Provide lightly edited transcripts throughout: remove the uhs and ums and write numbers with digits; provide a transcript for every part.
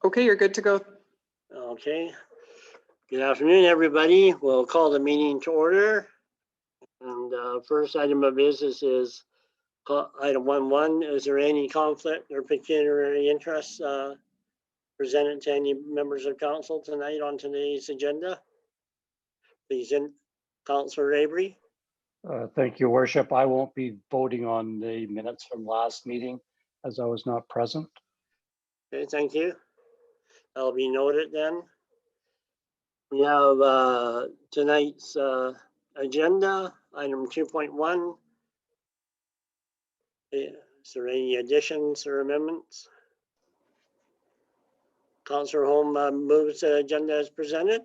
Okay, you're good to go. Okay. Good afternoon, everybody. We'll call the meeting to order. And first item of business is item 1.1. Is there any conflict or pecuniary interest presented to any members of council tonight on today's agenda? Please, Councillor Avery. Thank you, Worship. I won't be voting on the minutes from last meeting as I was not present. Okay, thank you. That'll be noted then. We have tonight's agenda, item 2.1. Is there any additions or amendments? Councillor Holm moves the agenda as presented.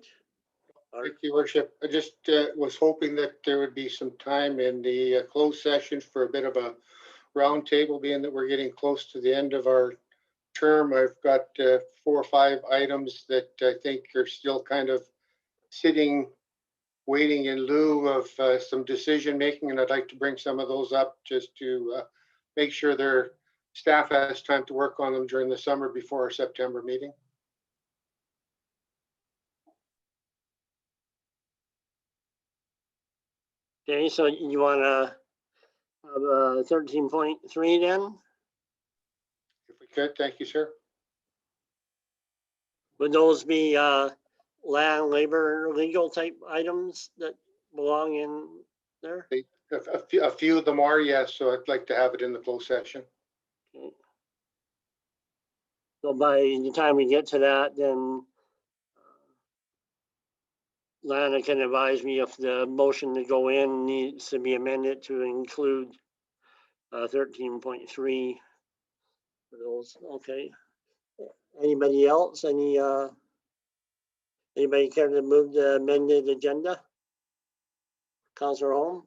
Thank you, Worship. I just was hoping that there would be some time in the closed session for a bit of a roundtable, being that we're getting close to the end of our term. I've got 4 or 5 items that I think are still kind of sitting, waiting in lieu of some decision making, and I'd like to bring some of those up just to make sure their staff has time to work on them during the summer before our September meeting. Okay, so you want to have 13.3 then? If we could, thank you, sir. Would those be land, labor, legal type items that belong in there? A few of them are, yes, so I'd like to have it in the closed session. Okay. So by the time we get to that, then Lana can advise me if the motion to go in needs to be amended to include 13.3 for those. Okay. Anybody else? Anybody care to move the amended agenda? Councillor Holm?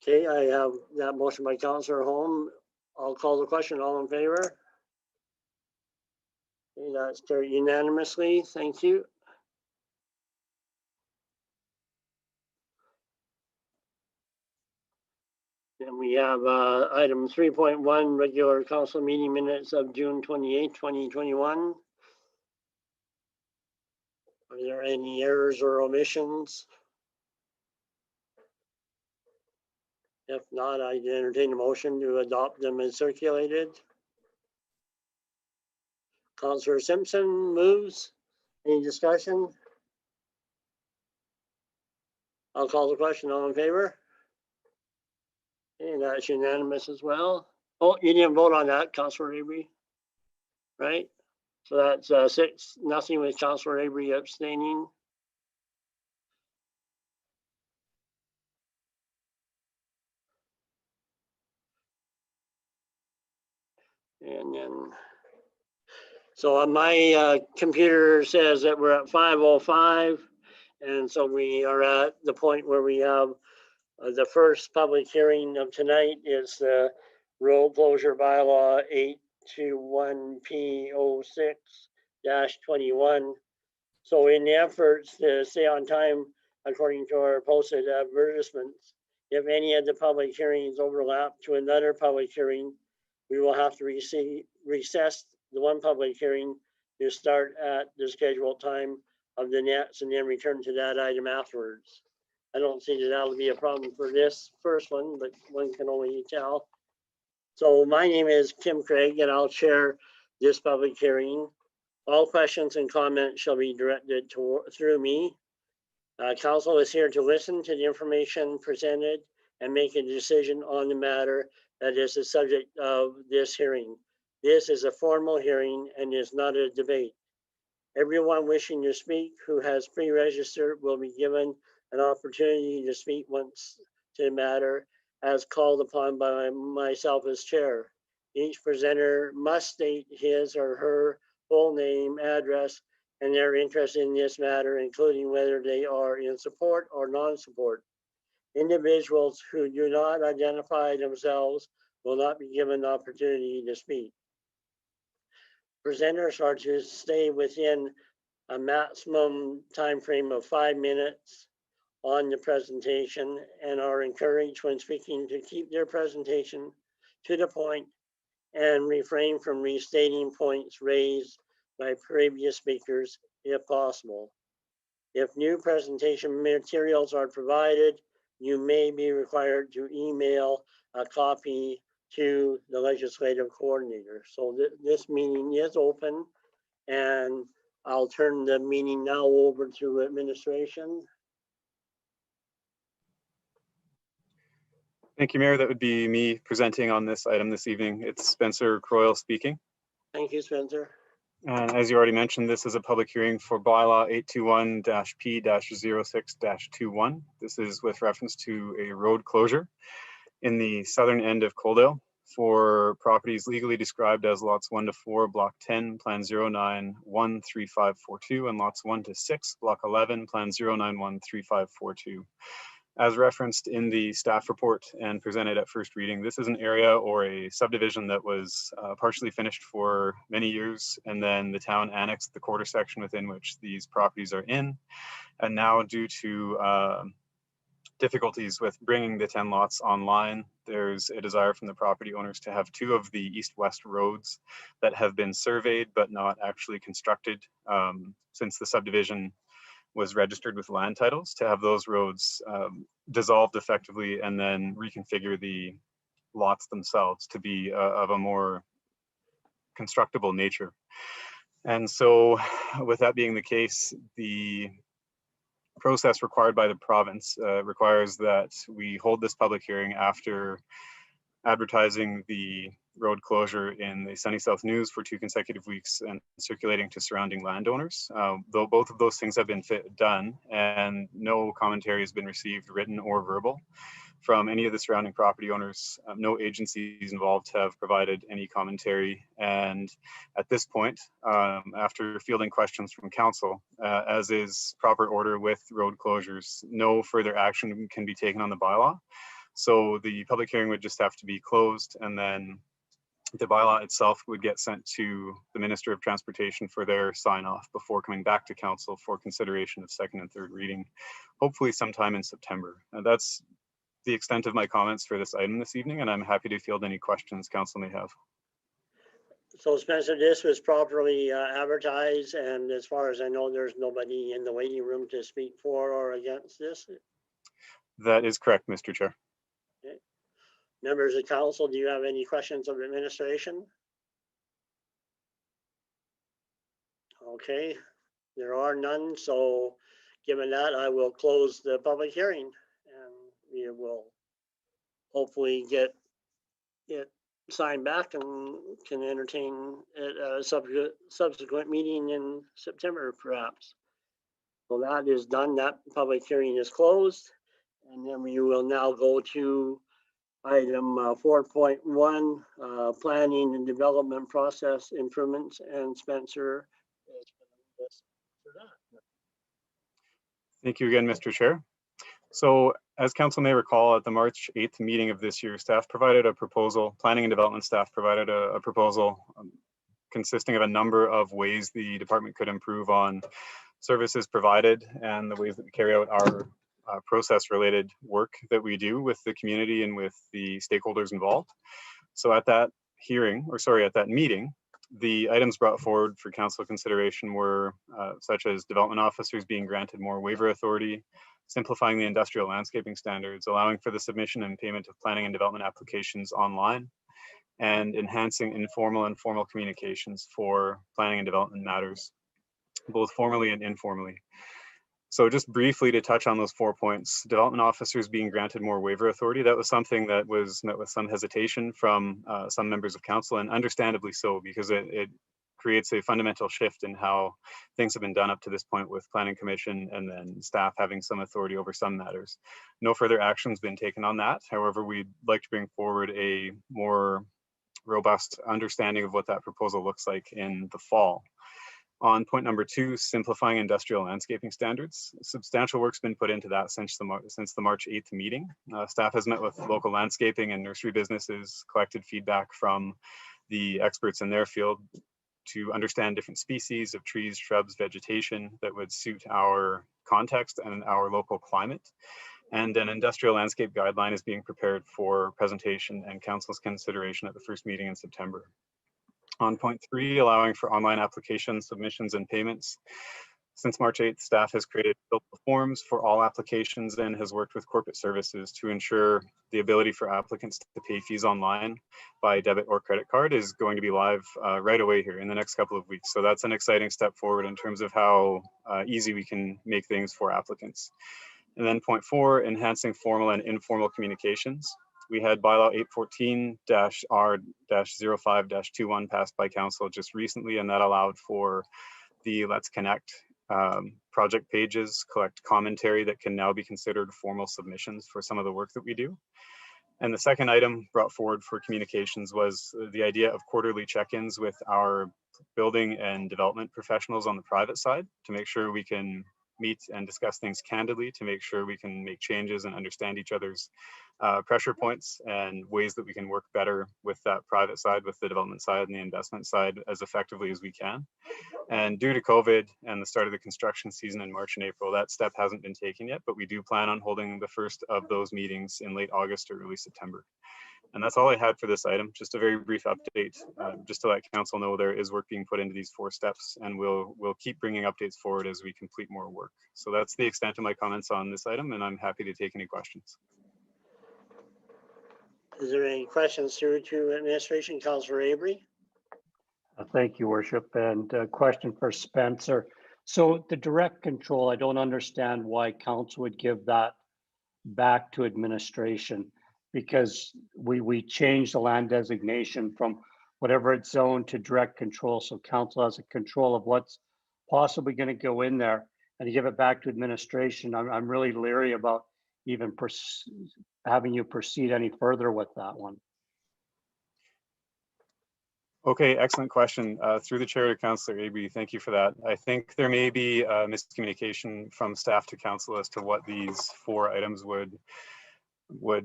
Okay, I have that motion by Councillor Holm. I'll call the question. All in favor? Okay, that's carried unanimously. Thank you. And we have item 3.1, regular council meeting minutes of June 28, 2021. Are there any errors or omissions? If not, I entertain a motion to adopt them as circulated. Councillor Simpson moves. Any discussion? I'll call the question. All in favor? And that's unanimous as well. Oh, you didn't vote on that, Councillor Avery, right? So that's 6-0 with Councillor Avery abstaining. And then, so on my computer says that we're at 5:05. And so we are at the point where we have the first public hearing of tonight is the road closure bylaw 821P06-21. So in the efforts to stay on time, according to our posted advertisements, if any of the public hearings overlap to another public hearing, we will have to recess the one public hearing to start at the scheduled time of the next and then return to that item afterwards. I don't see that that'll be a problem for this first one, but one can only tell. So my name is Kim Craig and I'll chair this public hearing. All questions and comments shall be directed through me. Council is here to listen to the information presented and make a decision on the matter that is the subject of this hearing. This is a formal hearing and is not a debate. Everyone wishing to speak who has pre-registered will be given an opportunity to speak once to the matter as called upon by myself as chair. Each presenter must state his or her full name, address, and their interest in this matter, including whether they are in support or non-support. Individuals who do not identify themselves will not be given the opportunity to speak. Presenters are to stay within a maximum time frame of 5 minutes on the presentation and are encouraged when speaking to keep their presentation to the point and refrain from restating points raised by previous speakers if possible. If new presentation materials are provided, you may be required to email a copy to the legislative coordinator. So this meeting is open, and I'll turn the meeting now over to administration. Thank you, Mayor. That would be me presenting on this item this evening. It's Spencer Croyle speaking. Thank you, Spencer. As you already mentioned, this is a public hearing for Bylaw 821-P-06-21. This is with reference to a road closure in the southern end of Coaldale for properties legally described as lots 1 to 4, block 10, plan 0913542, and lots 1 to 6, block 11, plan 0913542. As referenced in the staff report and presented at first reading, this is an area or a subdivision that was partially finished for many years, and then the town annexed the quarter section within which these properties are in. And now, due to difficulties with bringing the 10 lots online, there's a desire from the property owners to have 2 of the east-west roads that have been surveyed but not actually constructed since the subdivision was registered with land titles, to have those roads dissolved effectively and then reconfigure the lots themselves to be of a more constructible nature. And so with that being the case, the process required by the province requires that we hold this public hearing after advertising the road closure in the Sunny South News for 2 consecutive weeks and circulating to surrounding landowners. Though both of those things have been done and no commentary has been received, written or verbal, from any of the surrounding property owners, no agencies involved have provided any commentary. And at this point, after fielding questions from council, as is proper order with road closures, no further action can be taken on the bylaw. So the public hearing would just have to be closed, and then the bylaw itself would get sent to the Minister of Transportation for their sign off before coming back to council for consideration of 2nd and 3rd reading, hopefully sometime in September. And that's the extent of my comments for this item this evening, and I'm happy to field any questions council may have. So Spencer, this was properly advertised, and as far as I know, there's nobody in the waiting room to speak for or against this? That is correct, Mr. Chair. Okay. Members of council, do you have any questions of administration? Okay, there are none. So given that, I will close the public hearing, and we will hopefully get it signed back and can entertain a subsequent meeting in September, perhaps. So that is done. That public hearing is closed. And then we will now go to item 4.1, planning and development process improvements, and Spencer is going to lead us through that. Thank you again, Mr. Chair. So as council may recall, at the March 8th meeting of this year, staff provided a proposal, planning and development staff provided a proposal consisting of a number of ways the department could improve on services provided and the ways that we carry out our process related work that we do with the community and with the stakeholders involved. So at that hearing, or sorry, at that meeting, the items brought forward for council consideration were such as development officers being granted more waiver authority, simplifying the industrial landscaping standards, allowing for the submission and payment of planning and development applications online, and enhancing informal and formal communications for planning and development matters, both formally and informally. So just briefly to touch on those 4 points, development officers being granted more waiver authority, that was something that was met with some hesitation from some members of council, and understandably so, because it creates a fundamental shift in how things have been done up to this point with planning commission and then staff having some authority over some matters. No further action's been taken on that. However, we'd like to bring forward a more robust understanding of what that proposal looks like in the fall. On point number 2, simplifying industrial landscaping standards. Substantial work's been put into that since the March 8th meeting. Staff has met with local landscaping and nursery businesses, collected feedback from the experts in their field to understand different species of trees, shrubs, vegetation that would suit our context and our local climate. And an industrial landscape guideline is being prepared for presentation and council's consideration at the first meeting in September. On point 3, allowing for online applications, submissions, and payments. Since March 8th, staff has created forms for all applications and has worked with corporate services to ensure the ability for applicants to pay fees online by debit or credit card is going to be live right away here in the next couple of weeks. So that's an exciting step forward in terms of how easy we can make things for applicants. And then point 4, enhancing formal and informal communications. We had Bylaw 814-R-05-21 passed by council just recently, and that allowed for the Let's Connect project pages, collect commentary that can now be considered formal submissions for some of the work that we do. And the second item brought forward for communications was the idea of quarterly check-ins with our building and development professionals on the private side to make sure we can meet and discuss things candidly, to make sure we can make changes and understand each other's pressure points and ways that we can work better with that private side, with the development side and the investment side as effectively as we can. And due to COVID and the start of the construction season in March and April, that step hasn't been taken yet, but we do plan on holding the first of those meetings in late August or early September. And that's all I had for this item. Just a very brief update, just to let council know there is work being put into these 4 steps, and we'll keep bringing updates forward as we complete more work. So that's the extent of my comments on this item, and I'm happy to take any questions. Is there any questions through to administration? Councillor Avery? Thank you, Worship. And a question for Spencer. So the direct control, I don't understand why council would give that back to administration, because we changed the land designation from whatever it's zoned to direct control. So council has a control of what's possibly going to go in there, and to give it back to administration, I'm really leery about even having you proceed any further with that one. Okay, excellent question. Through the chair to Councillor Avery, thank you for that. I think there may be a miscommunication from staff to council as to what these 4 items would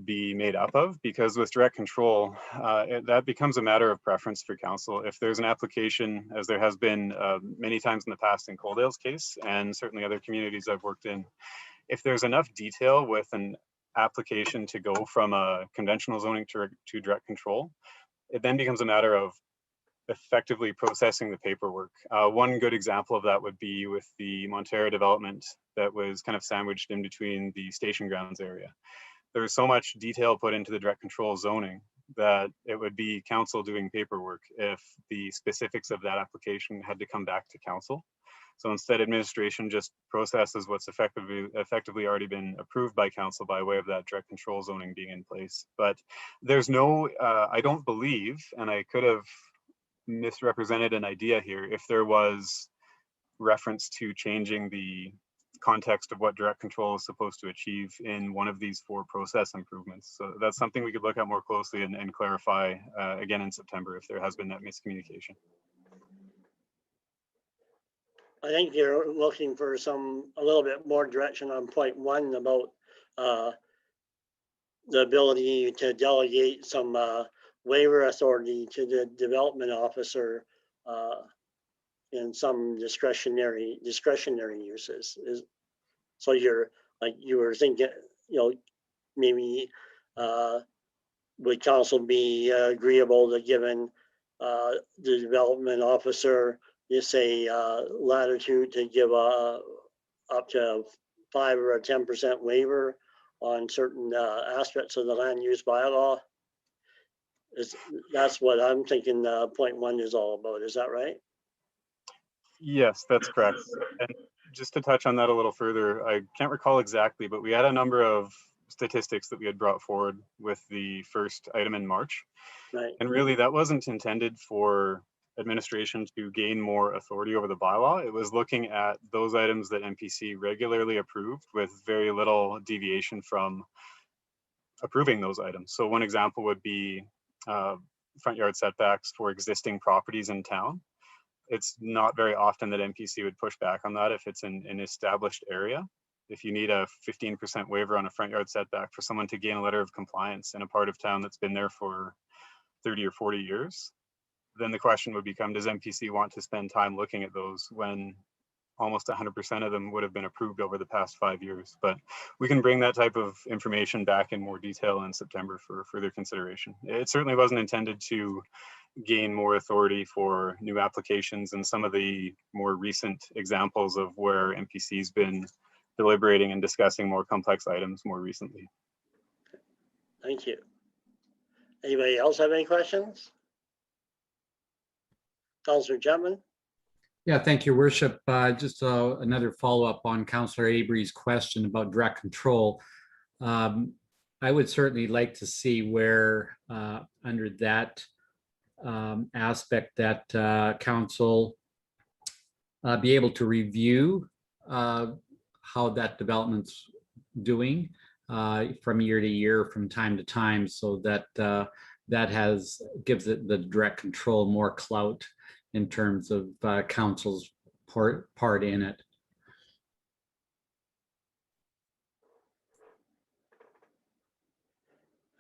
be made up of, because with direct control, that becomes a matter of preference for council. If there's an application, as there has been many times in the past in Coaldale's case, and certainly other communities I've worked in, if there's enough detail with an application to go from a conventional zoning to direct control, it then becomes a matter of effectively processing the paperwork. One good example of that would be with the Montero development that was kind of sandwiched in between the station grounds area. There was so much detail put into the direct control zoning that it would be council doing paperwork if the specifics of that application had to come back to council. So instead, administration just processes what's effectively already been approved by council by way of that direct control zoning being in place. But there's no, I don't believe, and I could have misrepresented an idea here, if there was reference to changing the context of what direct control is supposed to achieve in one of these 4 process improvements. So that's something we could look at more closely and clarify again in September if there has been that miscommunication. I think you're looking for a little bit more direction on point 1 about the ability to delegate some waiver authority to the development officer in some discretionary uses. So you're like, you were thinking, maybe would council be agreeable to giving the development officer, just say, latitude to give up to 5 or a 10% waiver on certain aspects of the land use bylaw? That's what I'm thinking point 1 is all about. Is that right? Yes, that's correct. And just to touch on that a little further, I can't recall exactly, but we had a number of statistics that we had brought forward with the first item in March. Right. And really that wasn't intended for administration to gain more authority over the bylaw. It was looking at those items that MPC regularly approved with very little deviation from approving those items. So one example would be front yard setbacks for existing properties in town. It's not very often that MPC would push back on that if it's in an established area. If you need a 15% waiver on a front yard setback for someone to gain a letter of compliance in a part of town that's been there for 30 or 40 years, then the question would become, does MPC want to spend time looking at those when almost 100% of them would have been approved over the past 5 years. But we can bring that type of information back in more detail in September for further consideration. It certainly wasn't intended to gain more authority for new applications, and some of the more recent examples of where MPC's been deliberating and discussing more complex items more recently. Thank you. Anybody else have any questions? Councillor Chapman? Yeah, thank you, Worship. Just another follow-up on Councillor Avery's question about direct control. I would certainly like to see where under that aspect that council be able to review how that development's doing from year to year, from time to time, so that that gives it the direct control more clout in terms of council's part in it.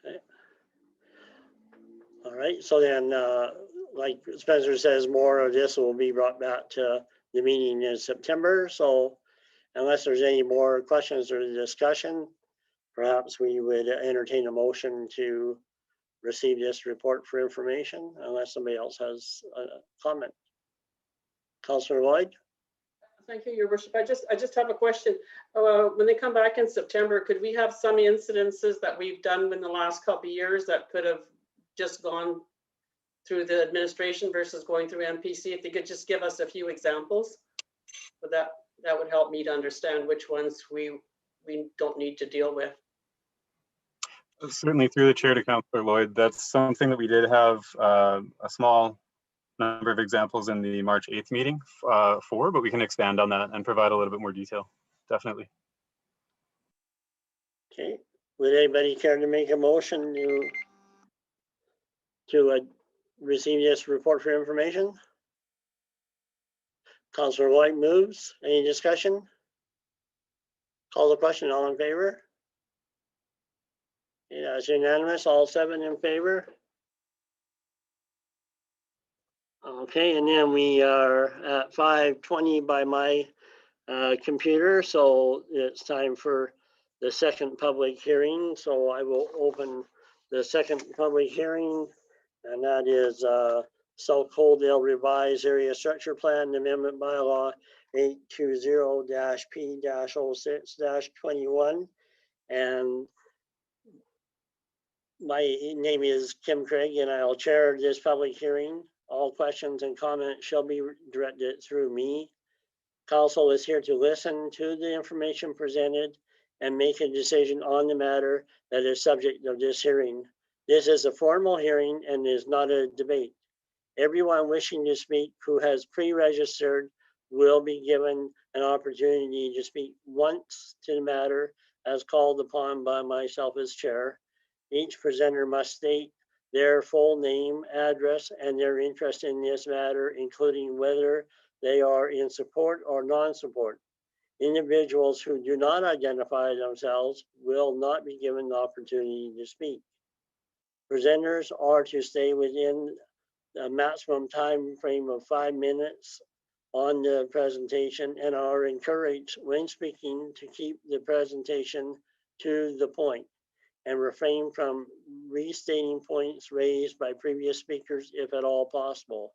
Okay. All right, so then like Spencer says, more of this will be brought back to the meeting in September. So unless there's any more questions or discussion, perhaps we would entertain a motion to receive this report for information, unless somebody else has a comment. Councillor Lloyd? Thank you, Your Worship. I just have a question. When they come back in September, could we have some incidences that we've done in the last couple of years that could have just gone through the administration versus going through MPC? If they could just give us a few examples, but that would help me to understand which ones we don't need to deal with. Certainly, through the chair to Councillor Lloyd, that's something that we did have a small number of examples in the March 8th meeting for, but we can expand on that and provide a little bit more detail. Definitely. Okay, would anybody care to make a motion to receive this report for information? Councillor Lloyd moves. Any discussion? Call the question. All in favor? Yeah, it's unanimous. All 7 in favor. Okay, and then we are at 5:20 by my computer, so it's time for the second public hearing. So I will open the second public hearing, and that is South Coaldale Revised Area Structure Plan Amendment Bylaw 820-P-06-21. And my name is Kim Craig, and I'll chair this public hearing. All questions and comments shall be directed through me. Council is here to listen to the information presented and make a decision on the matter that is subject of this hearing. This is a formal hearing and is not a debate. Everyone wishing to speak who has pre-registered will be given an opportunity to speak once to the matter as called upon by myself as chair. Each presenter must state their full name, address, and their interest in this matter, including whether they are in support or non-support. Individuals who do not identify themselves will not be given the opportunity to speak. Presenters are to stay within the maximum time frame of 5 minutes on the presentation and are encouraged when speaking to keep the presentation to the point and refrain from restating points raised by previous speakers if at all possible.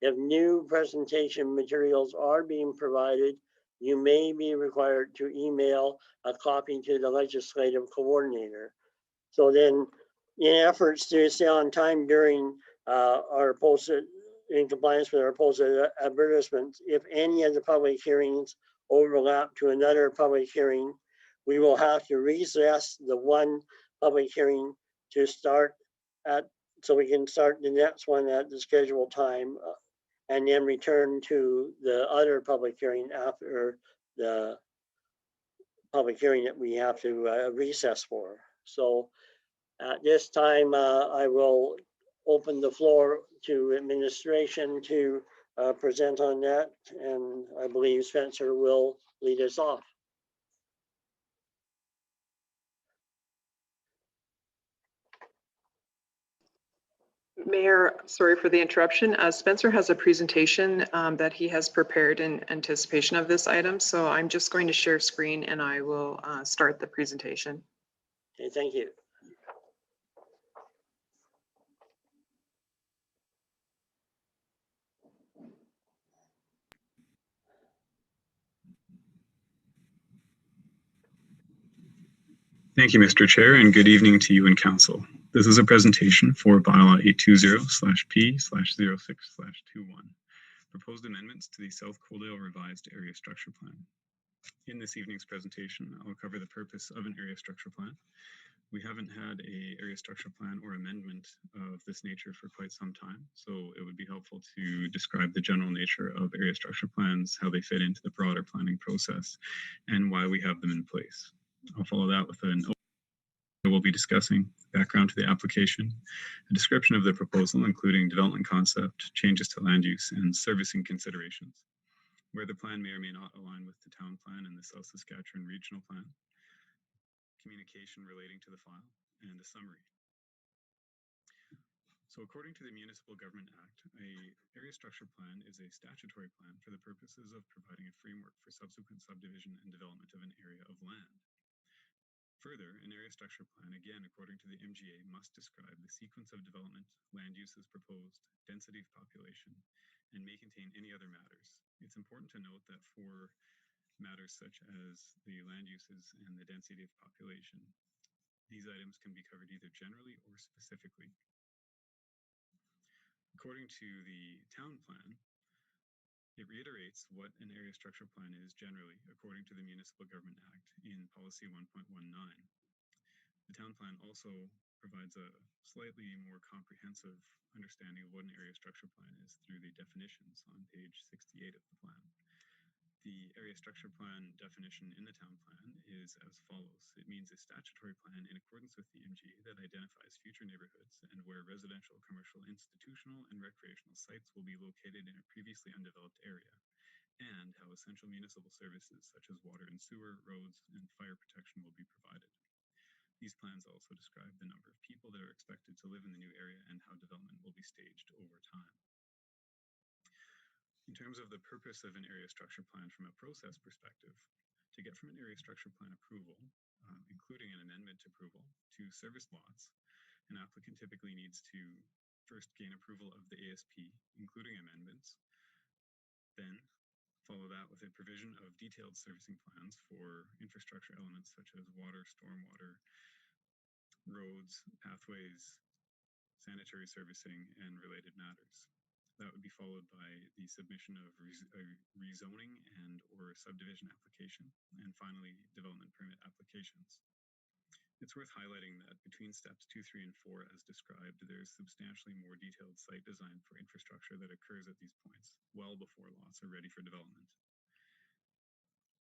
If new presentation materials are being provided, you may be required to email a copy to the legislative coordinator. So then, in efforts to stay on time during our posted, in compliance with our posted advertisements, if any of the public hearings overlap to another public hearing, we will have to recess the one public hearing to start at, so we can start the next one at the scheduled time and then return to the other public hearing after the public hearing that we have to recess for. So at this time, I will open the floor to administration to present on that, and I believe Spencer will lead us off. Mayor, sorry for the interruption. Spencer has a presentation that he has prepared in anticipation of this item. So I'm just going to share screen and I will start the presentation. Okay, thank you. Thank you, Mr. Chair, and good evening to you and Council. This is a presentation for Bylaw 820/P/06/21, proposed amendments to the South Coaldale Revised Area Structure Plan. In this evening's presentation, I'll cover the purpose of an area structure plan. We haven't had a area structure plan or amendment of this nature for quite some time, so it would be helpful to describe the general nature of area structure plans, how they fit into the broader planning process, and why we have them in place. I'll follow that with an we'll be discussing background to the application, a description of the proposal, including development concept, changes to land use, and servicing considerations, where the plan may or may not align with the town plan and the South Saskatchewan Regional Plan, communication relating to the file, and a summary. So according to the Municipal Government Act, a area structure plan is a statutory plan for the purposes of providing a framework for subsequent subdivision and development of an area of land. Further, an area structure plan, again, according to the MGA, must describe the sequence of development, land uses proposed, density of population, and may contain any other matters. It's important to note that for matters such as the land uses and the density of population, these items can be covered either generally or specifically. According to the town plan, it reiterates what an area structure plan is generally, according to the Municipal Government Act in Policy 1.19. The town plan also provides a slightly more comprehensive understanding of what an area structure plan is through the definitions on page 68 of the plan. The area structure plan definition in the town plan is as follows. It means a statutory plan in accordance with the MGA that identifies future neighborhoods and where residential, commercial, institutional, and recreational sites will be located in a previously undeveloped area, and how essential municipal services such as water and sewer, roads, and fire protection will be provided. These plans also describe the number of people that are expected to live in the new area and how development will be staged over time. In terms of the purpose of an area structure plan from a process perspective, to get from an area structure plan approval, including an amendment approval, to service lots, an applicant typically needs to first gain approval of the ASP, including amendments, then follow that with a provision of detailed servicing plans for infrastructure elements such as water, stormwater, roads, pathways, sanitary servicing, and related matters. That would be followed by the submission of a rezoning and or subdivision application, and finally, development permit applications. It's worth highlighting that between steps 2, 3, and 4, as described, there's substantially more detailed site design for infrastructure that occurs at these points, well before lots are ready for development.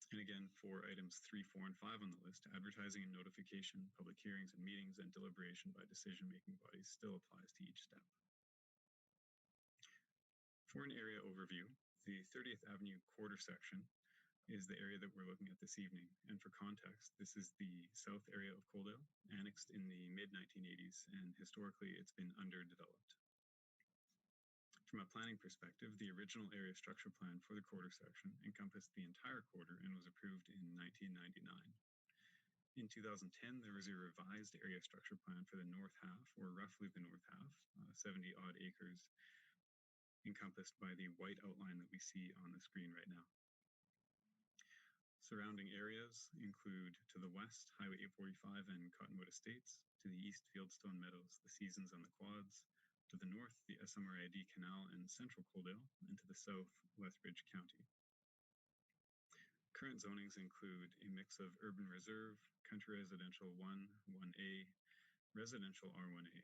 And again, for items 3, 4, and 5 on the list, advertising and notification, public hearings and meetings, and deliberation by decision-making bodies still applies to each step. For an area overview, the 30th Avenue quarter section is the area that we're looking at this evening. And for context, this is the south area of Coaldale, annexed in the mid-1980s, and historically it's been underdeveloped. From a planning perspective, the original area structure plan for the quarter section encompassed the entire quarter and was approved in 1999. In 2010, there was a revised area structure plan for the north half, or roughly the north half, 70-odd acres, encompassed by the white outline that we see on the screen right now. Surrounding areas include to the west, Highway 845 and Cottonwood Estates, to the east, Fieldstone Meadows, the Seasons on the Quads, to the north, the SMRID Canal and Central Coaldale, and to the south, Lethbridge County. Current zonings include a mix of urban reserve, country residential 1, 1A, residential R1A,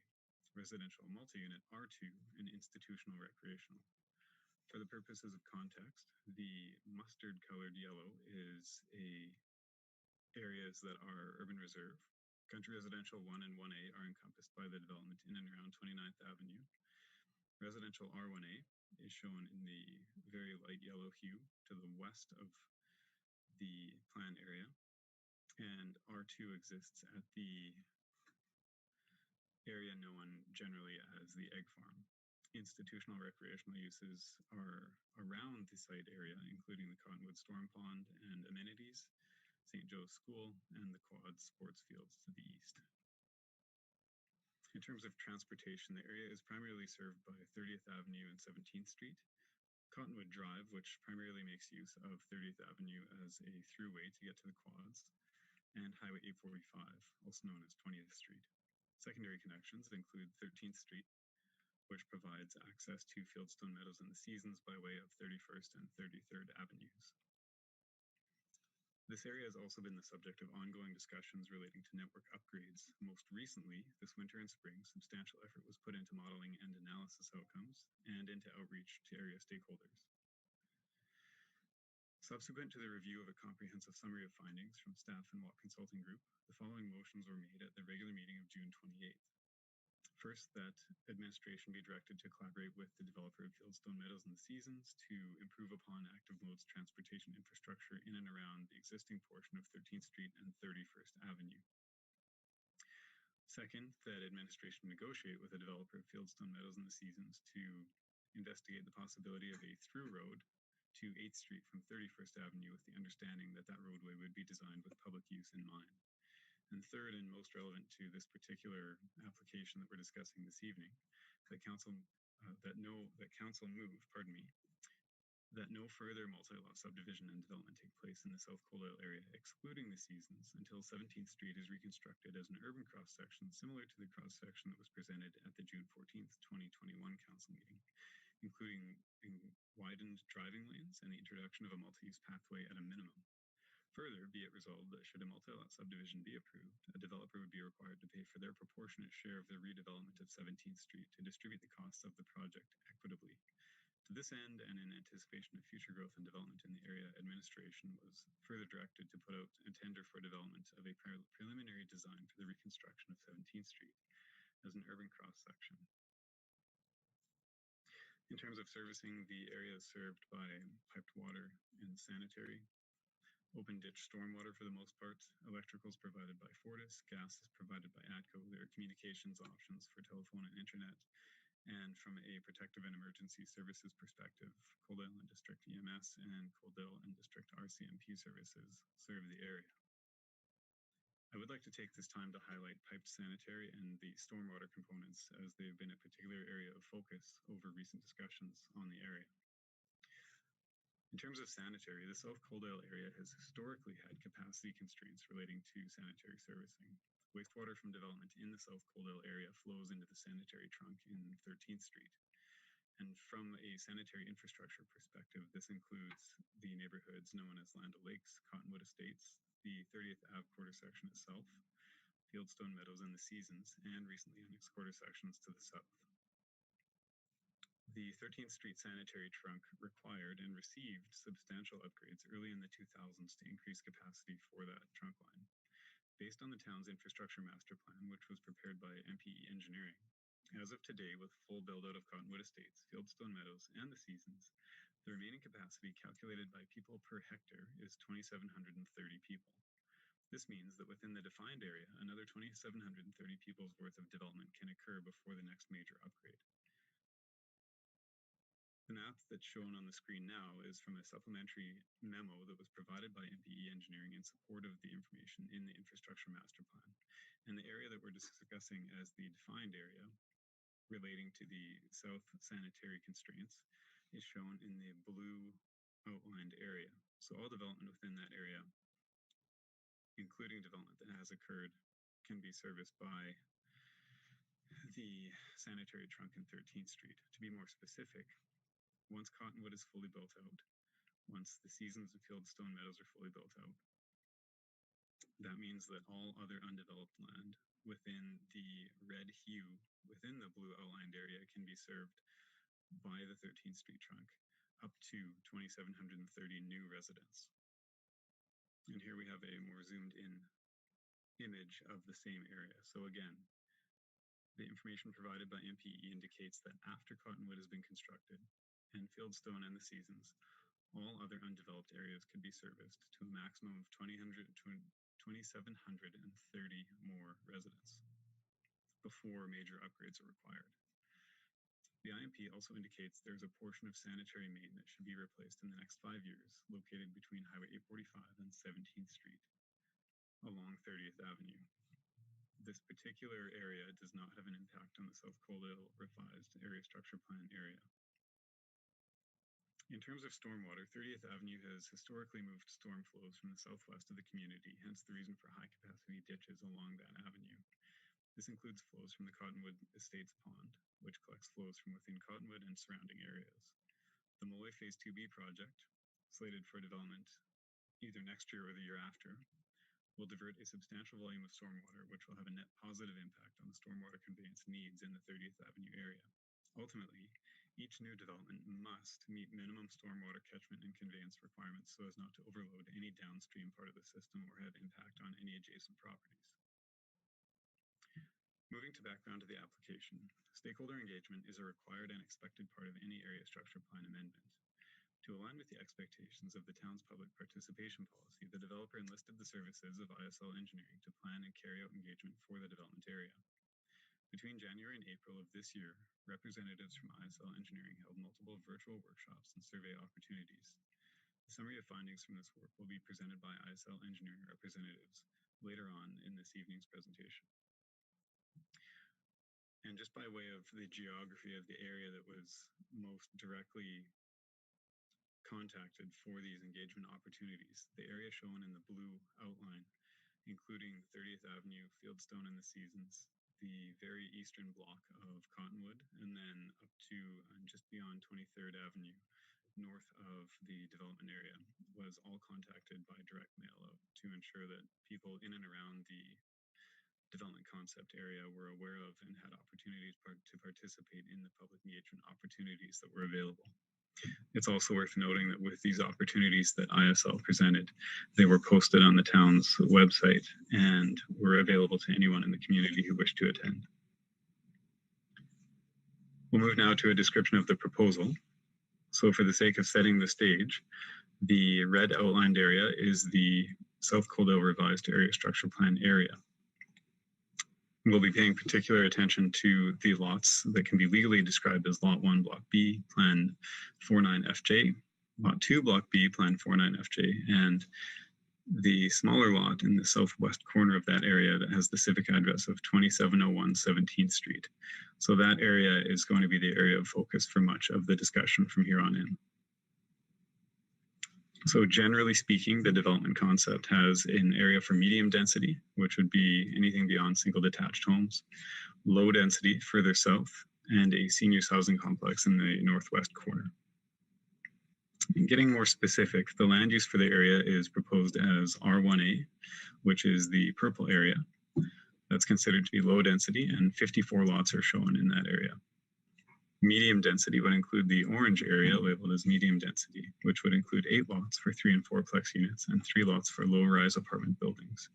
residential multi-unit R2, and institutional recreational. For the purposes of context, the mustard colored yellow is areas that are urban reserve. Country residential 1 and 1A are encompassed by the development in and around 29th Avenue. Residential R1A is shown in the very light yellow hue to the west of the plan area, and R2 exists at the area known generally as the Egg Farm. Institutional recreational uses are around the site area, including the Cottonwood Storm Pond and amenities, St. Joe's School, and the Quad Sports Fields to the east. In terms of transportation, the area is primarily served by 30th Avenue and 17th Street, Cottonwood Drive, which primarily makes use of 30th Avenue as a throughway to get to the quads, and Highway 845, also known as 20th Street. Secondary connections include 13th Street, which provides access to Fieldstone Meadows and the Seasons by way of 31st and 33rd Avenues. This area has also been the subject of ongoing discussions relating to network upgrades. Most recently, this winter and spring, substantial effort was put into modeling and analysis outcomes and into outreach to area stakeholders. Subsequent to the review of a comprehensive summary of findings from staff and Watt Consulting Group, the following motions were made at the regular meeting of June 28th. First, that administration be directed to collaborate with the developer of Fieldstone Meadows and the Seasons to improve upon active modes transportation infrastructure in and around the existing portion of 13th Street and 31st Avenue. Second, that administration negotiate with the developer of Fieldstone Meadows and the Seasons to investigate the possibility of a through road to 8th Street from 31st Avenue with the understanding that that roadway would be designed with public use in mind. And third, and most relevant to this particular application that we're discussing this evening, that council move, that no further multi-lot subdivision and development take place in the South Coaldale area, excluding the Seasons, until 17th Street is reconstructed as an urban cross-section similar to the cross-section that was presented at the June 14th, 2021 council meeting, including widened driving lanes and the introduction of a multi-use pathway at a minimum. Further, be it resolved that should a multi-lot subdivision be approved, a developer would be required to pay for their proportionate share of the redevelopment of 17th Street to distribute the costs of the project equitably. To this end, and in anticipation of future growth and development in the area, administration was further directed to put out a tender for development of a preliminary design for the reconstruction of 17th Street as an urban cross-section. In terms of servicing, the area is served by piped water and sanitary, open ditch stormwater for the most part. Electrical is provided by Fortis, gas is provided by ATCO. There are communications options for telephone and internet. And from a protective and emergency services perspective, Coaldale and District EMS and Coaldale and District RCMP services serve the area. I would like to take this time to highlight piped sanitary and the stormwater components, as they've been a particular area of focus over recent discussions on the area. In terms of sanitary, the South Coaldale area has historically had capacity constraints relating to sanitary servicing. Wastewater from development in the South Coaldale area flows into the sanitary trunk in 13th Street. And from a sanitary infrastructure perspective, this includes the neighborhoods known as Land O'Lakes, Cottonwood Estates, the 30th Ave quarter section itself, Fieldstone Meadows and the Seasons, and recently annexed quarter sections to the south. The 13th Street sanitary trunk required and received substantial upgrades early in the 2000s to increase capacity for that trunk line. Based on the town's infrastructure master plan, which was prepared by MPE Engineering, as of today, with full build-out of Cottonwood Estates, Fieldstone Meadows, and the Seasons, the remaining capacity calculated by people per hectare is 2,730 people. This means that within the defined area, another 2,730 people's worth of development can occur before the next major upgrade. The map that's shown on the screen now is from a supplementary memo that was provided by MPE Engineering in support of the information in the infrastructure master plan. And the area that we're discussing as the defined area relating to the south sanitary constraints is shown in the blue outlined area. So all development within that area, including development that has occurred, can be serviced by the sanitary trunk in 13th Street. To be more specific, once Cottonwood is fully built out, once the Seasons and Fieldstone Meadows are fully built out, that means that all other undeveloped land within the red hue, within the blue outlined area, can be served by the 13th Street trunk up to 2,730 new residents. And here we have a more zoomed in image of the same area. So again, the information provided by MPE indicates that after Cottonwood has been constructed, and Fieldstone and the Seasons, all other undeveloped areas could be serviced to a maximum of 2,730 more residents. before major upgrades are required. The IMP also indicates there's a portion of sanitary main that should be replaced in the next 5 years, located between Highway 845 and 17th Street along 30th Avenue. This particular area does not have an impact on the South Coaldale revised area structure plan area. In terms of stormwater, 30th Avenue has historically moved storm flows from the southwest of the community, hence the reason for high capacity ditches along that avenue. This includes flows from the Cottonwood Estates Pond, which collects flows from within Cottonwood and surrounding areas. The Molloy Phase 2B project, slated for development either next year or the year after, will divert a substantial volume of stormwater, which will have a net positive impact on the stormwater conveyance needs in the 30th Avenue area. Ultimately, each new development must meet minimum stormwater catchment and conveyance requirements so as not to overload any downstream part of the system or have impact on any adjacent properties. Moving to background to the application, stakeholder engagement is a required and expected part of any area structure plan amendment. To align with the expectations of the town's public participation policy, the developer enlisted the services of ISL Engineering to plan and carry out engagement for the development area. Between January and April of this year, representatives from ISL Engineering held multiple virtual workshops and survey opportunities. The summary of findings from this work will be presented by ISL Engineering representatives later on in this evening's presentation. And just by way of the geography of the area that was most directly contacted for these engagement opportunities, the area shown in the blue outline, including 30th Avenue, Fieldstone and the Seasons, the very eastern block of Cottonwood, and then up to just beyond 23rd Avenue, north of the development area, was all contacted by direct mail out to ensure that people in and around the development concept area were aware of and had opportunities to participate in the public engagement opportunities that were available. It's also worth noting that with these opportunities that ISL presented, they were posted on the town's website and were available to anyone in the community who wished to attend. We'll move now to a description of the proposal. So for the sake of setting the stage, the red outlined area is the South Coaldale revised area structure plan area. We'll be paying particular attention to the lots that can be legally described as Lot 1, Block B, Plan 49FJ, Lot 2, Block B, Plan 49FJ, and the smaller lot in the southwest corner of that area that has the civic address of 2701 17th Street. So that area is going to be the area of focus for much of the discussion from here on in. So generally speaking, the development concept has an area for medium density, which would be anything beyond single detached homes, low density further south, and a seniors housing complex in the northwest corner. And getting more specific, the land use for the area is proposed as R1A, which is the purple area. That's considered to be low density, and 54 lots are shown in that area. Medium density would include the orange area labeled as medium density, which would include 8 lots for 3 and 4-plex units and 3 lots for low-rise apartment buildings.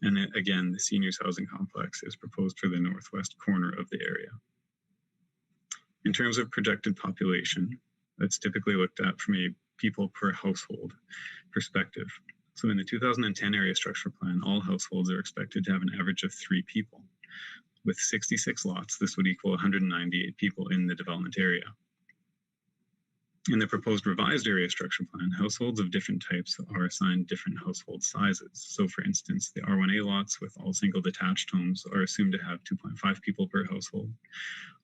And then, again, the seniors housing complex is proposed for the northwest corner of the area. In terms of projected population, that's typically looked at from a people per household perspective. So in the 2010 area structure plan, all households are expected to have an average of 3 people. With 66 lots, this would equal 198 people in the development area. In the proposed revised area structure plan, households of different types are assigned different household sizes. So for instance, the R1A lots with all single detached homes are assumed to have 2.5 people per household.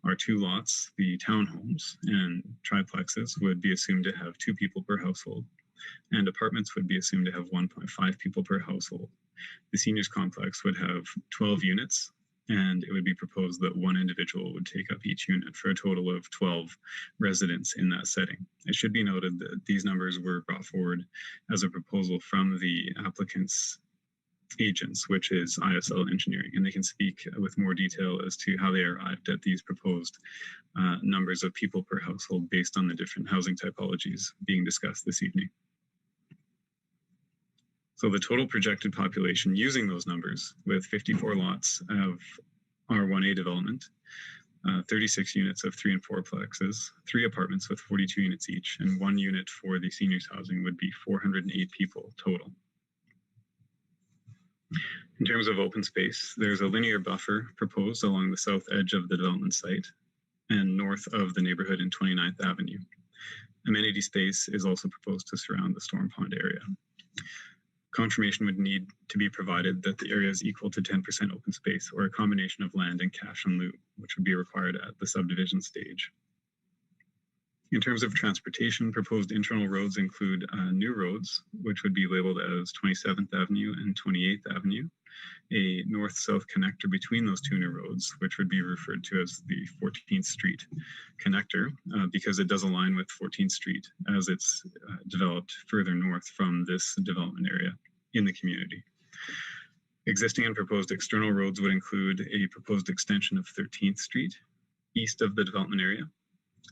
R2 lots, the townhomes and triplexes, would be assumed to have 2 people per household. And apartments would be assumed to have 1.5 people per household. The seniors complex would have 12 units, and it would be proposed that 1 individual would take up each unit for a total of 12 residents in that setting. It should be noted that these numbers were brought forward as a proposal from the applicant's agents, which is ISL Engineering, and they can speak with more detail as to how they arrived at these proposed numbers of people per household based on the different housing typologies being discussed this evening. So the total projected population using those numbers with 54 lots of R1A development, 36 units of 3 and 4-plexes, 3 apartments with 42 units each, and 1 unit for the seniors housing would be 408 people total. In terms of open space, there's a linear buffer proposed along the south edge of the development site and north of the neighborhood in 29th Avenue. Amenity space is also proposed to surround the storm pond area. Confirmation would need to be provided that the area is equal to 10% open space or a combination of land and cash in lieu, which would be required at the subdivision stage. In terms of transportation, proposed internal roads include new roads, which would be labeled as 27th Avenue and 28th Avenue, a north-south connector between those two new roads, which would be referred to as the 14th Street connector, because it does align with 14th Street as it's developed further north from this development area in the community. Existing and proposed external roads would include a proposed extension of 13th Street east of the development area.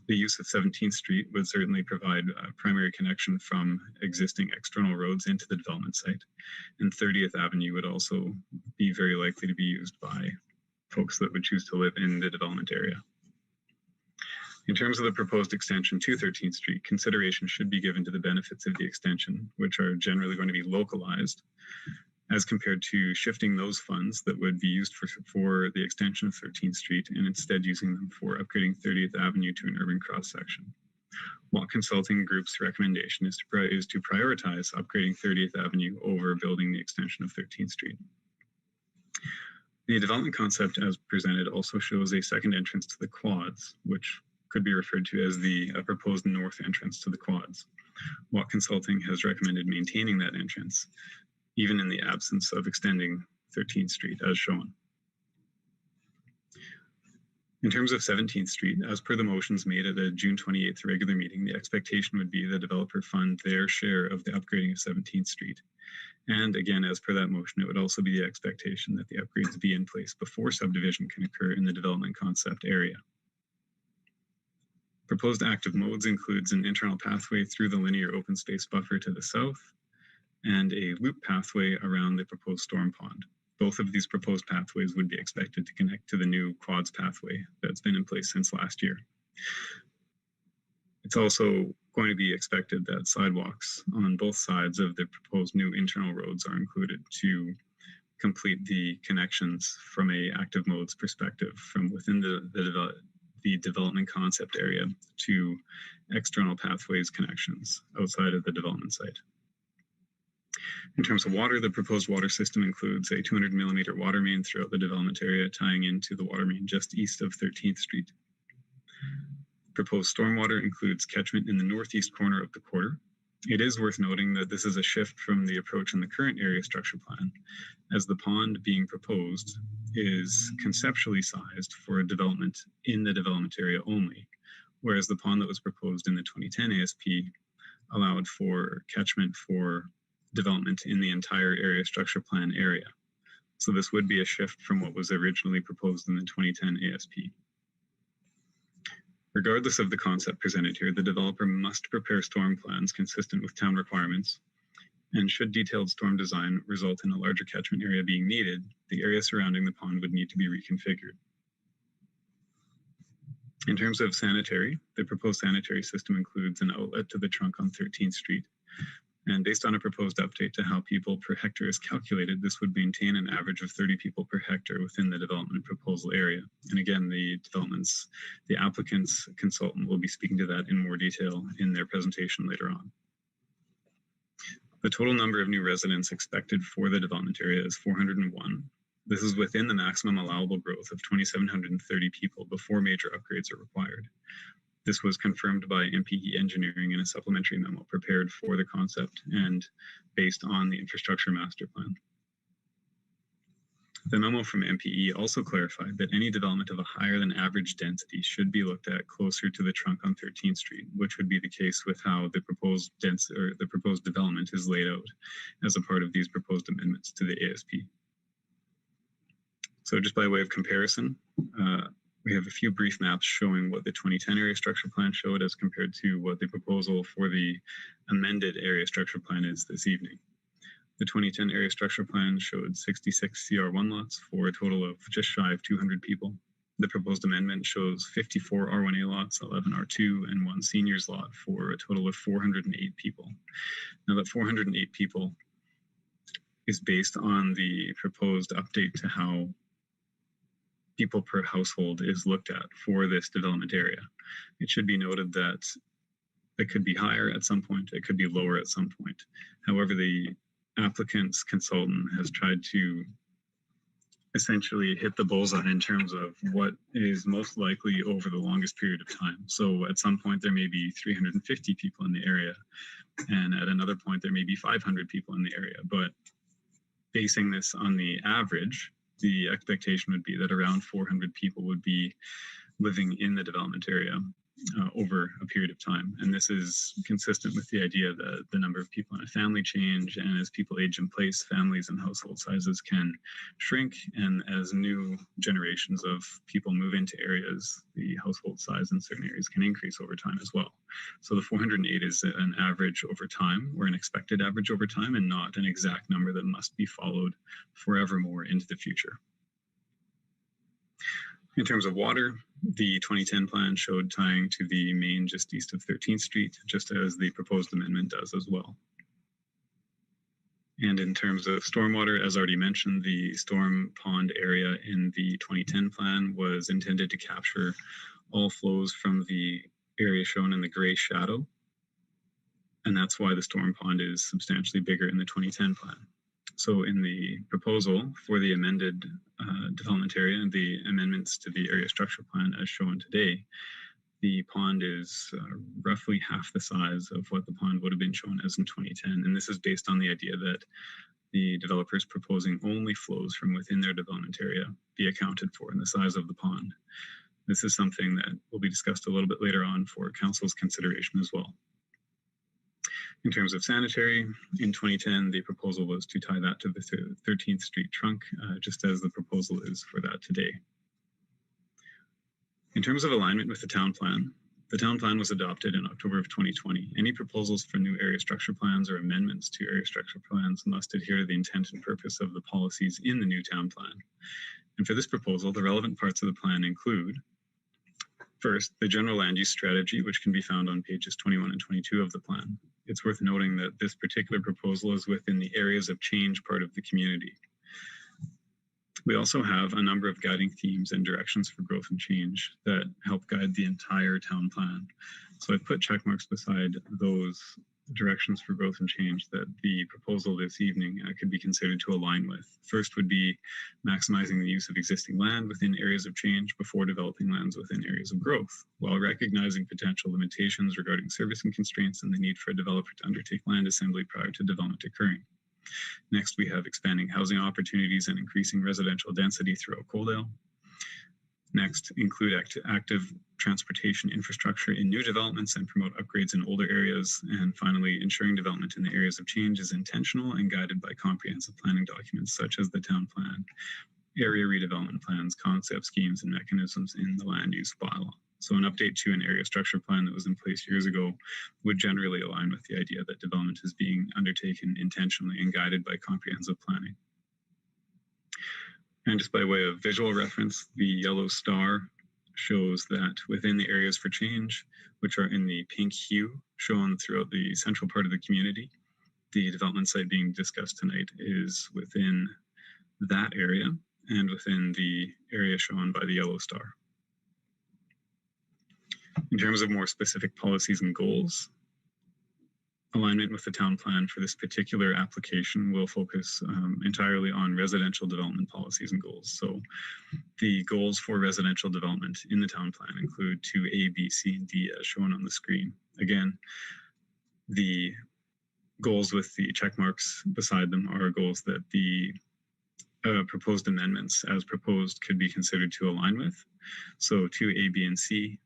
The use of 17th Street would certainly provide a primary connection from existing external roads into the development site. And 30th Avenue would also be very likely to be used by folks that would choose to live in the development area. In terms of the proposed extension to 13th Street, consideration should be given to the benefits of the extension, which are generally going to be localized, as compared to shifting those funds that would be used for the extension of 13th Street and instead using them for upgrading 30th Avenue to an urban cross-section. While Consulting Group's recommendation is to prioritize upgrading 30th Avenue over building the extension of 13th Street. The development concept as presented also shows a second entrance to the quads, which could be referred to as the proposed north entrance to the quads. While Consulting has recommended maintaining that entrance, even in the absence of extending 13th Street as shown. In terms of 17th Street, as per the motions made at the June 28th regular meeting, the expectation would be the developer fund their share of the upgrading of 17th Street. And again, as per that motion, it would also be the expectation that the upgrades be in place before subdivision can occur in the development concept area. Proposed active modes includes an internal pathway through the linear open space buffer to the south, and a loop pathway around the proposed storm pond. Both of these proposed pathways would be expected to connect to the new quads pathway that's been in place since last year. It's also going to be expected that sidewalks on both sides of the proposed new internal roads are included to complete the connections from a active modes perspective from within the development concept area to external pathways connections outside of the development site. In terms of water, the proposed water system includes a 200 millimeter water main throughout the development area, tying into the water main just east of 13th Street. Proposed stormwater includes catchment in the northeast corner of the quarter. It is worth noting that this is a shift from the approach in the current area structure plan, as the pond being proposed is conceptually sized for a development in the development area only, whereas the pond that was proposed in the 2010 ASP allowed for catchment for development in the entire area structure plan area. So this would be a shift from what was originally proposed in the 2010 ASP. Regardless of the concept presented here, the developer must prepare storm plans consistent with town requirements, and should detailed storm design result in a larger catchment area being needed, the area surrounding the pond would need to be reconfigured. In terms of sanitary, the proposed sanitary system includes an outlet to the trunk on 13th Street. And based on a proposed update to how people per hectare is calculated, this would maintain an average of 30 people per hectare within the development proposal area. And again, the applicant's consultant will be speaking to that in more detail in their presentation later on. The total number of new residents expected for the development area is 401. This is within the maximum allowable growth of 2,730 people before major upgrades are required. This was confirmed by MPE Engineering in a supplementary memo prepared for the concept and based on the infrastructure master plan. The memo from MPE also clarified that any development of a higher than average density should be looked at closer to the trunk on 13th Street, which would be the case with how the proposed development is laid out as a part of these proposed amendments to the ASP. So just by way of comparison, we have a few brief maps showing what the 2010 area structure plan showed as compared to what the proposal for the amended area structure plan is this evening. The 2010 area structure plan showed 66 CR1 lots for a total of just shy of 200 people. The proposed amendment shows 54 R1A lots, 11 R2, and 1 seniors lot for a total of 408 people. Now that 408 people is based on the proposed update to how people per household is looked at for this development area. It should be noted that it could be higher at some point, it could be lower at some point. However, the applicant's consultant has tried to essentially hit the bullseye in terms of what is most likely over the longest period of time. So at some point there may be 350 people in the area, and at another point there may be 500 people in the area. But basing this on the average, the expectation would be that around 400 people would be living in the development area over a period of time. And this is consistent with the idea that the number of people in a family change, and as people age in place, families and household sizes can shrink, and as new generations of people move into areas, the household size in certain areas can increase over time as well. So the 408 is an average over time, or an expected average over time, and not an exact number that must be followed forevermore into the future. In terms of water, the 2010 plan showed tying to the main just east of 13th Street, just as the proposed amendment does as well. And in terms of stormwater, as already mentioned, the storm pond area in the 2010 plan was intended to capture all flows from the area shown in the gray shadow. And that's why the storm pond is substantially bigger in the 2010 plan. So in the proposal for the amended development area and the amendments to the area structure plan as shown today, the pond is roughly half the size of what the pond would have been shown as in 2010. And this is based on the idea that the developer is proposing only flows from within their development area be accounted for in the size of the pond. This is something that will be discussed a little bit later on for council's consideration as well. In terms of sanitary, in 2010, the proposal was to tie that to the 13th Street trunk, just as the proposal is for that today. In terms of alignment with the town plan was adopted in October of 2020. Any proposals for new area structure plans or amendments to area structure plans must adhere to the intent and purpose of the policies in the new town plan. And for this proposal, the relevant parts of the plan include: first, the general land use strategy, which can be found on pages 21 and 22 of the plan. It's worth noting that this particular proposal is within the areas of change part of the community. We also have a number of guiding themes and directions for growth and change that help guide the entire town plan. So I've put check marks beside those directions for growth and change that the proposal this evening could be considered to align with. First would be maximizing the use of existing land within areas of change before developing lands within areas of growth, while recognizing potential limitations regarding servicing constraints and the need for a developer to undertake land assembly prior to development occurring. Next, we have expanding housing opportunities and increasing residential density throughout Coaldale. Next, include active transportation infrastructure in new developments and promote upgrades in older areas. And finally, ensuring development in the areas of change is intentional and guided by comprehensive planning documents such as the town plan, area redevelopment plans, concept schemes, and mechanisms in the land use bylaw. So an update to an area structure plan that was in place years ago would generally align with the idea that development is being undertaken intentionally and guided by comprehensive planning. And just by way of visual reference, the yellow star shows that within the areas for change, which are in the pink hue shown throughout the central part of the community, the development site being discussed tonight is within that area and within the area shown by the yellow star. In terms of more specific policies and goals, alignment with the town plan for this particular application will focus entirely on residential development policies and goals. So the goals for residential development in the town plan include 2A, B, C, and D as shown on the screen. Again, the goals with the check marks beside them are goals that the proposed amendments as proposed could be considered to align with. So 2A, B, and C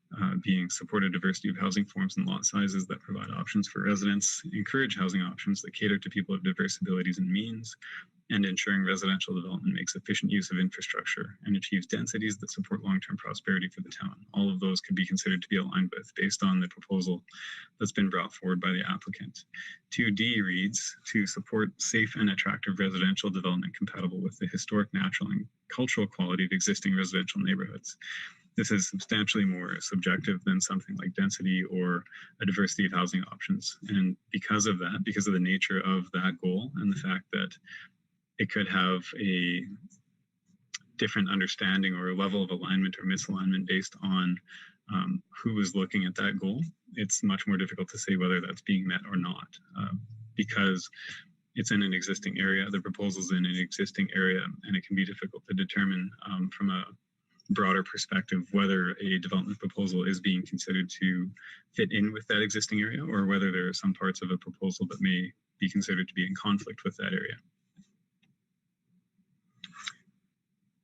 being support a diversity of housing forms and lot sizes that provide options for residents, encourage housing options that cater to people of diverse abilities and means, and ensuring residential development makes efficient use of infrastructure and achieves densities that support long-term prosperity for the town. All of those could be considered to be aligned with based on the proposal that's been brought forward by the applicant. 2D reads, to support safe and attractive residential development compatible with the historic, natural, and cultural quality of existing residential neighborhoods. This is substantially more subjective than something like density or a diversity of housing options. And because of that, because of the nature of that goal and the fact that it could have a different understanding or a level of alignment or misalignment based on who is looking at that goal. It's much more difficult to say whether that's being met or not, because it's in an existing area, the proposal's in an existing area, and it can be difficult to determine from a broader perspective whether a development proposal is being considered to fit in with that existing area, or whether there are some parts of a proposal that may be considered to be in conflict with that area.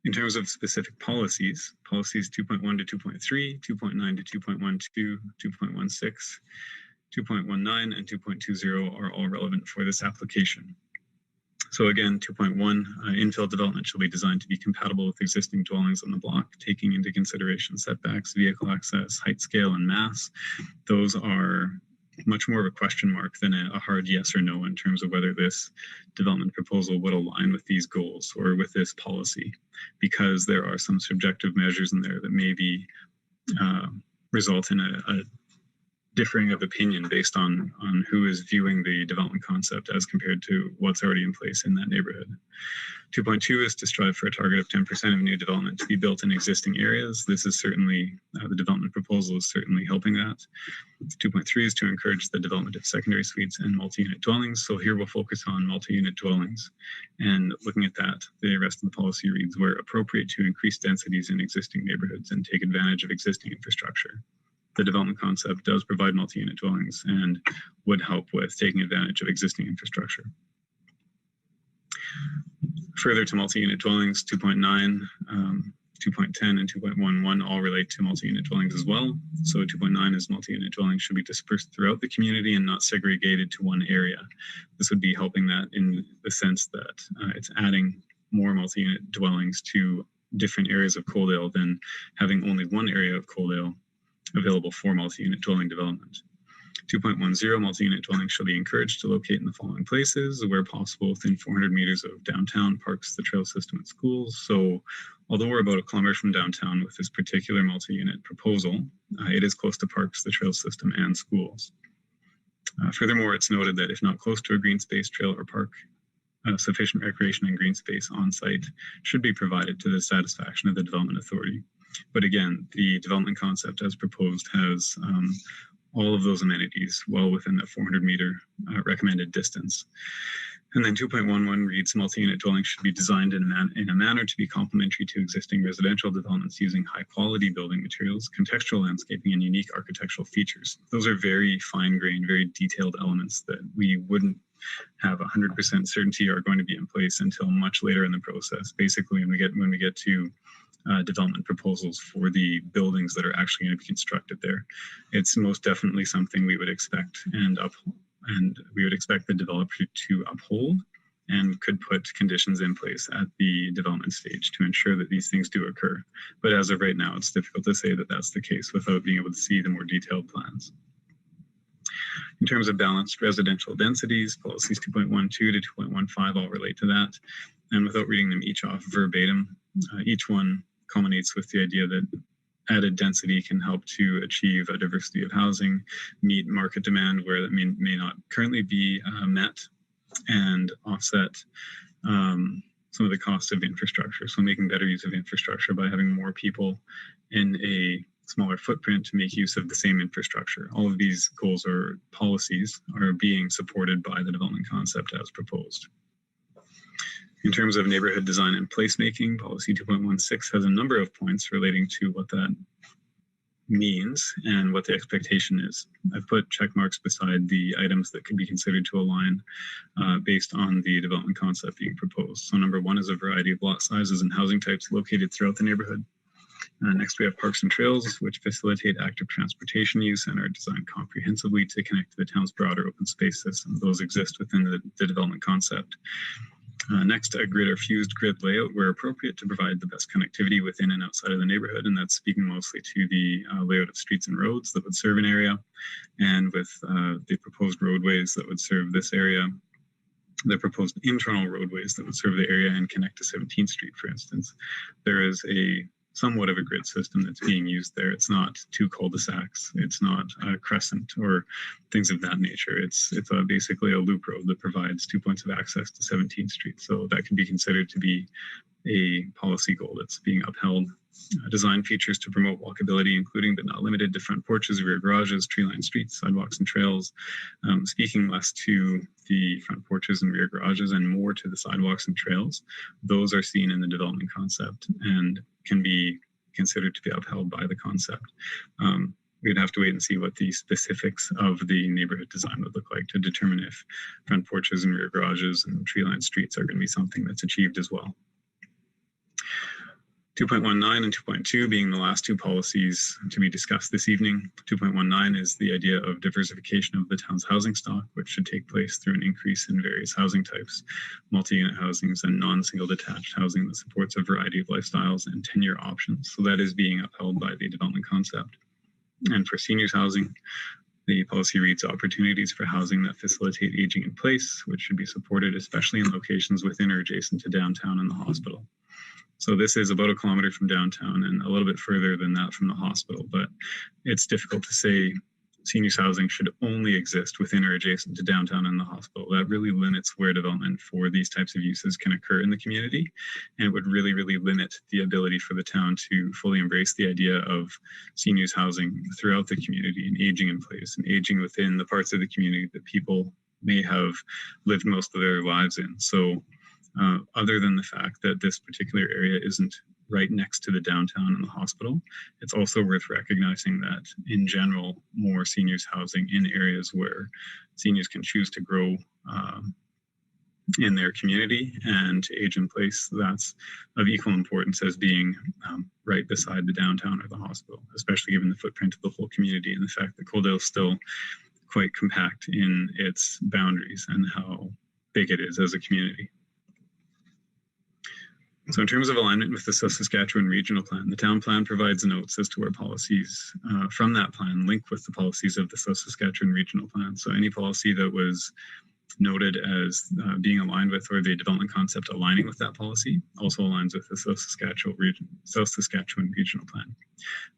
In terms of specific policies, policies 2.1 to 2.3, 2.9 to 2.12, 2.16, 2.19, and 2.20 are all relevant for this application. So again, 2.1, infill development shall be designed to be compatible with existing dwellings on the block, taking into consideration setbacks, vehicle access, height, scale, and mass. Those are much more of a question mark than a hard yes or no in terms of whether this development proposal would align with these goals or with this policy, because there are some subjective measures in there that maybe result in a differing of opinion based on who is viewing the development concept as compared to what's already in place in that neighborhood. 2.2 is to strive for a target of 10% of new development to be built in existing areas. This is certainly, the development proposal is certainly helping that. 2.3 is to encourage the development of secondary suites and multi-unit dwellings. So here we'll focus on multi-unit dwellings. And looking at that, the rest of the policy reads, where appropriate, to increase densities in existing neighborhoods and take advantage of existing infrastructure. The development concept does provide multi-unit dwellings and would help with taking advantage of existing infrastructure. Further to multi-unit dwellings, 2.9, 2.10, and 2.11 all relate to multi-unit dwellings as well. So 2.9 is multi-unit dwellings should be dispersed throughout the community and not segregated to one area. This would be helping that in the sense that it's adding more multi-unit dwellings to different areas of Coaldale than having only one area of Coaldale available for multi-unit dwelling development. 2.10, multi-unit dwellings shall be encouraged to locate in the following places, where possible within 400 meters of downtown, parks, the trail system, and schools. So although we're about a kilometer from downtown with this particular multi-unit proposal, it is close to parks, the trail system, and schools. Furthermore, it's noted that if not close to a green space, trail, or park, sufficient recreation and green space on site should be provided to the satisfaction of the development authority. But again, the development concept as proposed has all of those amenities well within the 400 meter recommended distance. And then 2.11 reads, multi-unit dwellings should be designed in a manner to be complementary to existing residential developments using high quality building materials, contextual landscaping, and unique architectural features. Those are very fine-grained, very detailed elements that we wouldn't have 100% certainty are going to be in place until much later in the process. Basically, when we get to development proposals for the buildings that are actually going to be constructed there, it's most definitely something we would expect and we would expect the developer to uphold, and could put conditions in place at the development stage to ensure that these things do occur. But as of right now, it's difficult to say that that's the case without being able to see the more detailed plans. In terms of balanced residential densities, policies 2.12 to 2.15 all relate to that. And without reading them each off verbatim, each one culminates with the idea that added density can help to achieve a diversity of housing, meet market demand where that may not currently be met, and offset some of the cost of infrastructure. So making better use of infrastructure by having more people in a smaller footprint to make use of the same infrastructure. All of these goals or policies are being supported by the development concept as proposed. In terms of neighborhood design and placemaking, policy 2.16 has a number of points relating to what that means and what the expectation is. I've put check marks beside the items that could be considered to align based on the development concept being proposed. So number one is a variety of lot sizes and housing types located throughout the neighborhood. Next, we have parks and trails, which facilitate active transportation use and are designed comprehensively to connect to the town's broader open space system. Those exist within the development concept. Next, a grid or fused grid layout where appropriate to provide the best connectivity within and outside of the neighborhood. And that's speaking mostly to the layout of streets and roads that would serve an area, and with the proposed roadways that would serve this area, the proposed internal roadways that would serve the area and connect to 17th Street, for instance. There is a somewhat of a grid system that's being used there. It's not two cul-de-sacs. It's not a crescent or things of that nature. It's basically a loop road that provides 2 points of access to 17th Street. So that can be considered to be a policy goal that's being upheld. Design features to promote walkability, including but not limited to front porches, rear garages, tree-lined streets, sidewalks, and trails. Speaking less to the front porches and rear garages and more to the sidewalks and trails, those are seen in the development concept and can be considered to be upheld by the concept. We'd have to wait and see what the specifics of the neighborhood design would look like to determine if front porches and rear garages and tree-lined streets are going to be something that's achieved as well. 2.19 and 2.2 being the last two policies to be discussed this evening. 2.19 is the idea of diversification of the town's housing stock, which should take place through an increase in various housing types, multi-unit housings and non-single detached housing that supports a variety of lifestyles and tenure options. So that is being upheld by the development concept. And for seniors housing, the policy reads opportunities for housing that facilitate aging in place, which should be supported, especially in locations within or adjacent to downtown and the hospital. So this is about 1 kilometer from downtown and a little bit further than that from the hospital, but it's difficult to say seniors housing should only exist within or adjacent to downtown and the hospital. That really limits where development for these types of uses can occur in the community, and it would really, really limit the ability for the town to fully embrace the idea of seniors housing throughout the community and aging in place and aging within the parts of the community that people may have lived most of their lives in. So other than the fact that this particular area isn't right next to the downtown and the hospital, it's also worth recognizing that in general, more seniors housing in areas where seniors can choose to grow in their community and age in place, that's of equal importance as being right beside the downtown or the hospital, especially given the footprint of the whole community and the fact that Coaldale is still quite compact in its boundaries and how big it is as a community. So in terms of alignment with the South Saskatchewan Regional Plan, the town plan provides notes as to where policies from that plan link with the policies of the South Saskatchewan Regional Plan. So any policy that was noted as being aligned with, or the development concept aligning with that policy, also aligns with the South Saskatchewan Regional Plan.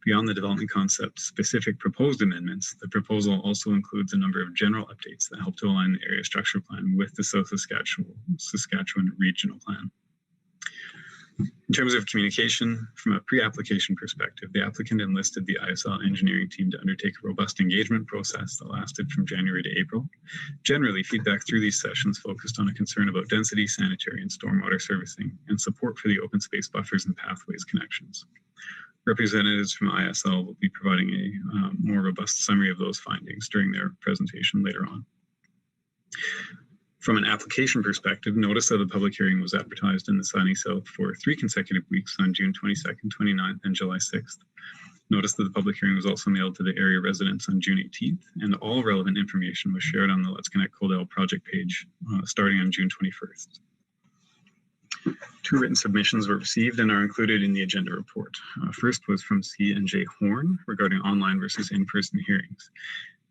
Beyond the development concept specific proposed amendments, the proposal also includes a number of general updates that help to align the area structure plan with the South Saskatchewan Regional Plan. In terms of communication, from a pre-application perspective, the applicant enlisted the ISL engineering team to undertake a robust engagement process that lasted from January to April. Generally, feedback through these sessions focused on a concern about density, sanitary, and stormwater servicing, and support for the open space buffers and pathways connections. Representatives from ISL will be providing a more robust summary of those findings during their presentation later on. From an application perspective, notice of the public hearing was advertised in the Sunny South for 3 consecutive weeks on June 22nd, 29th, and July 6th. Notice that the public hearing was also mailed to the area residents on June 18th, and all relevant information was shared on the Let's Connect Coaldale project page starting on June 21st. 2 written submissions were received and are included in the agenda report. First was from C&J Horn regarding online versus in-person hearings.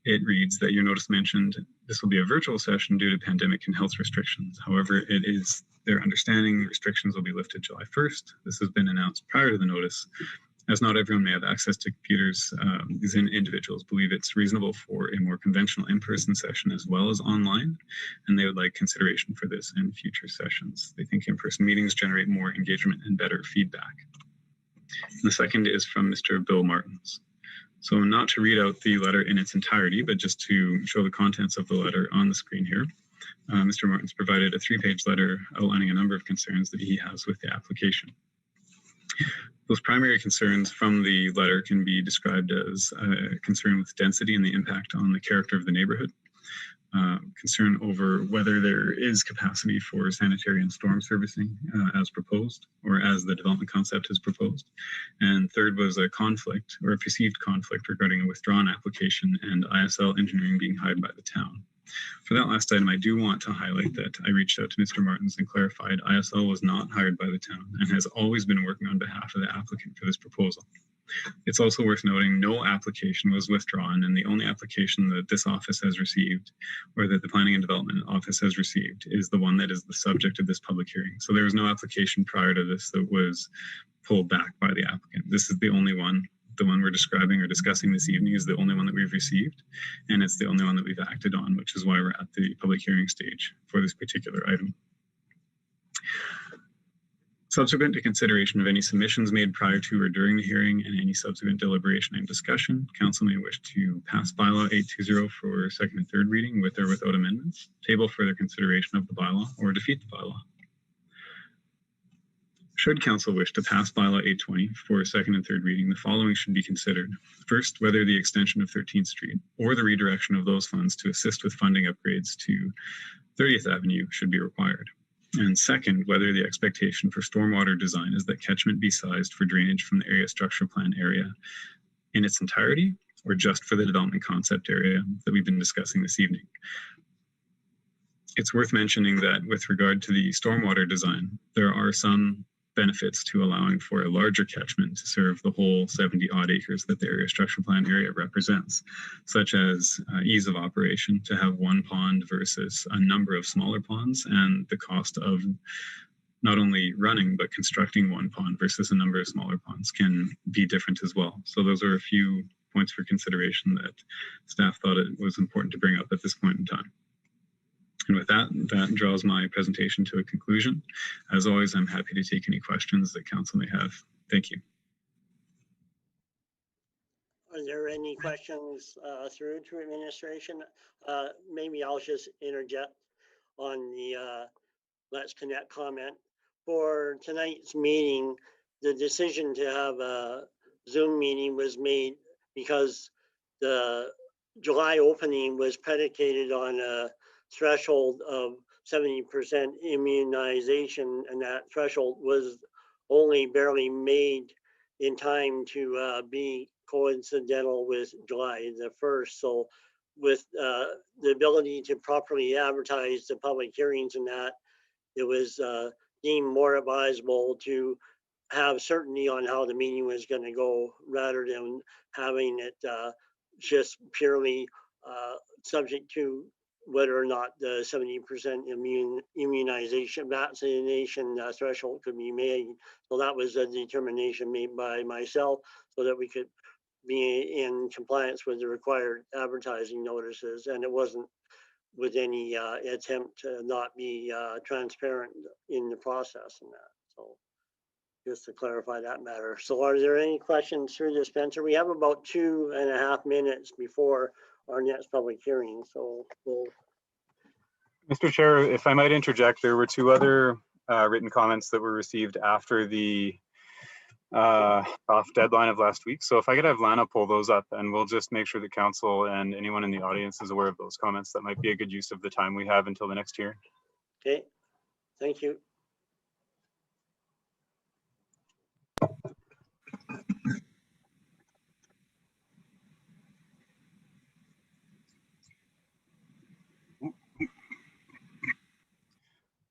It reads that your notice mentioned this will be a virtual session due to pandemic and health restrictions. However, it is their understanding restrictions will be lifted July 1st. This has been announced prior to the notice. As not everyone may have access to computers, these individuals believe it's reasonable for a more conventional in-person session as well as online, and they would like consideration for this in future sessions. They think in-person meetings generate more engagement and better feedback. And the second is from Mr. Bill Martins. So not to read out the letter in its entirety, but just to show the contents of the letter on the screen here. Mr. Martins provided a 3-page letter outlining a number of concerns that he has with the application. Those primary concerns from the letter can be described as a concern with density and the impact on the character of the neighborhood, concern over whether there is capacity for sanitary and storm servicing as proposed, or as the development concept has proposed. And third was a conflict, or a perceived conflict, regarding a withdrawn application and ISL engineering being hired by the town. For that last item, I do want to highlight that I reached out to Mr. Martins and clarified ISL was not hired by the town and has always been working on behalf of the applicant for this proposal. It's also worth noting no application was withdrawn, and the only application that this office has received, or that the Planning and Development Office has received, is the one that is the subject of this public hearing. So there was no application prior to this that was pulled back by the applicant. This is the only one. The one we're describing or discussing this evening is the only one that we've received, and it's the only one that we've acted on, which is why we're at the public hearing stage for this particular item. Subsequent to consideration of any submissions made prior to or during the hearing and any subsequent deliberation and discussion, council may wish to pass bylaw 820 for second and third reading with or without amendments, table further consideration of the bylaw, or defeat the bylaw. Should council wish to pass bylaw 820 for second and third reading, the following should be considered. First, whether the extension of 13th Street or the redirection of those funds to assist with funding upgrades to 30th Avenue should be required. And second, whether the expectation for stormwater design is that catchment be sized for drainage from the area structure plan area in its entirety, or just for the development concept area that we've been discussing this evening. It's worth mentioning that with regard to the stormwater design, there are some benefits to allowing for a larger catchment to serve the whole 70 odd acres that the area structure plan area represents, such as ease of operation to have one pond versus a number of smaller ponds, and the cost of not only running but constructing one pond versus a number of smaller ponds can be different as well. So those are a few points for consideration that staff thought it was important to bring up at this point in time. And with that, that draws my presentation to a conclusion. As always, I'm happy to take any questions that council may have. Thank you. Are there any questions through to administration? Maybe I'll just interject on the Let's Connect comment. For tonight's meeting, the decision to have a Zoom meeting was made because the July opening was predicated on a threshold of 70% immunization, and that threshold was only barely made in time to be coincidental with July the 1st. So with the ability to properly advertise the public hearings and that, it was deemed more advisable to have certainty on how the meeting was going to go rather than having it just purely subject to whether or not the 70% immunization vaccination threshold could be made. So that was a determination made by myself so that we could be in compliance with the required advertising notices, and it wasn't with any attempt to not be transparent in the process and that. So just to clarify that matter. So are there any questions through the Spencer? We have about 2.5 minutes before our next public hearing, so we'll. Mr. Chair, if I might interject, there were two other written comments that were received after the off deadline of last week. So if I could have Lana pull those up, and we'll just make sure the council and anyone in the audience is aware of those comments. That might be a good use of the time we have until the next hearing. Okay, thank you.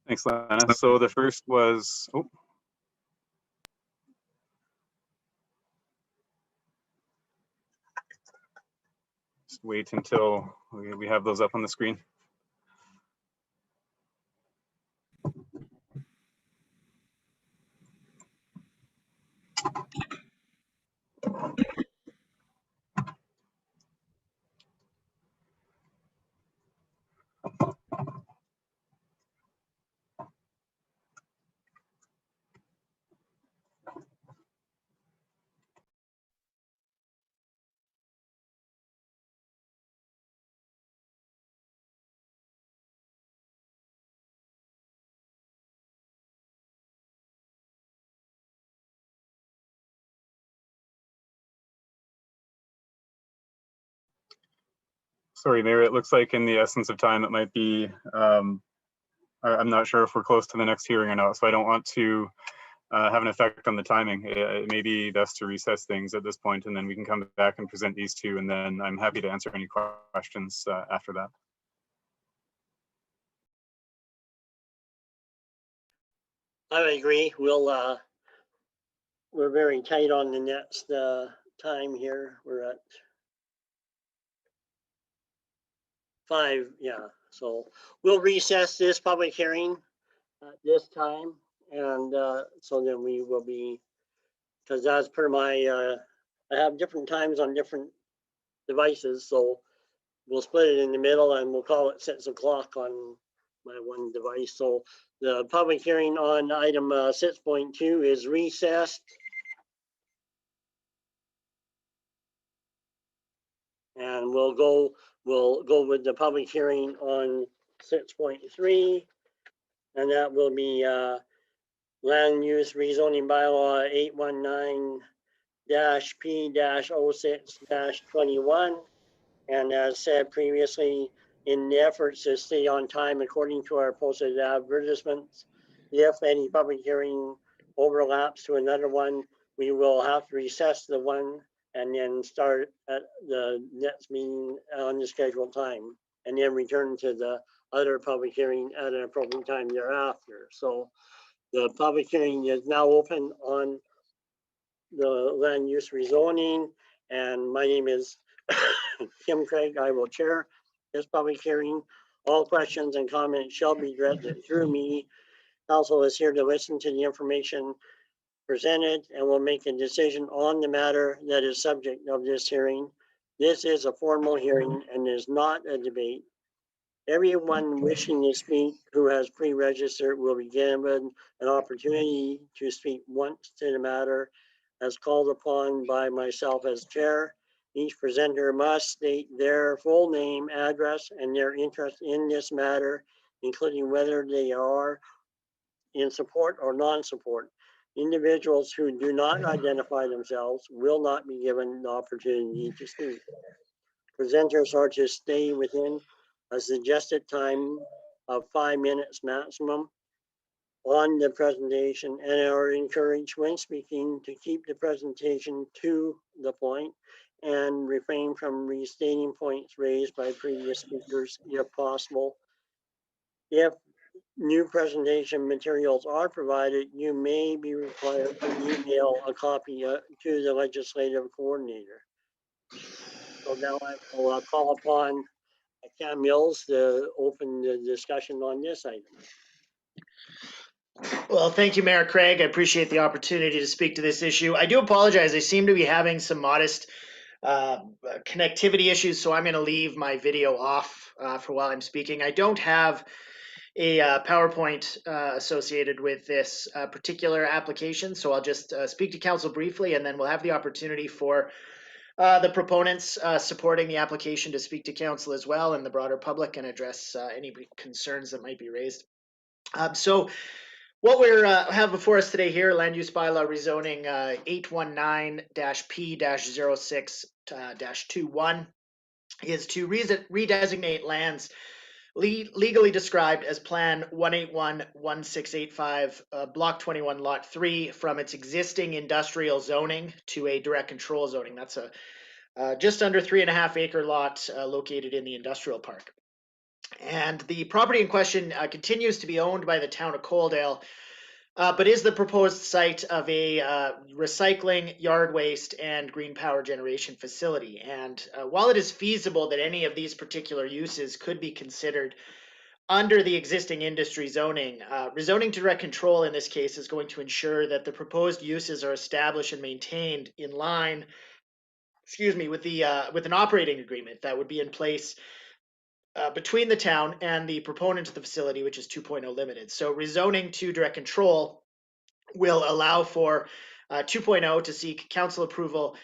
Thanks, Lana. So the first was, just wait until we have those up on the screen. Sorry, Mayor, it looks like in the essence of time, it might be, I'm not sure if we're close to the next hearing or not, so I don't want to have an effect on the timing. It may be best to recess things at this point, and then we can come back and present these two, and then I'm happy to answer any questions after that. I would agree. We'll we're very tight on the next time here. We're at 5, yeah. So we'll recess this public hearing at this time. And so then we will be, because as per my, I have different times on different devices. So we'll split it in the middle and we'll call it 6 o'clock on my one device. So the public hearing on item 6.2 is recessed. And we'll go with the public hearing on 6.3. And that will be land use rezoning bylaw 819-P-06-21. And as said previously, in the efforts to stay on time according to our posted advertisements, if any public hearing overlaps to another one, we will have to recess the one and then start at the next meeting on the scheduled time, and then return to the other public hearing at an appropriate time thereafter. So the public hearing is now open on the land use rezoning, and my name is Kim Craig. I will chair this public hearing. All questions and comments shall be directed through me. Council is here to listen to the information presented and will make a decision on the matter that is subject of this hearing. This is a formal hearing and is not a debate. Everyone wishing to speak who has pre-registered will be given an opportunity to speak once to the matter as called upon by myself as chair. Each presenter must state their full name, address, and their interest in this matter, including whether they are in support or non-support. Individuals who do not identify themselves will not be given the opportunity to speak. Presenters are to stay within a suggested time of 5 minutes maximum on the presentation and are encouraged when speaking to keep the presentation to the point and refrain from restating points raised by previous speakers if possible. If new presentation materials are provided, you may be required to email a copy to the legislative coordinator. So now I will call upon Cam Mills to open the discussion on this item. Well, thank you, Mayor Craig. I appreciate the opportunity to speak to this issue. I do apologize. I seem to be having some modest connectivity issues, so I'm going to leave my video off for while I'm speaking. I don't have a PowerPoint associated with this particular application, so I'll just speak to council briefly, and then we'll have the opportunity for the proponents supporting the application to speak to council as well, and the broader public, and address any concerns that might be raised. So what we have before us today here, land use bylaw rezoning 819-P-06-21, is to redesignate lands legally described as Plan 181-1685, Block 21, Lot 3, from its existing industrial zoning to a direct control zoning. That's a just under 3.5 acre lot located in the industrial park. And the property in question continues to be owned by the town of Coaldale, but is the proposed site of a recycling, yard waste, and green power generation facility. And while it is feasible that any of these particular uses could be considered under the existing industry zoning, rezoning to direct control in this case is going to ensure that the proposed uses are established and maintained in line, with an operating agreement that would be in place between the town and the proponent of the facility, which is 2.0 Limited. So rezoning to direct control will allow for 2.0 to seek council approval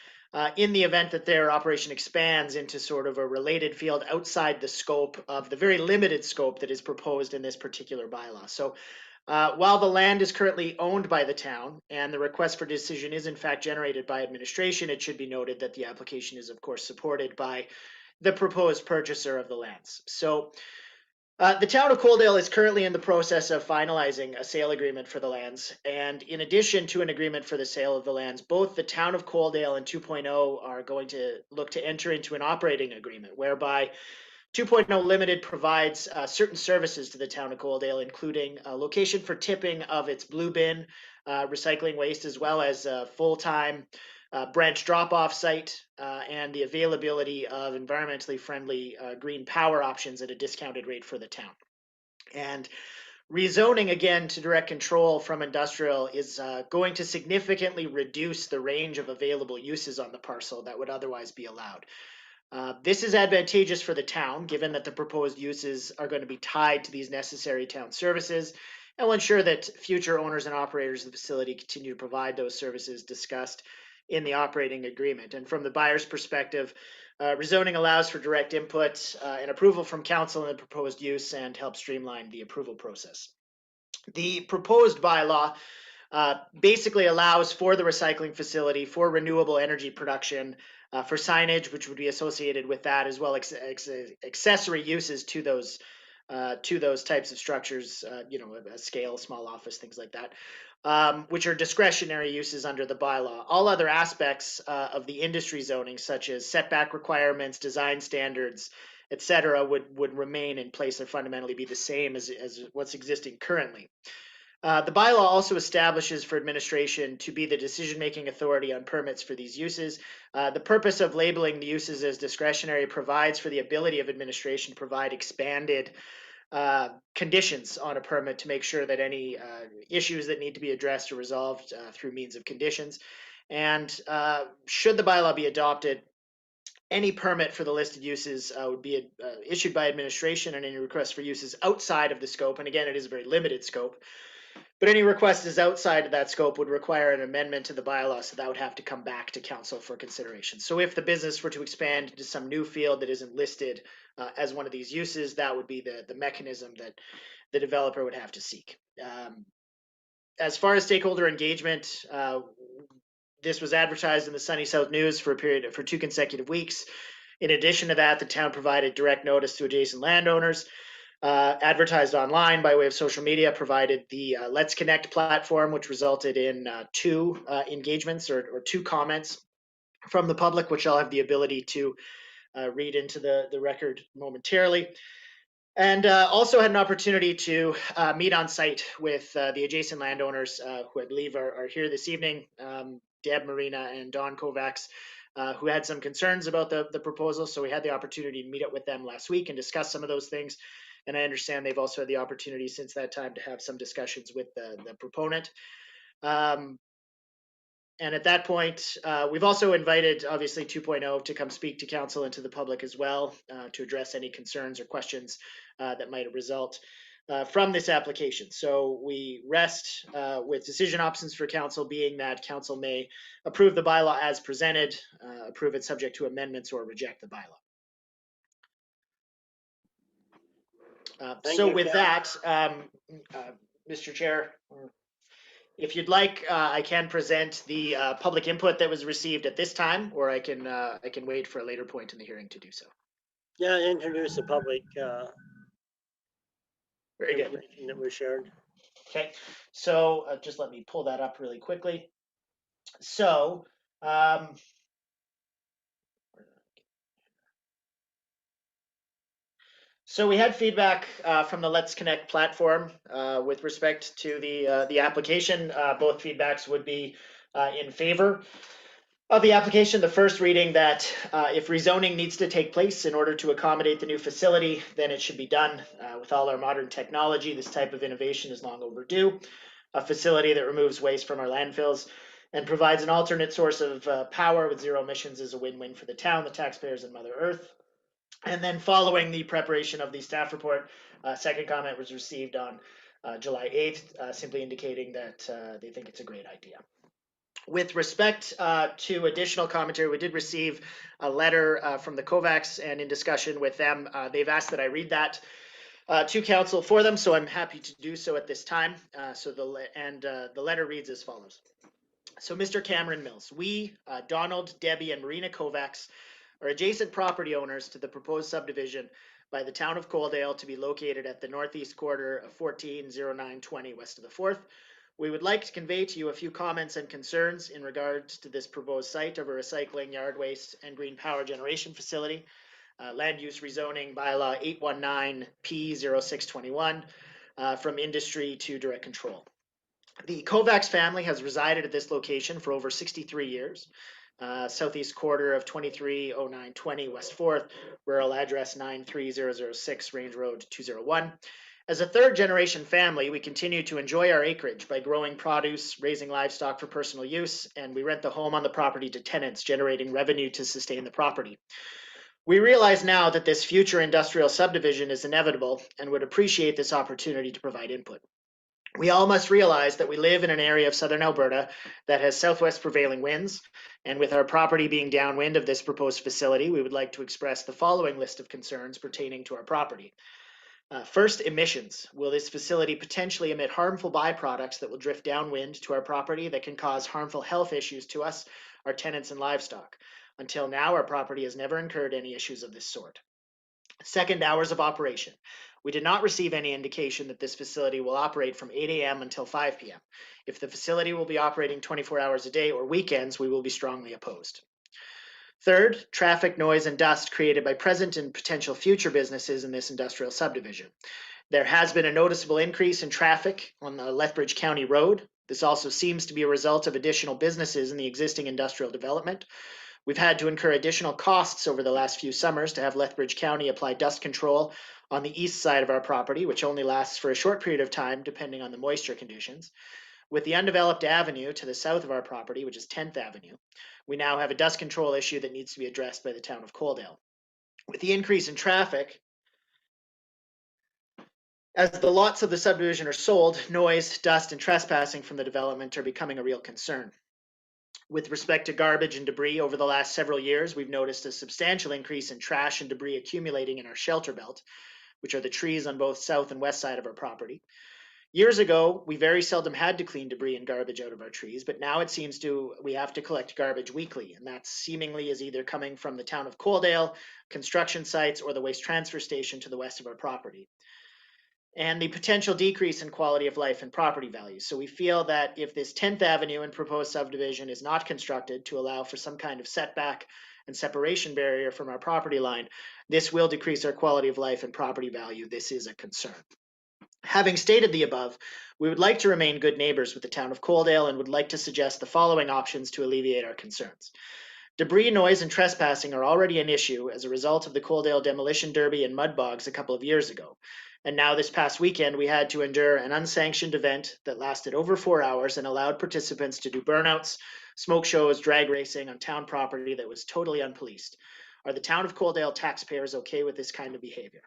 in the event that their operation expands into sort of a related field outside the scope of the very limited scope that is proposed in this particular bylaw. So while the land is currently owned by the town and the request for decision is in fact generated by administration, it should be noted that the application is of course supported by the proposed purchaser of the lands. So the town of Coaldale is currently in the process of finalizing a sale agreement for the lands. And in addition to an agreement for the sale of the lands, both the town of Coaldale and 2.0 are going to look to enter into an operating agreement whereby 2.0 Limited provides certain services to the town of Coaldale, including a location for tipping of its blue bin, recycling waste, as well as a full-time branch drop-off site and the availability of environmentally friendly green power options at a discounted rate for the town. And rezoning again to direct control from industrial is going to significantly reduce the range of available uses on the parcel that would otherwise be allowed. This is advantageous for the town, given that the proposed uses are going to be tied to these necessary town services, and will ensure that future owners and operators of the facility continue to provide those services discussed in the operating agreement. And from the buyer's perspective, rezoning allows for direct input and approval from council in the proposed use and helps streamline the approval process. The proposed bylaw basically allows for the recycling facility, for renewable energy production, for signage, which would be associated with that, as well as accessory uses to those types of structures, a scale, small office, things like that, which are discretionary uses under the bylaw. All other aspects of the industry zoning, such as setback requirements, design standards, etc., would remain in place and fundamentally be the same as what's existing currently. The bylaw also establishes for administration to be the decision-making authority on permits for these uses. The purpose of labeling the uses as discretionary provides for the ability of administration to provide expanded conditions on a permit to make sure that any issues that need to be addressed are resolved through means of conditions. And should the bylaw be adopted, any permit for the listed uses would be issued by administration, and any request for uses outside of the scope, and again, it is a very limited scope, but any request is outside of that scope would require an amendment to the bylaw, so that would have to come back to council for consideration. So if the business were to expand into some new field that isn't listed as one of these uses, that would be the mechanism that the developer would have to seek. As far as stakeholder engagement, this was advertised in the Sunny South News for 2 consecutive weeks. In addition to that, the town provided direct notice to adjacent landowners, advertised online by way of social media, provided the Let's Connect platform, which resulted in 2 engagements or 2 comments from the public, which I'll have the ability to read into the record momentarily. And also had an opportunity to meet on site with the adjacent landowners who I believe are here this evening, Deb Marina and Don Kovacs, who had some concerns about the proposal. So we had the opportunity to meet up with them last week and discuss some of those things. And I understand they've also had the opportunity since that time to have some discussions with the proponent. And at that point, we've also invited, obviously, 2.0 to come speak to council and to the public as well to address any concerns or questions that might result from this application. So we rest with decision options for council being that council may approve the bylaw as presented, approve it subject to amendments, or reject the bylaw. So with that, Mr. Chair, if you'd like, I can present the public input that was received at this time, or I can wait for a later point in the hearing to do so. Yeah, introduce the public Very good. information that was shared. Okay, so just let me pull that up really quickly. So, so we had feedback from the Let's Connect platform with respect to the application. Both feedbacks would be in favor of the application. The first reading that if rezoning needs to take place in order to accommodate the new facility, then it should be done with all our modern technology. This type of innovation is long overdue. A facility that removes waste from our landfills and provides an alternate source of power with 0 emissions is a win-win for the town, the taxpayers, and Mother Earth. And then following the preparation of the staff report, second comment was received on July 8th, simply indicating that they think it's a great idea. With respect to additional commentary, we did receive a letter from the Kovacs, and in discussion with them, they've asked that I read that to council for them, so I'm happy to do so at this time. The letter reads as follows. So Mr. Cameron Mills, we, Donald, Debbie, and Marina Kovacs, are adjacent property owners to the proposed subdivision by the town of Coaldale to be located at the northeast quarter of 140920 west of the 4th. We would like to convey to you a few comments and concerns in regards to this proposed site of a recycling, yard waste, and green power generation facility. Land use rezoning bylaw 819 P0621 from industry to direct control. The Kovacs family has resided at this location for over 63 years. Southeast quarter of 230920 West 4th, rural address 93006, Range Road 201. As a third generation family, we continue to enjoy our acreage by growing produce, raising livestock for personal use, and we rent the home on the property to tenants, generating revenue to sustain the property. We realize now that this future industrial subdivision is inevitable and would appreciate this opportunity to provide input. We all must realize that we live in an area of southern Alberta that has southwest prevailing winds, and with our property being downwind of this proposed facility, we would like to express the following list of concerns pertaining to our property. First, emissions. Will this facility potentially emit harmful byproducts that will drift downwind to our property that can cause harmful health issues to us, our tenants, and livestock? Until now, our property has never incurred any issues of this sort. Second, hours of operation. We did not receive any indication that this facility will operate from 8 a.m. until 5 p.m. If the facility will be operating 24 hours a day or weekends, we will be strongly opposed. Third, traffic, noise, and dust created by present and potential future businesses in this industrial subdivision. There has been a noticeable increase in traffic on the Lethbridge County Road. This also seems to be a result of additional businesses in the existing industrial development. We've had to incur additional costs over the last few summers to have Lethbridge County apply dust control on the east side of our property, which only lasts for a short period of time depending on the moisture conditions. With the undeveloped avenue to the south of our property, which is 10th Avenue, we now have a dust control issue that needs to be addressed by the town of Coaldale. With the increase in traffic, as the lots of the subdivision are sold, noise, dust, and trespassing from the development are becoming a real concern. With respect to garbage and debris, over the last several years, we've noticed a substantial increase in trash and debris accumulating in our shelter belt, which are the trees on both south and west side of our property. Years ago, we very seldom had to clean debris and garbage out of our trees, but now it seems we have to collect garbage weekly, and that seemingly is either coming from the town of Coaldale, construction sites, or the waste transfer station to the west of our property. And the potential decrease in quality of life and property values. So we feel that if this 10th Avenue and proposed subdivision is not constructed to allow for some kind of setback and separation barrier from our property line, this will decrease our quality of life and property value. This is a concern. Having stated the above, we would like to remain good neighbors with the town of Coaldale and would like to suggest the following options to alleviate our concerns. Debris, noise, and trespassing are already an issue as a result of the Coaldale demolition derby and mud bogs a couple of years ago. And now this past weekend, we had to endure an unsanctioned event that lasted over 4 hours and allowed participants to do burnouts, smoke shows, drag racing on town property that was totally unpoliced. Are the town of Coaldale taxpayers okay with this kind of behavior?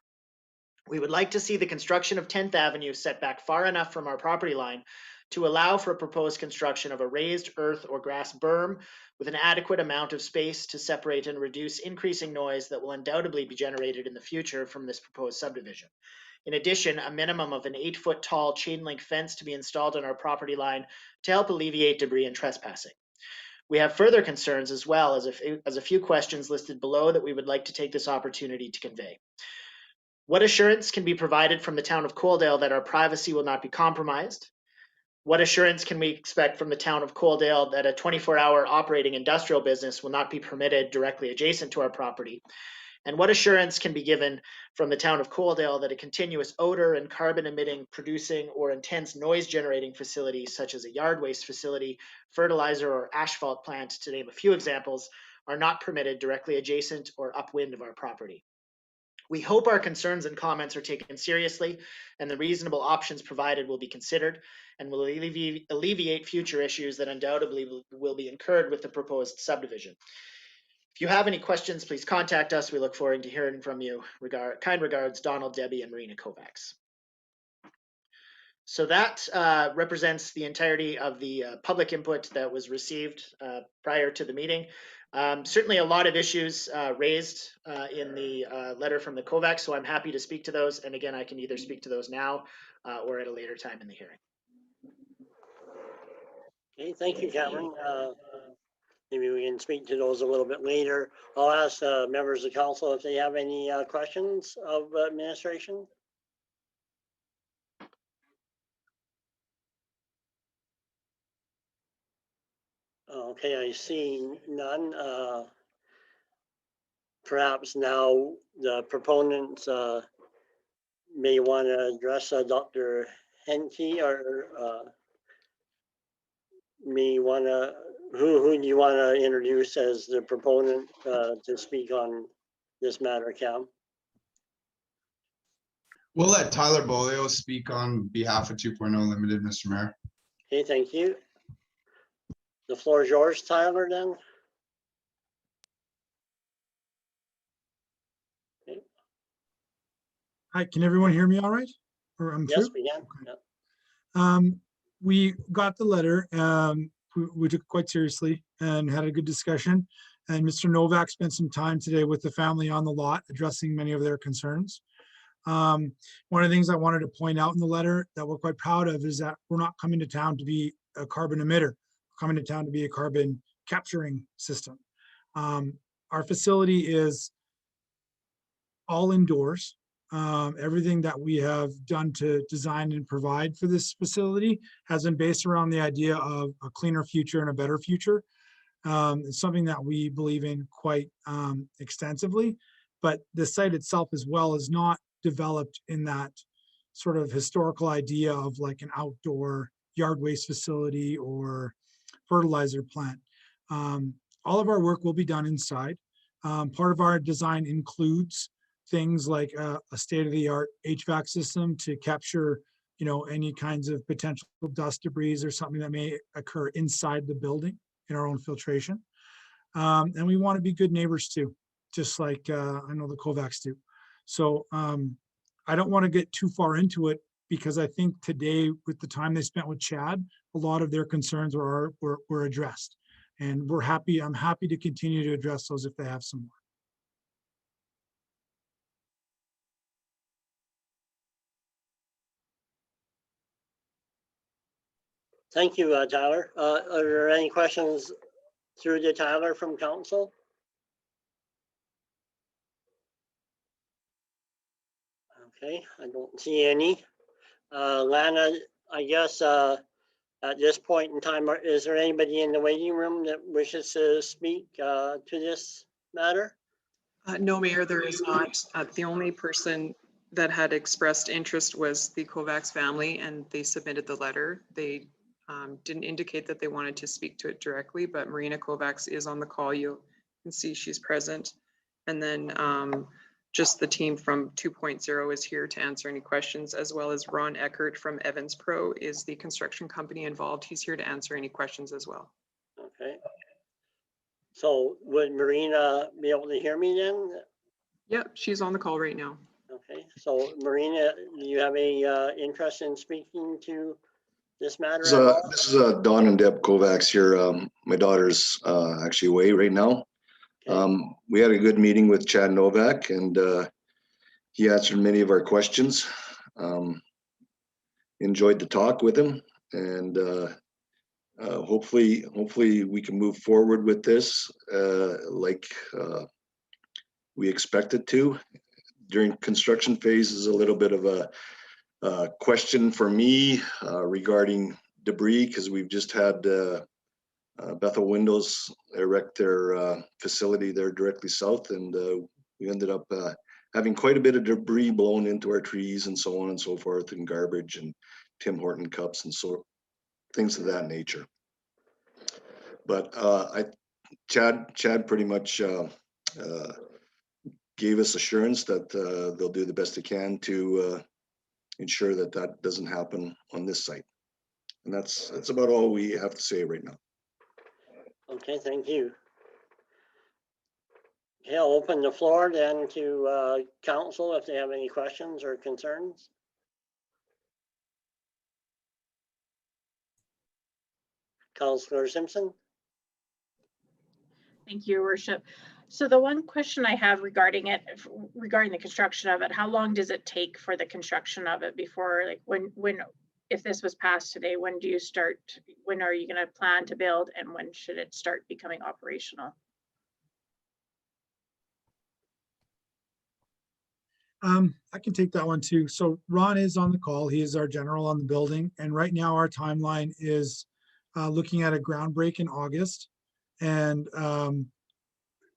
We would like to see the construction of 10th Avenue set back far enough from our property line to allow for a proposed construction of a raised earth or grass berm with an adequate amount of space to separate and reduce increasing noise that will undoubtedly be generated in the future from this proposed subdivision. In addition, a minimum of an 8-foot tall chain link fence to be installed on our property line to help alleviate debris and trespassing. We have further concerns as well as a few questions listed below that we would like to take this opportunity to convey. What assurance can be provided from the town of Coaldale that our privacy will not be compromised? What assurance can we expect from the town of Coaldale that a 24-hour operating industrial business will not be permitted directly adjacent to our property? And what assurance can be given from the town of Coaldale that a continuous odor and carbon emitting, producing, or intense noise generating facility, such as a yard waste facility, fertilizer, or asphalt plant, to name a few examples, are not permitted directly adjacent or upwind of our property? We hope our concerns and comments are taken seriously and the reasonable options provided will be considered and will alleviate future issues that undoubtedly will be incurred with the proposed subdivision. If you have any questions, please contact us. We look forward to hearing from you. Kind regards, Donald, Debbie, and Marina Kovacs. So that represents the entirety of the public input that was received prior to the meeting. Certainly a lot of issues raised in the letter from the Kovacs, so I'm happy to speak to those. And again, I can either speak to those now or at a later time in the hearing. Okay, thank you, Cameron. Maybe we can speak to those a little bit later. I'll ask members of council if they have any questions of administration. Okay, I see none. Perhaps now the proponents may want to address Dr. Henke or me wanna, who do you wanna introduce as the proponent to speak on this matter, Cam? We'll let Tyler Bolio speak on behalf of 2.0 Limited, Mr. Mayor. Okay, thank you. The floor is yours, Tyler, then. Hi, can everyone hear me all right? Or I'm Yes, through? we can. Okay. Yeah. We got the letter, we took it quite seriously and had a good discussion. And Mr. Novak spent some time today with the family on the lot, addressing many of their concerns. One of the things I wanted to point out in the letter that we're quite proud of is that we're not coming to town to be a carbon emitter, we're coming to town to be a carbon capturing system. Our facility is all indoors. Everything that we have done to design and provide for this facility has been based around the idea of a cleaner future and a better future. It's something that we believe in quite extensively, but the site itself as well is not developed in that sort of historical idea of like an outdoor yard waste facility or fertilizer plant. All of our work will be done inside. Part of our design includes things like a state-of-the-art HVAC system to capture, any kinds of potential dust, debris, or something that may occur inside the building in our own filtration. And we want to be good neighbors too, just like I know the Kovacs do. So I don't want to get too far into it because I think today, with the time they spent with Chad, a lot of their concerns were addressed. And I'm happy to continue to address those if they have some more. Thank you, Tyler. Are there any questions through to Tyler from council? Okay, I don't see any. Lana, I guess at this point in time, is there anybody in the waiting room that wishes to speak to this matter? No, Mayor, there is not. The only person that had expressed interest was the Kovacs family, and they submitted the letter. They didn't indicate that they wanted to speak to it directly, but Marina Kovacs is on the call. You can see she's present. And then just the team from 2.0 is here to answer any questions, as well as Ron Eckert from Evans Pro is the construction company involved. He's here to answer any questions as well. Okay. So would Marina be able to hear me then? Yep, she's on the call right now. Okay, so Marina, do you have any interest in speaking to this matter at all? This is Don and Deb Kovacs here. My daughter's actually away right now. Okay. We had a good meeting with Chad Novak, and he answered many of our questions. Enjoyed the talk with him, and hopefully we can move forward with this like we expected to. During construction phase is a little bit of a question for me regarding debris, because we've just had Bethel Windows erect their facility there directly south, and we ended up having quite a bit of debris blown into our trees and so on and so forth, and garbage and Tim Horton cups and so things of that nature. But Chad pretty much gave us assurance that they'll do the best they can to ensure that that doesn't happen on this site. And that's about all we have to say right now. Okay, thank you. Okay, I'll open the floor then to council if they have any questions or concerns. Councillor Simpson. Thank you, Your Worship. So the one question I have regarding the construction of it, how long does it take for the construction of it before, like if this was passed today, when are you going to plan to build, and when should it start becoming operational? I can take that one too. So Ron is on the call. He is our general on the building. And right now our timeline is looking at a ground break in August. And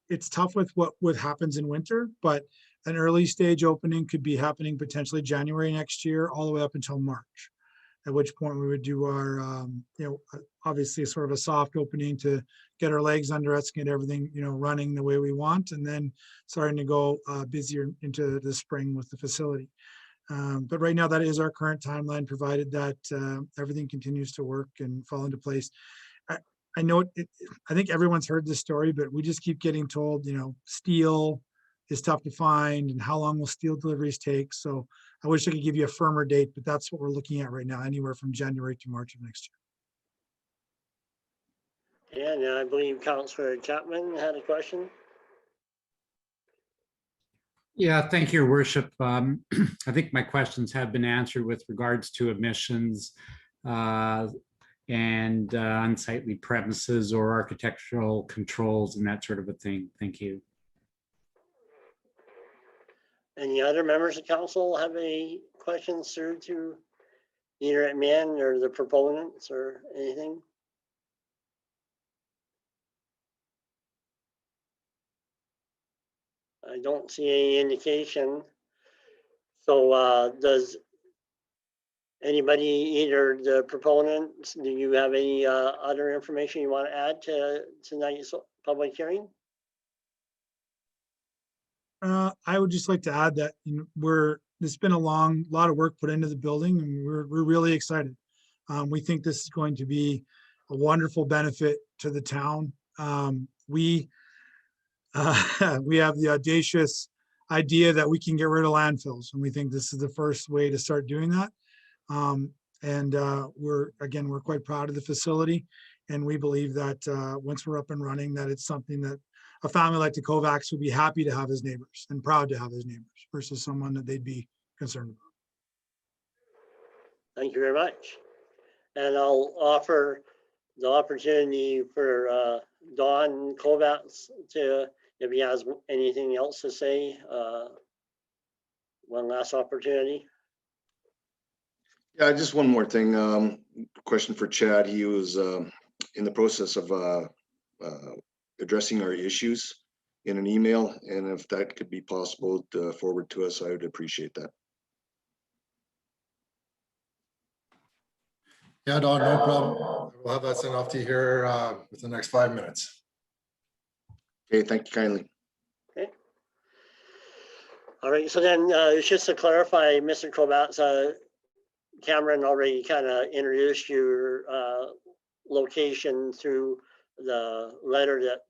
it's tough with what happens in winter, but an early stage opening could be happening potentially January next year, all the way up until March. at which point we would do our, obviously sort of a soft opening to get our legs under us, get everything, running the way we want, and then starting to go busier into the spring with the facility. But right now, that is our current timeline, provided that everything continues to work and fall into place. I know I think everyone's heard this story, but we just keep getting told, steel is tough to find, and how long will steel deliveries take? So I wish I could give you a firmer date, but that's what we're looking at right now, anywhere from January to March of next year. Yeah, and I believe Councillor Chapman had a question. Yeah, thank you, Your Worship. I think my questions have been answered with regards to emissions and unsightly premises or architectural controls and that sort of a thing. Thank you. Any other members of council have any questions through to either admin or the proponents or anything? I don't see any indication. So does anybody, either the proponents, do you have any other information you want to add to tonight's public hearing? I would just like to add that there's been a lot of work put into the building, and we're really excited. We think this is going to be a wonderful benefit to the town. We have the audacious idea that we can get rid of landfills, and we think this is the first way to start doing that. We're quite proud of the facility, and we believe that once we're up and running, that it's something that a family like the Kovacs would be happy to have as neighbors and proud to have as neighbors versus someone that they'd be concerned about. Thank you very much. And I'll offer the opportunity for Don Kovacs to, if he has anything else to say, one last opportunity. Yeah, just one more thing. Question for Chad. He was in the process of addressing our issues in an email, and if that could be possible to forward to us, I would appreciate that. Yeah, Don, no problem. We'll have that sent off to you here within the next 5 minutes. Okay, thank you kindly. Okay. All right, so then it's just to clarify, Mr. Kovacs, Cameron already kind of introduced your location through the letter that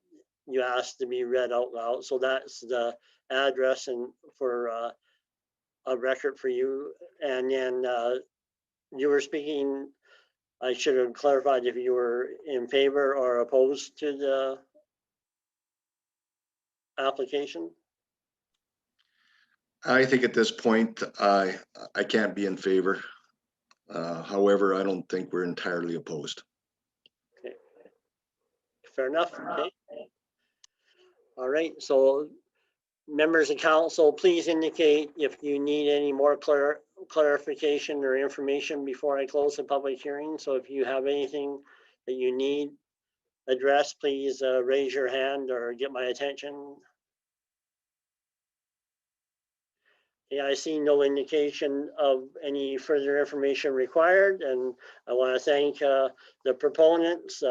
you asked to be read out loud. So that's the address and for a record for you. And then you were speaking, I should have clarified if you were in favor or opposed to the application. I think at this point, I can't be in favor. However, I don't think we're entirely opposed. Okay. Fair enough. Okay. All right, so members of council, please indicate if you need any more clarification or information before I close the public hearing. So if you have anything that you need addressed, please raise your hand or get my attention. Yeah, I see no indication of any further information required, and I want to thank the proponents,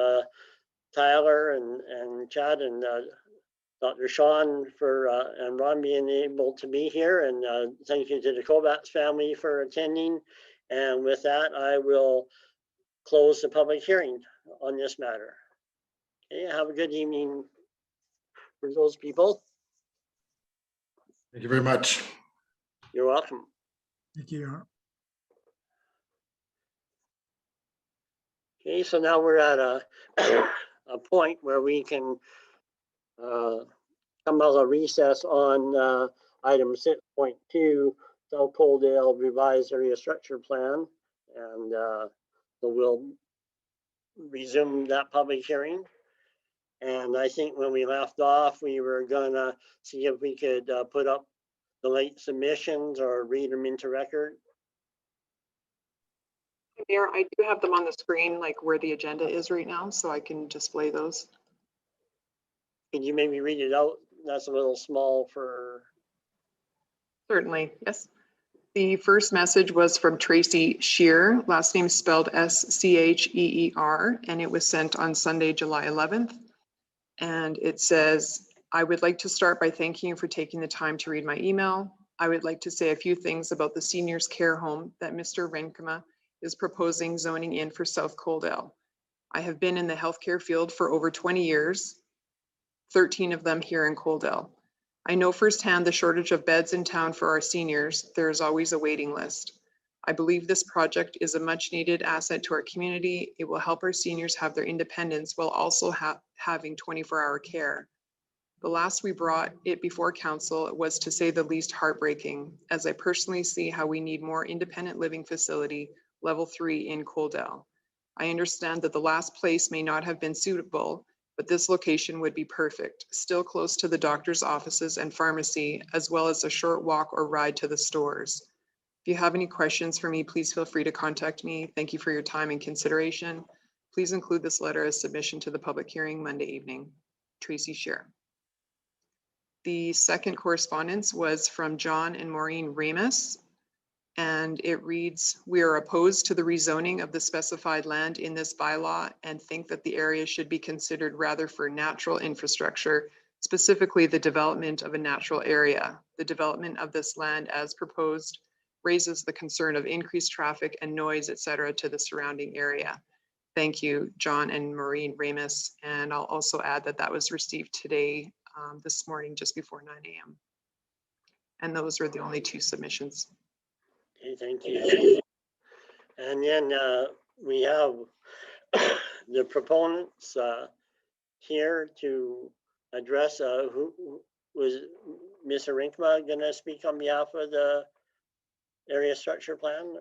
Tyler and Chad and Dr. Sean and Ron being able to be here, and thank you to the Kovacs family for attending. And with that, I will close the public hearing on this matter. Okay, have a good evening for those people. Thank you very much. You're welcome. Thank you. Okay, so now we're at a point where we can come out of recess on item 6.2, South Coaldale Revised Area Structure Plan. And so we'll resume that public hearing. And I think when we left off, we were gonna see if we could put up the late submissions or read them into record. Mayor, I do have them on the screen, like where the agenda is right now, so I can display those. Could you maybe read it out? That's a little small for. Certainly, yes. The first message was from Tracy Shear, last name spelled S-C-H-E-E-R, and it was sent on Sunday, July 11th. And it says, I would like to start by thanking you for taking the time to read my email. I would like to say a few things about the seniors care home that Mr. Renkema is proposing zoning in for South Coaldale. I have been in the healthcare field for over 20 years, 13 of them here in Coaldale. I know firsthand the shortage of beds in town for our seniors. There is always a waiting list. I believe this project is a much needed asset to our community. It will help our seniors have their independence while also having 24-hour care. The last we brought it before council was, to say the least, heartbreaking, as I personally see how we need more independent living facility, level 3 in Coaldale. I understand that the last place may not have been suitable, but this location would be perfect, still close to the doctor's offices and pharmacy, as well as a short walk or ride to the stores. If you have any questions for me, please feel free to contact me. Thank you for your time and consideration. Please include this letter as submission to the public hearing Monday evening. Tracy Shear. The second correspondence was from John and Maureen Ramus, and it reads, we are opposed to the rezoning of the specified land in this bylaw and think that the area should be considered rather for natural infrastructure, specifically the development of a natural area. The development of this land as proposed raises the concern of increased traffic and noise, etc., to the surrounding area. Thank you, John and Maureen Ramus. And I'll also add that that was received today, this morning, just before 9 a.m. And those were the only two submissions. Okay, thank you. And then we have the proponents here to address. Who was Mr. Rinkma going to speak on behalf of the area structure plan?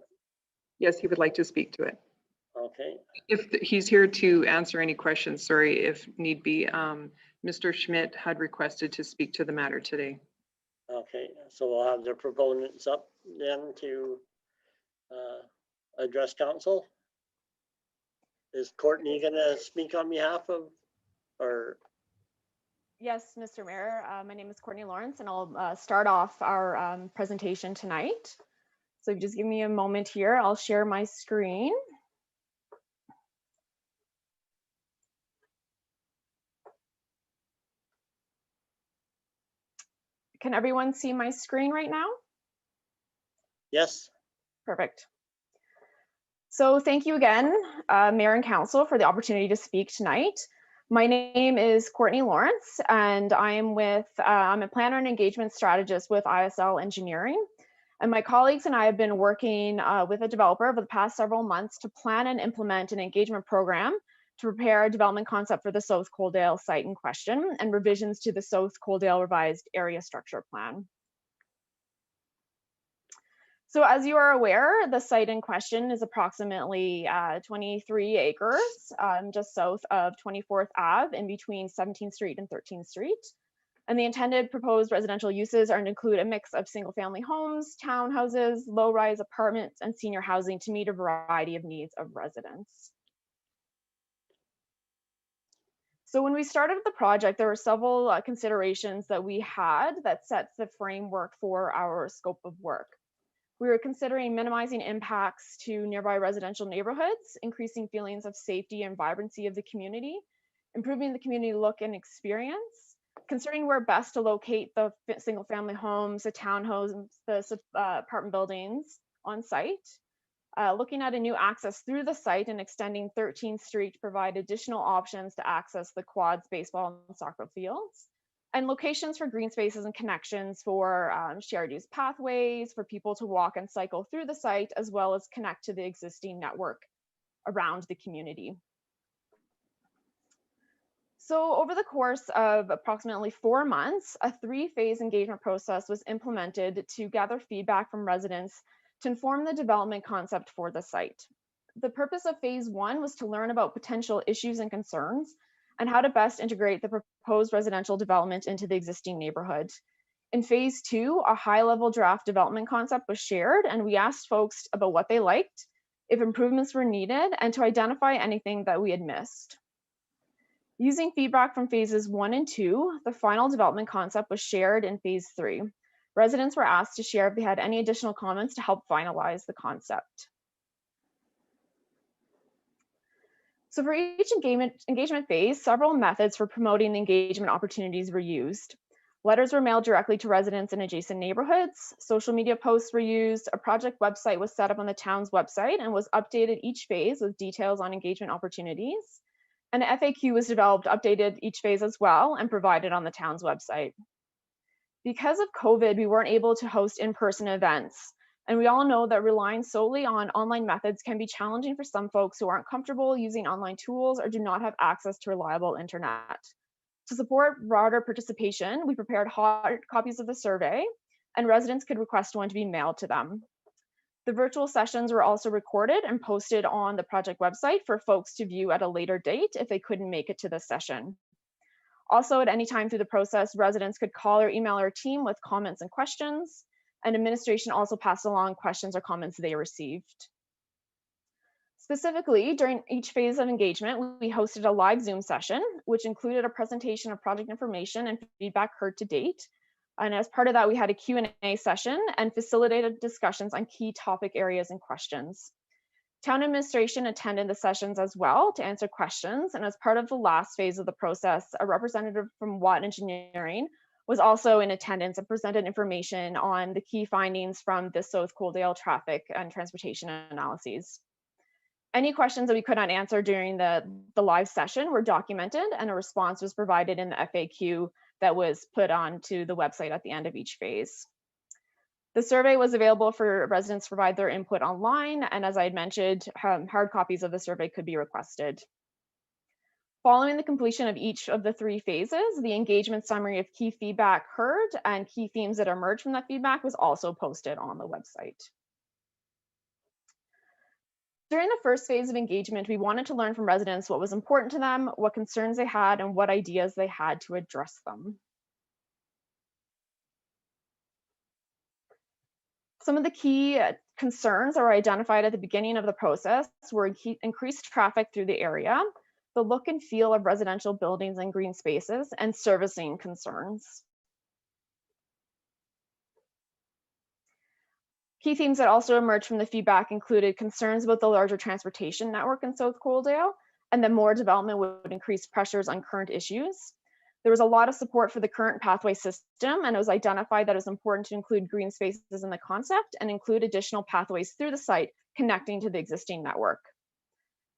Yes, he would like to speak to it. Okay. If he's here to answer any questions, sorry, if need be. Mr. Schmidt had requested to speak to the matter today. Okay, so we'll have the proponents up then to address council. Is Courtney going to speak on behalf of, or? Yes, Mr. Mayor, my name is Courtney Lawrence, and I'll start off our presentation tonight. So if you just give me a moment here, I'll share my screen. Can everyone see my screen right now? Yes. Perfect. So thank you again, Mayor and Council, for the opportunity to speak tonight. My name is Courtney Lawrence, and I am with, I'm a planner and engagement strategist with ISL Engineering. And my colleagues and I have been working with a developer over the past several months to plan and implement an engagement program to prepare a development concept for the South Coaldale site in question and revisions to the South Coaldale revised area structure plan. So as you are aware, the site in question is approximately 23 acres just south of 24th Ave in between 17th Street and 13th Street. And the intended proposed residential uses are to include a mix of single family homes, townhouses, low-rise apartments, and senior housing to meet a variety of needs of residents. So when we started the project, there were several considerations that we had that sets the framework for our scope of work. We were considering minimizing impacts to nearby residential neighborhoods, increasing feelings of safety and vibrancy of the community, improving the community look and experience, considering where best to locate the single family homes, the townhomes, the apartment buildings on site, looking at a new access through the site and extending 13th Street to provide additional options to access the quads, baseball, and soccer fields, and locations for green spaces and connections for shared use pathways for people to walk and cycle through the site, as well as connect to the existing network around the community. So over the course of approximately 4 months, a 3-phase engagement process was implemented to gather feedback from residents to inform the development concept for the site. The purpose of phase 1 was to learn about potential issues and concerns and how to best integrate the proposed residential development into the existing neighborhood. In phase 2, a high-level draft development concept was shared, and we asked folks about what they liked, if improvements were needed, and to identify anything that we had missed. Using feedback from phases 1 and 2, the final development concept was shared in phase 3. Residents were asked to share if they had any additional comments to help finalize the concept. So for each engagement phase, several methods for promoting the engagement opportunities were used. Letters were mailed directly to residents in adjacent neighborhoods. Social media posts were used. A project website was set up on the town's website and was updated each phase with details on engagement opportunities. An FAQ was developed, updated each phase as well, and provided on the town's website. Because of COVID, we weren't able to host in-person events. And we all know that relying solely on online methods can be challenging for some folks who aren't comfortable using online tools or do not have access to reliable internet. To support broader participation, we prepared hard copies of the survey, and residents could request one to be mailed to them. The virtual sessions were also recorded and posted on the project website for folks to view at a later date if they couldn't make it to the session. Also, at any time through the process, residents could call or email our team with comments and questions, and administration also passed along questions or comments they received. Specifically, during each phase of engagement, we hosted a live Zoom session, which included a presentation of project information and feedback heard to date. And as part of that, we had a Q&A session and facilitated discussions on key topic areas and questions. Town administration attended the sessions as well to answer questions. And as part of the last phase of the process, a representative from Watt Engineering was also in attendance and presented information on the key findings from the South Coaldale traffic and transportation analyses. Any questions that we could not answer during the live session were documented, and a response was provided in the FAQ that was put onto the website at the end of each phase. The survey was available for residents to provide their input online, and as I had mentioned, hard copies of the survey could be requested. Following the completion of each of the 3 phases, the engagement summary of key feedback heard and key themes that emerged from that feedback was also posted on the website. During the first phase of engagement, we wanted to learn from residents what was important to them, what concerns they had, and what ideas they had to address them. Some of the key concerns that were identified at the beginning of the process were increased traffic through the area, the look and feel of residential buildings and green spaces, and servicing concerns. Key themes that also emerged from the feedback included concerns about the larger transportation network in South Coaldale, and that more development would increase pressures on current issues. There was a lot of support for the current pathway system, and it was identified that it was important to include green spaces in the concept and include additional pathways through the site connecting to the existing network.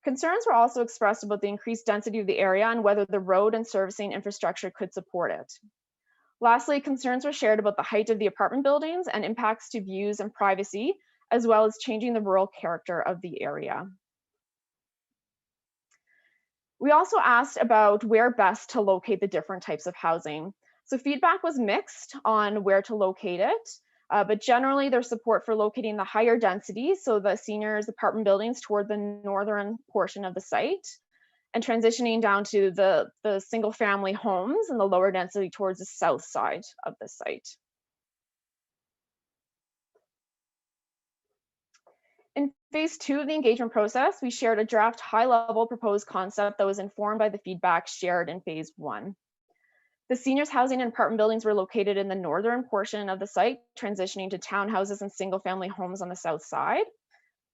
Concerns were also expressed about the increased density of the area and whether the road and servicing infrastructure could support it. Lastly, concerns were shared about the height of the apartment buildings and impacts to views and privacy, as well as changing the rural character of the area. We also asked about where best to locate the different types of housing. So feedback was mixed on where to locate it, but generally there's support for locating the higher density, so the seniors apartment buildings toward the northern portion of the site, and transitioning down to the single family homes and the lower density towards the south side of the site. In phase 2 of the engagement process, we shared a draft high-level proposed concept that was informed by the feedback shared in phase 1. The seniors housing and apartment buildings were located in the northern portion of the site, transitioning to townhouses and single-family homes on the south side.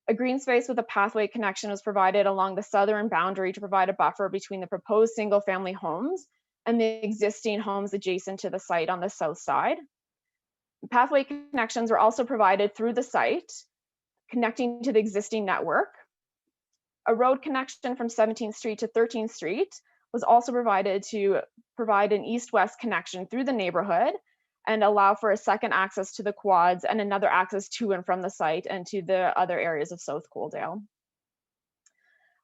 A green space with a pathway connection was provided along the southern boundary to provide a buffer between the proposed single-family homes and the existing homes adjacent to the site on the south side. Pathway connections were also provided through the site, connecting to the existing network. A road connection from 17th Street to 13th Street was also provided to provide an east-west connection through the neighborhood and allow for a second access to the quads and another access to and from the site and to the other areas of South Coaldale.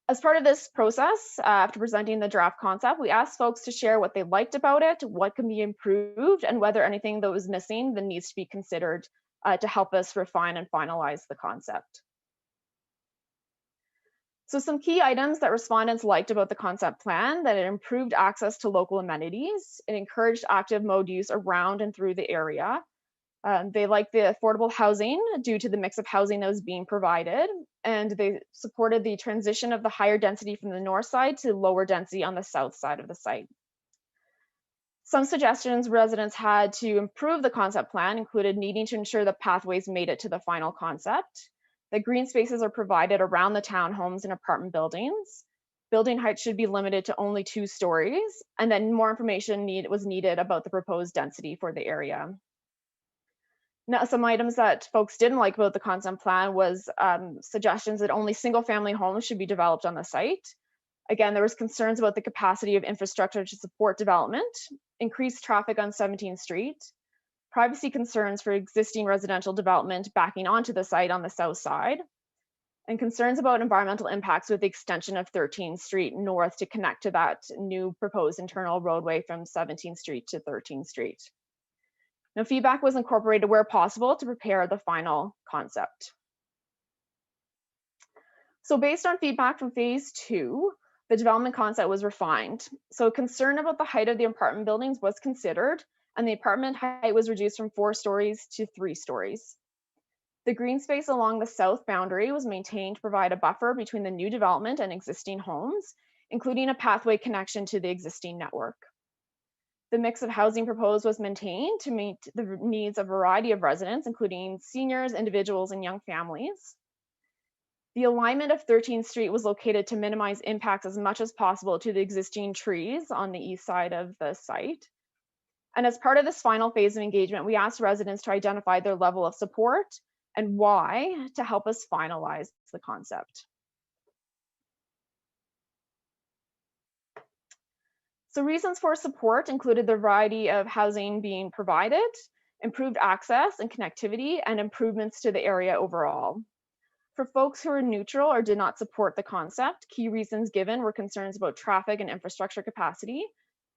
As part of this process, after presenting the draft concept, we asked folks to share what they liked about it, what can be improved, and whether anything that was missing that needs to be considered to help us refine and finalize the concept. So some key items that respondents liked about the concept plan: that it improved access to local amenities, it encouraged active mode use around and through the area. They liked the affordable housing due to the mix of housing that was being provided, and they supported the transition of the higher density from the north side to lower density on the south side of the site. Some suggestions residents had to improve the concept plan included needing to ensure that pathways made it to the final concept, that green spaces are provided around the townhomes and apartment buildings, building height should be limited to only 2 stories, and then more information was needed about the proposed density for the area. Now, some items that folks didn't like about the concept plan was suggestions that only single-family homes should be developed on the site. Again, there was concerns about the capacity of infrastructure to support development, increased traffic on 17th Street, privacy concerns for existing residential development backing onto the site on the south side, and concerns about environmental impacts with the extension of 13th Street north to connect to that new proposed internal roadway from 17th Street to 13th Street. Now, feedback was incorporated where possible to prepare the final concept. So based on feedback from phase 2, the development concept was refined. So concern about the height of the apartment buildings was considered, and the apartment height was reduced from 4 stories to 3 stories. The green space along the south boundary was maintained to provide a buffer between the new development and existing homes, including a pathway connection to the existing network. The mix of housing proposed was maintained to meet the needs of a variety of residents, including seniors, individuals, and young families. The alignment of 13th Street was located to minimize impacts as much as possible to the existing trees on the east side of the site. And as part of this final phase of engagement, we asked residents to identify their level of support and why to help us finalize the concept. So reasons for support included the variety of housing being provided, improved access and connectivity, and improvements to the area overall. For folks who are neutral or did not support the concept, key reasons given were concerns about traffic and infrastructure capacity,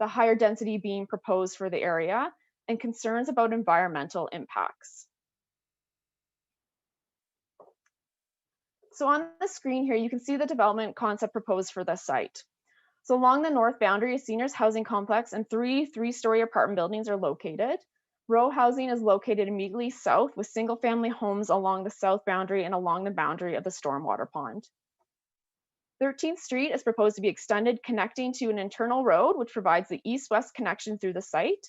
the higher density being proposed for the area, and concerns about environmental impacts. So on the screen here, you can see the development concept proposed for this site. So along the north boundary, a seniors housing complex and 3 3-story apartment buildings are located. Row housing is located immediately south with single-family homes along the south boundary and along the boundary of the stormwater pond. 13th Street is proposed to be extended, connecting to an internal road, which provides the east-west connection through the site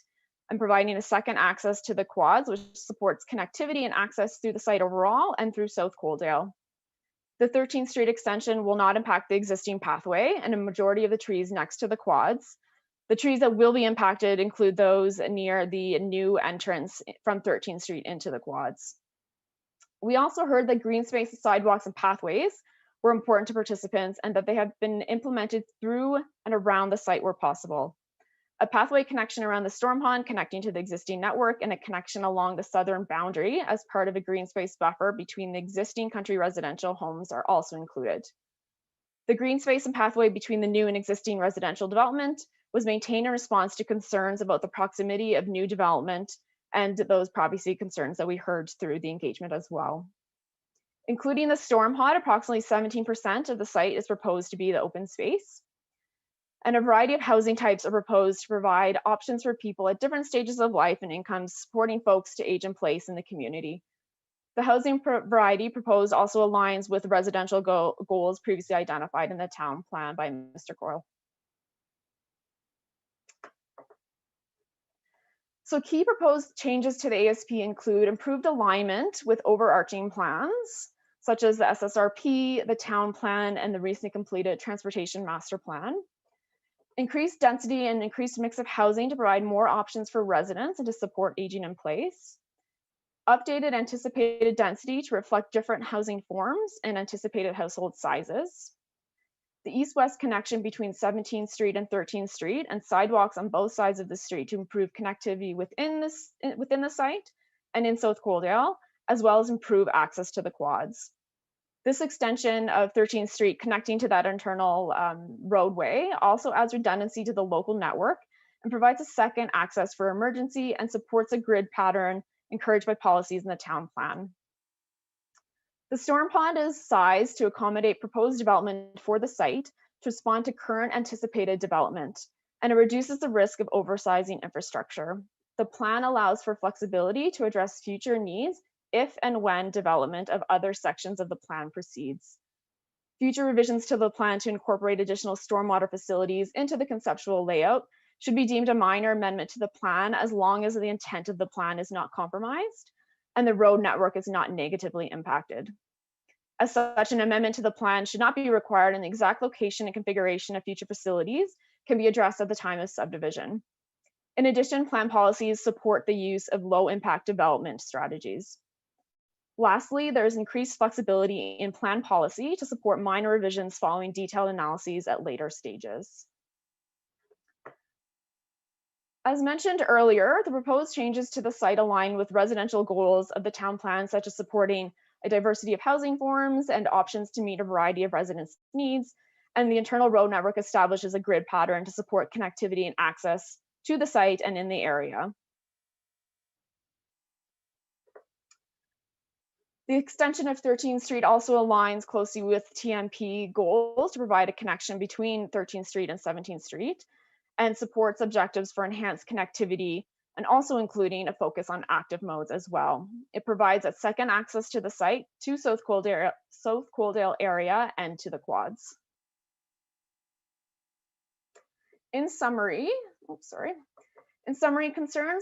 and providing a second access to the quads, which supports connectivity and access through the site overall and through South Coaldale. The 13th Street extension will not impact the existing pathway and a majority of the trees next to the quads. The trees that will be impacted include those near the new entrance from 13th Street into the quads. We also heard that green space, sidewalks, and pathways were important to participants and that they have been implemented through and around the site where possible. A pathway connection around the storm pond connecting to the existing network and a connection along the southern boundary as part of a green space buffer between the existing country residential homes are also included. The green space and pathway between the new and existing residential development was maintained in response to concerns about the proximity of new development and those privacy concerns that we heard through the engagement as well. Including the storm pod, approximately 17% of the site is proposed to be the open space. And a variety of housing types are proposed to provide options for people at different stages of life and incomes, supporting folks to age in place in the community. The housing variety proposed also aligns with residential goals previously identified in the town plan by Mr. Coyle. So key proposed changes to the ASP include improved alignment with overarching plans, such as the SSRP, the town plan, and the recently completed transportation master plan. Increased density and increased mix of housing to provide more options for residents and to support aging in place. Updated anticipated density to reflect different housing forms and anticipated household sizes. The east-west connection between 17th Street and 13th Street and sidewalks on both sides of the street to improve connectivity within the site and in South Coaldale, as well as improve access to the quads. This extension of 13th Street connecting to that internal roadway also adds redundancy to the local network and provides a second access for emergency and supports a grid pattern encouraged by policies in the town plan. The storm pond is sized to accommodate proposed development for the site to respond to current anticipated development, and it reduces the risk of oversizing infrastructure. The plan allows for flexibility to address future needs if and when development of other sections of the plan proceeds. Future revisions to the plan to incorporate additional stormwater facilities into the conceptual layout should be deemed a minor amendment to the plan as long as the intent of the plan is not compromised and the road network is not negatively impacted. As such, an amendment to the plan should not be required, and the exact location and configuration of future facilities can be addressed at the time of subdivision. In addition, plan policies support the use of low impact development strategies. Lastly, there is increased flexibility in plan policy to support minor revisions following detailed analyses at later stages. As mentioned earlier, the proposed changes to the site align with residential goals of the town plan, such as supporting a diversity of housing forms and options to meet a variety of residents' needs. And the internal road network establishes a grid pattern to support connectivity and access to the site and in the area. The extension of 13th Street also aligns closely with TMP goals to provide a connection between 13th Street and 17th Street, and supports objectives for enhanced connectivity, and also including a focus on active modes as well. It provides a second access to the site, to South Coaldale area, and to the quads. In summary, concerns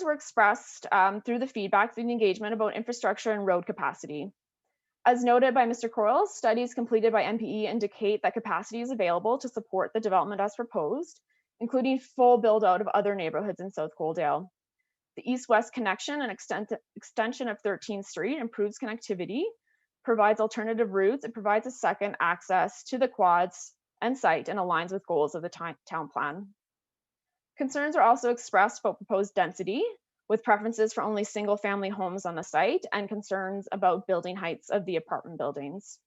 were expressed through the feedback, through the engagement about infrastructure and road capacity. As noted by Mr. Coyle, studies completed by MPE indicate that capacity is available to support the development as proposed, including full build out of other neighborhoods in South Coaldale. The east-west connection and extension of 13th Street improves connectivity, provides alternative routes, and provides a second access to the quads and site, and aligns with goals of the town plan. Concerns are also expressed about proposed density, with preferences for only single-family homes on the site, and concerns about building heights of the apartment buildings.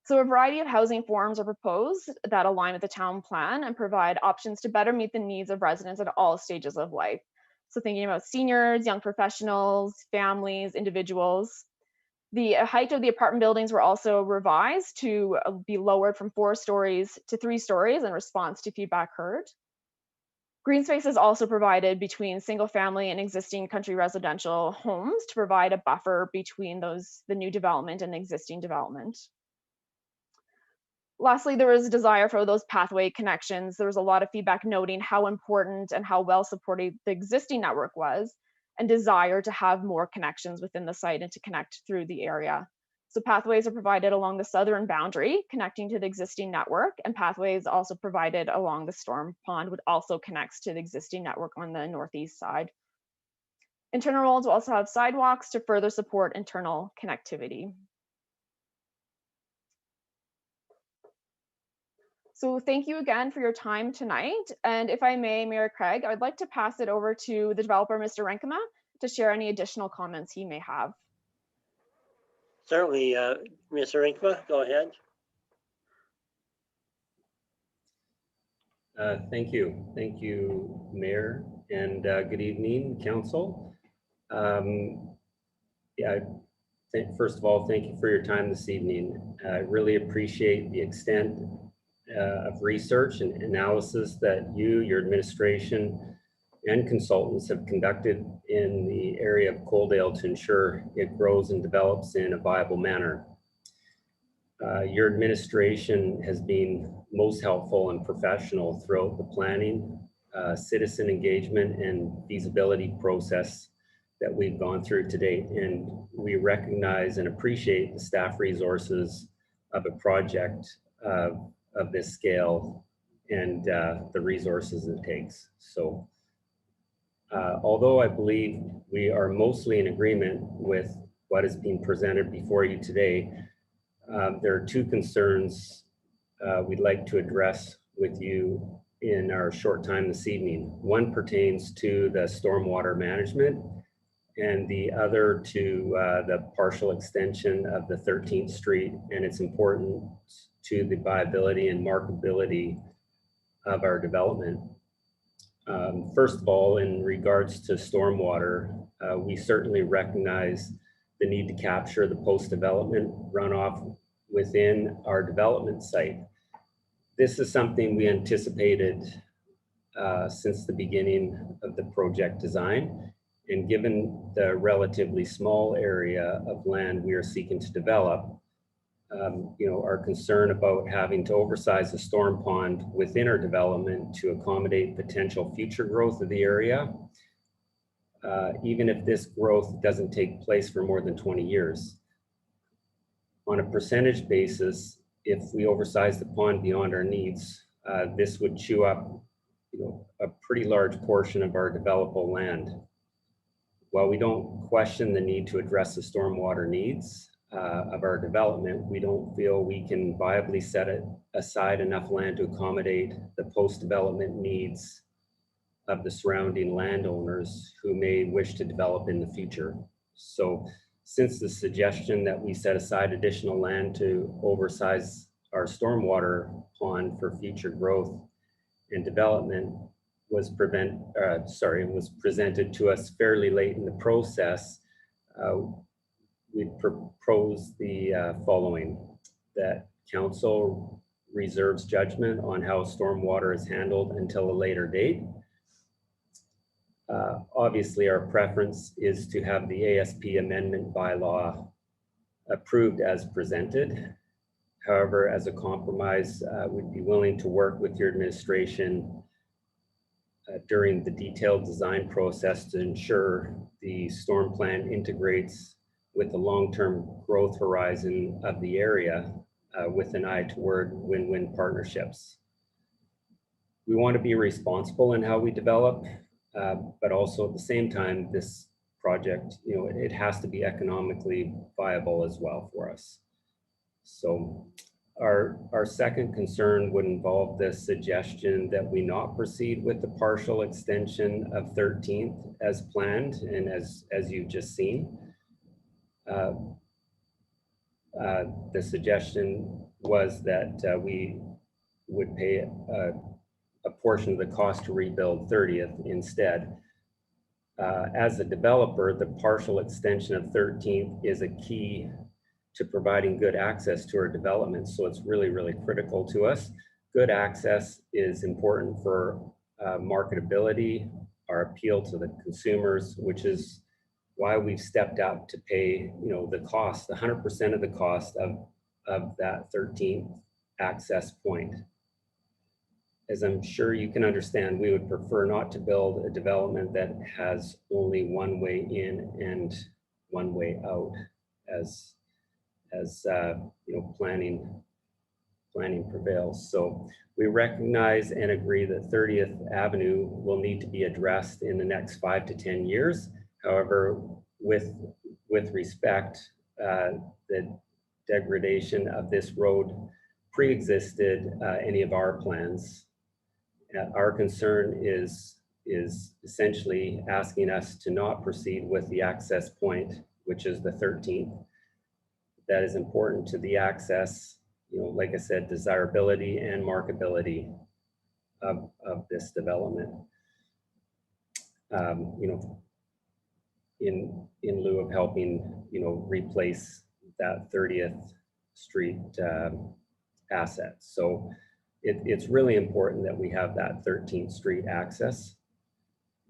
So a variety of housing forms are proposed that align with the town plan and provide options to better meet the needs of residents at all stages of life. So thinking about seniors, young professionals, families, individuals. The height of the apartment buildings were also revised to be lowered from 4 stories to 3 stories in response to feedback heard. Green space is also provided between single family and existing country residential homes to provide a buffer between the new development and the existing development. Lastly, there was a desire for those pathway connections. There was a lot of feedback noting how important and how well supported the existing network was, and desire to have more connections within the site and to connect through the area. So pathways are provided along the southern boundary, connecting to the existing network, and pathways also provided along the storm pond, which also connects to the existing network on the northeast side. Internal roads will also have sidewalks to further support internal connectivity. So thank you again for your time tonight. And if I may, Mayor Craig, I'd like to pass it over to the developer, Mr. Renkema, to share any additional comments he may have. Certainly, Mr. Renkema, go ahead. Thank you, Mayor, and good evening, Council. First of all, thank you for your time this evening. I really appreciate the extent of research and analysis that you, your administration, and consultants have conducted in the area of Coaldale to ensure it grows and develops in a viable manner. Your administration has been most helpful and professional throughout the planning, citizen engagement, and feasibility process that we've gone through to date. And we recognize and appreciate the staff resources of a project of this scale and the resources it takes. So although I believe we are mostly in agreement with what is being presented before you today, there are 2 concerns we'd like to address with you in our short time this evening. One pertains to the stormwater management, and the other to the partial extension of the 13th Street and its importance to the viability and marketability of our development. First of all, in regards to stormwater, we certainly recognize the need to capture the post-development runoff within our development site. This is something we anticipated since the beginning of the project design. And given the relatively small area of land we are seeking to develop, our concern about having to oversize the storm pond within our development to accommodate potential future growth of the area, even if this growth doesn't take place for more than 20 years. On a percentage basis, if we oversize the pond beyond our needs, this would chew up a pretty large portion of our developable land. While we don't question the need to address the stormwater needs of our development, we don't feel we can viably set aside enough land to accommodate the post-development needs of the surrounding landowners who may wish to develop in the future. So since the suggestion that we set aside additional land to oversize our stormwater pond for future growth and development was presented to us fairly late in the process, we propose the following: that council reserves judgment on how stormwater is handled until a later date. Obviously, our preference is to have the ASP amendment bylaw approved as presented. However, as a compromise, we'd be willing to work with your administration during the detailed design process to ensure the storm plan integrates with the long-term growth horizon of the area with an eye toward win-win partnerships. We want to be responsible in how we develop, but also at the same time, this project, it has to be economically viable as well for us. So our second concern would involve the suggestion that we not proceed with the partial extension of 13th as planned and as you've just seen. The suggestion was that we would pay a portion of the cost to rebuild 30th instead. As a developer, the partial extension of 13th is a key to providing good access to our development. So it's really, really critical to us. Good access is important for marketability, our appeal to the consumers, which is why we've stepped up to pay, the cost, 100% of the cost of that 13th access point. As I'm sure you can understand, we would prefer not to build a development that has only one way in and one way out, as planning prevails. So we recognize and agree that 30th Avenue will need to be addressed in the next 5 to 10 years. However, with respect, the degradation of this road pre-existed any of our plans. Our concern is essentially asking us to not proceed with the access point, which is the 13th. That is important to the access, like I said, desirability and marketability of this development. In lieu of helping, replace that 30th Street asset. So it's really important that we have that 13th Street access.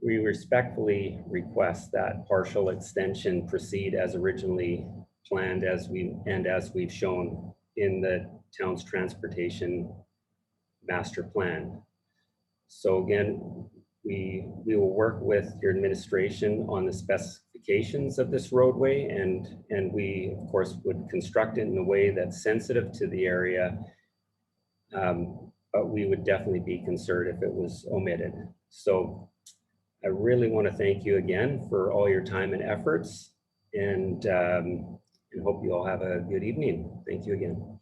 We respectfully request that partial extension proceed as originally planned, as we've shown in the town's transportation master plan. So again, we will work with your administration on the specifications of this roadway, and we of course would construct it in a way that's sensitive to the area, but we would definitely be concerned if it was omitted. So I really want to thank you again for all your time and efforts, and hope you all have a good evening. Thank you again.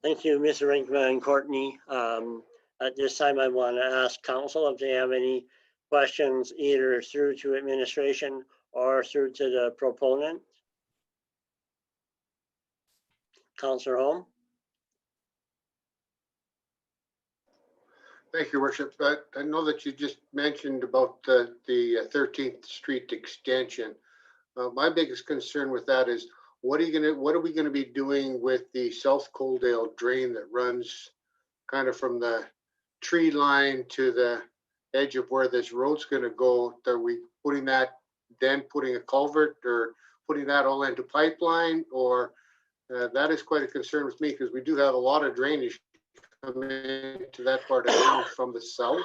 Thank you, Mr. Rinkman and Courtney. At this time, I want to ask council if they have any questions, either through to administration or through to the proponent. Councillor Holm. Thank you, Worship. I know that you just mentioned about the 13th Street extension. My biggest concern with that is what are we going to be doing with the South Coaldale drain that runs kind of from the tree line to the edge of where this road's going to go? Are we putting that then putting a culvert or putting that all into pipeline, or that is quite a concern with me, because we do have a lot of drainage coming into that part of town from the south.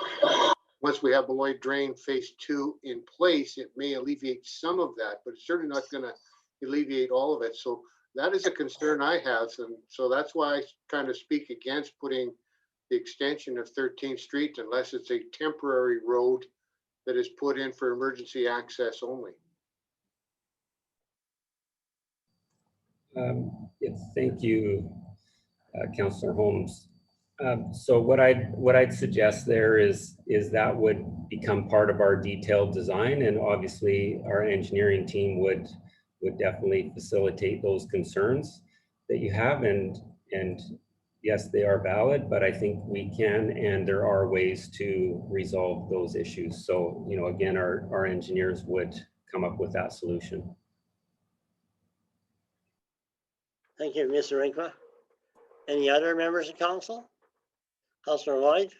Once we have Beloit Drain Phase 2 in place, it may alleviate some of that, but it's certainly not going to alleviate all of it. So that is a concern I have, and so that's why I kind of speak against putting the extension of 13th Street unless it's a temporary road that is put in for emergency access only. Yes, thank you, Councillor Holmes. So what I'd suggest there is that would become part of our detailed design, and obviously our engineering team would definitely facilitate those concerns that you have, and yes, they are valid, but I think we can, and there are ways to resolve those issues. So, you know, again, our engineers would come up with that solution. Thank you, Mr. Rinkma. Any other members of council? Councillor Lloyd?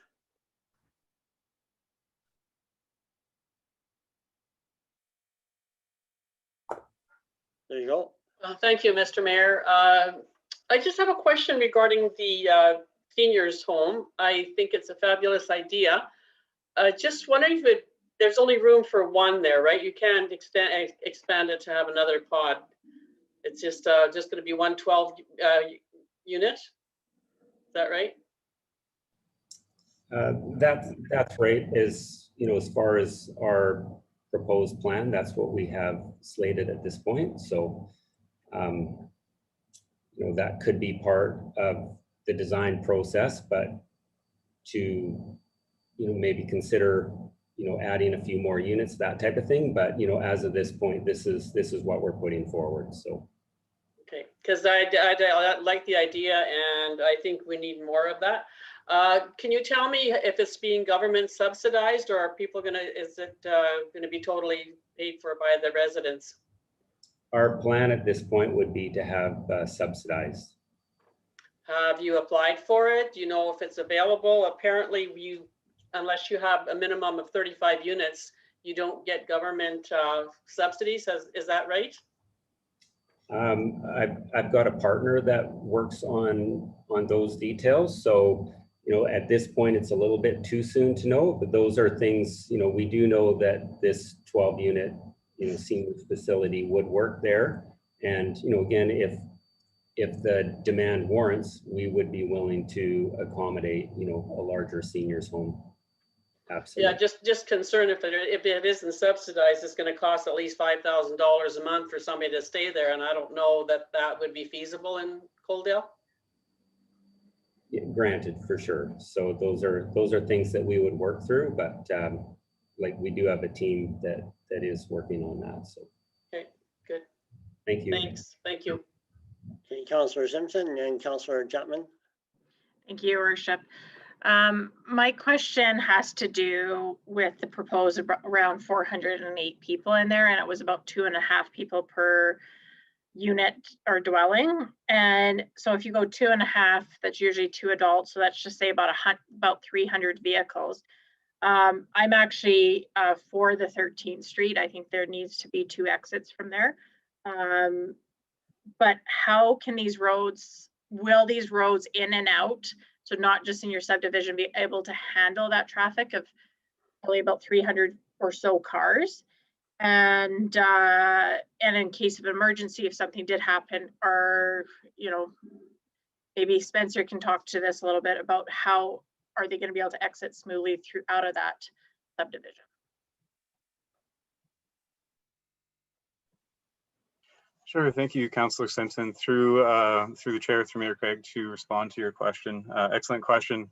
There you go. Thank you, Mr. Mayor. I just have a question regarding the seniors home. I think it's a fabulous idea. Just wondering if there's only room for one there, right? You can't expand it to have another pod. It's just going to be 112 unit. Is that right? That's right. As you know, as far as our proposed plan, that's what we have slated at this point. So, you know, that could be part of the design process, but to, you know, maybe consider, you know, adding a few more units, that type of thing. But, you know, as of this point, this is what we're putting forward. So. Okay, because I like the idea, and I think we need more of that. Can you tell me if it's being government subsidized, or are people is it gonna be totally paid for by the residents? Our plan at this point would be to have subsidized. Have you applied for it? Do you know if it's available? Apparently unless you have a minimum of 35 units, you don't get government subsidies. Is that right? I've got a partner that works on those details. So, you know, at this point, it's a little bit too soon to know, but those are things, you know, we do know that this 12 unit, you know, seniors facility would work there. And, you know, again, if the demand warrants, we would be willing to accommodate, you know, a larger seniors home. Absolutely. Yeah, just concerned if it isn't subsidized, it's going to cost at least $5,000 a month for somebody to stay there, and I don't know that would be feasible in Coaldale. Yeah, granted, for sure. So those are things that we would work through, but like we do have a team that is working on that. So. Okay, good. Thank you. Thanks. Thank you. Okay, Councillor Simpson and Councillor Chapman. Thank you, Your Worship. My question has to do with the proposed around 408 people in there, and it was about 2.5 people per unit or dwelling. And so if you go 2.5, that's usually 2 adults. So that's just say about 300 vehicles. I'm actually for the 13th Street. I think there needs to be 2 exits from there. But how can will these roads in and out, so not just in your subdivision, be able to handle that traffic of probably about 300 or so cars? And in case of emergency, if something did happen, or, you know, maybe Spencer can talk to this a little bit about how are they going to be able to exit smoothly out of that subdivision? Sure, thank you, Councillor Simpson. Through the chair, through Mayor Craig, to respond to your question. Excellent question.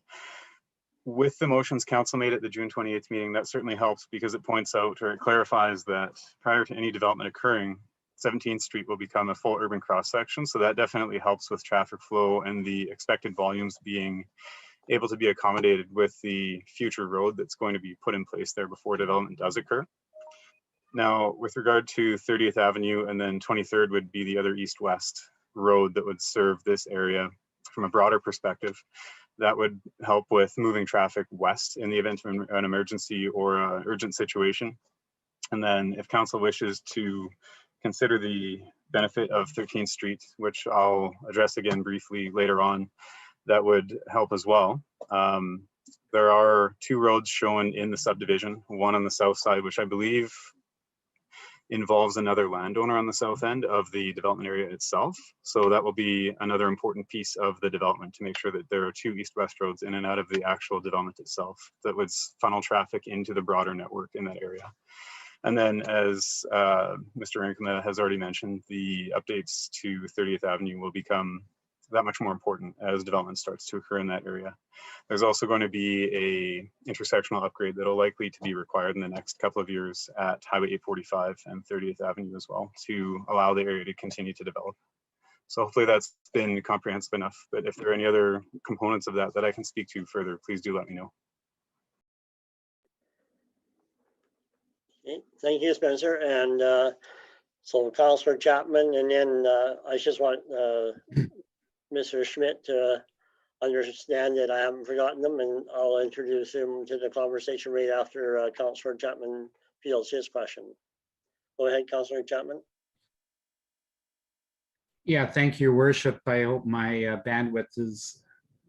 With the motions council made at the June 28th meeting, that certainly helps because it points out, or it clarifies, that prior to any development occurring, 17th Street will become a full urban cross section. So that definitely helps with traffic flow and the expected volumes being able to be accommodated with the future road that's going to be put in place there before development does occur. Now, with regard to 30th Avenue, and then 23rd would be the other east-west road that would serve this area from a broader perspective. That would help with moving traffic west in the event of an emergency or an urgent situation. And then if council wishes to consider the benefit of 13th Street, which I'll address again briefly later on, that would help as well. There are 2 roads shown in the subdivision, one on the south side, which I believe involves another landowner on the south end of the development area itself. So that will be another important piece of the development to make sure that there are 2 east-west roads in and out of the actual development itself that would funnel traffic into the broader network in that area. And then, as Mr. Rinkema has already mentioned, the updates to 30th Avenue will become that much more important as development starts to occur in that area. There's also going to be a intersectional upgrade that will likely to be required in the next couple of years at Highway 845 and 30th Avenue as well to allow the area to continue to develop. So hopefully that's been comprehensive enough, but if there are any other components of that that I can speak to further, please do let me know. Okay, thank you, Spencer. And so Councillor Chapman, and then I just want Mr. Schmidt to understand that I haven't forgotten them, and I'll introduce him to the conversation right after Councillor Chapman fields his question. Go ahead, Councillor Chapman. Yeah, thank you, Your Worship. I hope my bandwidth is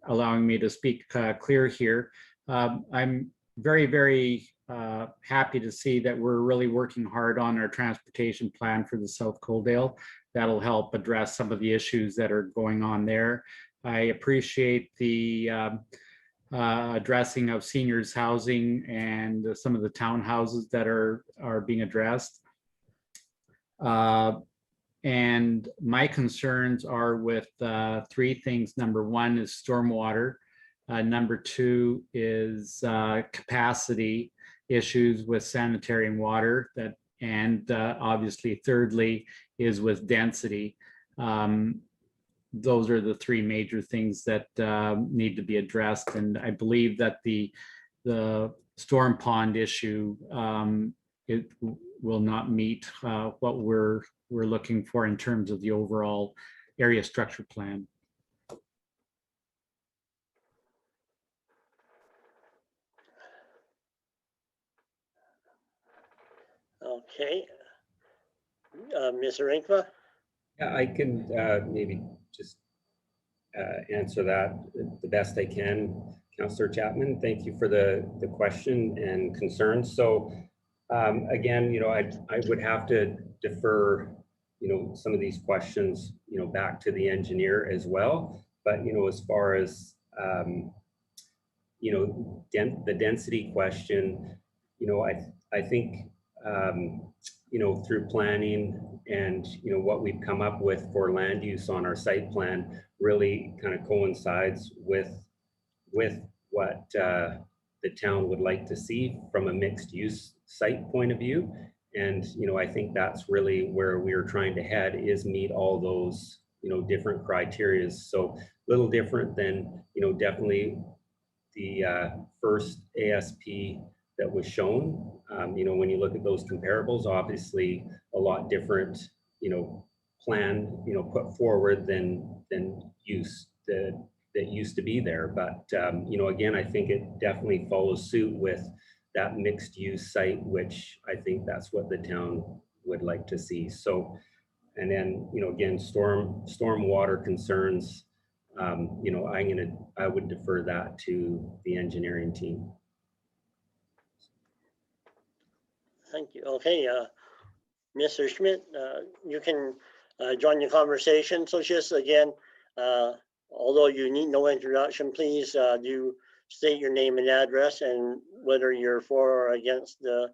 allowing me to speak clear here. I'm very, very happy to see that we're really working hard on our transportation plan for the South Coaldale. That'll help address some of the issues that are going on there. I appreciate the addressing of seniors housing and some of the townhouses that are being addressed. And my concerns are with 3 things. Number 1 is stormwater. Number 2 is capacity issues with sanitary and water, and obviously thirdly is with density. Those are the 3 major things that need to be addressed, and I believe that the storm pond issue it will not meet what we're looking for in terms of the overall area structure plan. Okay. Mr. Rinkema? Yeah, I can maybe just answer that the best I can. Councillor Chapman, thank you for the question and concerns. So again, you know, I would have to defer, you know, some of these questions, you know, back to the engineer as well. But, you know, as far as, you know, the density question, you know, I think, you know, through planning and, you know, what we've come up with for land use on our site plan really kind of coincides with what the town would like to see from a mixed use site point of view. And, you know, I think that's really where we're trying to head, is meet all those, you know, different criteria. So a little different than, you know, definitely the first ASP that was shown. You know, when you look at those comparables, obviously a lot different, you know, plan, you know, put forward than use that used to be there. But, you know, again, I think it definitely follows suit with that mixed use site, which I think that's what the town would like to see. So, and then, you know, again, stormwater concerns, you know, I would defer that to the engineering team. Thank you. Okay, Mr. Schmidt, you can join the conversation. So just again, although you need no introduction, please do state your name and address and whether you're for or against the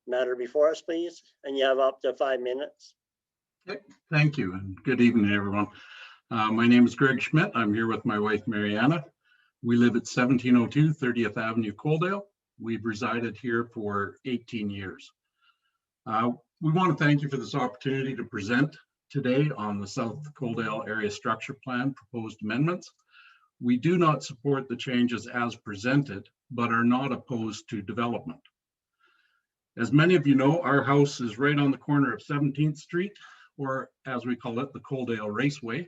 matter before us, please. And you have up to 5 minutes. Okay, thank you, and good evening, everyone. My name is Greg Schmidt. I'm here with my wife, Mariana. We live at 1702 30th Avenue, Coaldale. We've resided here for 18 years. We want to thank you for this opportunity to present today on the South Coaldale Area Structure Plan proposed amendments. We do not support the changes as presented, but are not opposed to development. As many of you know, our house is right on the corner of 17th Street, or as we call it, the Coaldale Raceway,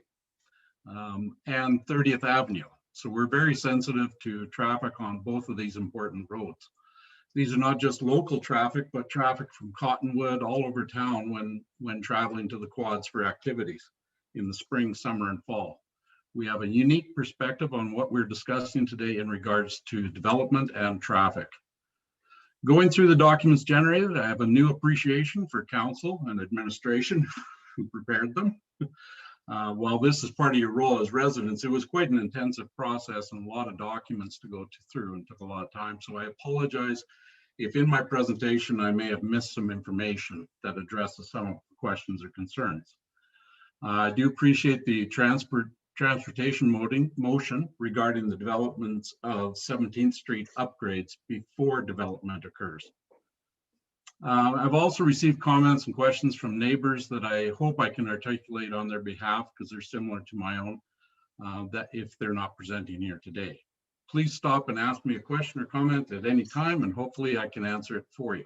and 30th Avenue. So we're very sensitive to traffic on both of these important roads. These are not just local traffic, but traffic from Cottonwood all over town when traveling to the quads for activities in the spring, summer, and fall. We have a unique perspective on what we're discussing today in regards to development and traffic. Going through the documents generated, I have a new appreciation for council and administration who prepared them. While this is part of your role as residents, it was quite an intensive process and a lot of documents to go through and took a lot of time. So I apologize if in my presentation I may have missed some information that addresses some of the questions or concerns. I do appreciate the transportation motion regarding the developments of 17th Street upgrades before development occurs. I've also received comments and questions from neighbors that I hope I can articulate on their behalf because they're similar to my own, that if they're not presenting here today. Please stop and ask me a question or comment at any time, and hopefully I can answer it for you.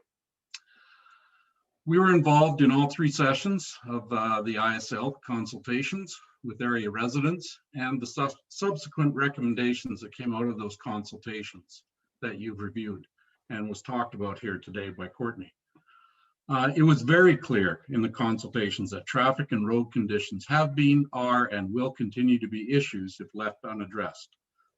We were involved in all 3 sessions of the ISL consultations with area residents and the subsequent recommendations that came out of those consultations that you've reviewed and was talked about here today by Courtney. It was very clear in the consultations that traffic and road conditions have been, are, and will continue to be issues if left unaddressed.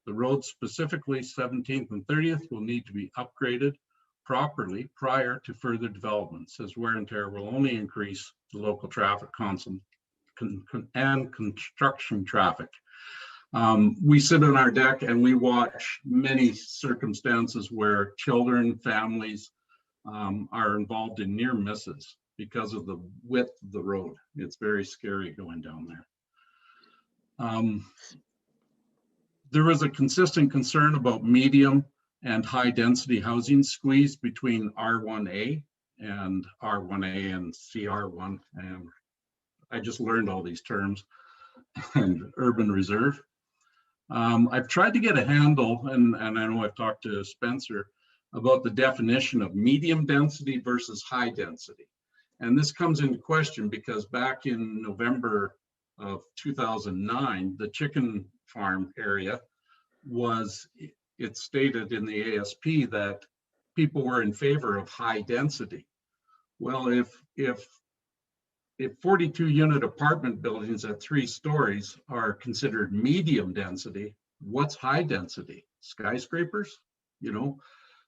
The roads, specifically 17th and 30th, will need to be upgraded properly prior to further developments, as wear and tear will only increase the local traffic and construction traffic. We sit on our deck and we watch many circumstances where children, families are involved in near misses because of the width of the road. It's very scary going down there. There was a consistent concern about medium and high density housing squeezed between R1A and R1A and CR1. And I just learned all these terms, and urban reserve. I've tried to get a handle, and I know I've talked to Spencer about the definition of medium density versus high density. And this comes into question because back in November of 2009, the chicken farm area was, it stated in the ASP that people were in favor of high density. Well, if 42 unit apartment buildings at 3 stories are considered medium density, what's high density? Skyscrapers, you know?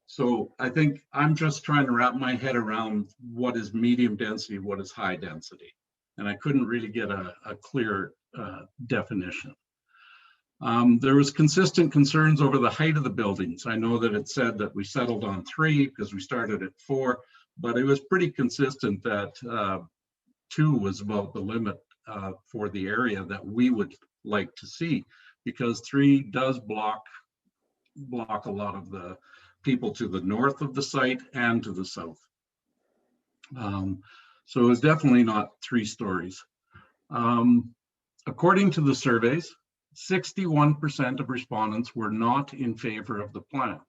So I think I'm just trying to wrap my head around what is medium density, what is high density. And I couldn't really get a clear definition. There was consistent concerns over the height of the buildings. I know that it said that we settled on 3 because we started at 4, but it was pretty consistent that 2 was about the limit for the area that we would like to see, because 3 does block a lot of the people to the north of the site and to the south. So it was definitely not 3 stories. According to the surveys, 61% of respondents were not in favor of the plan,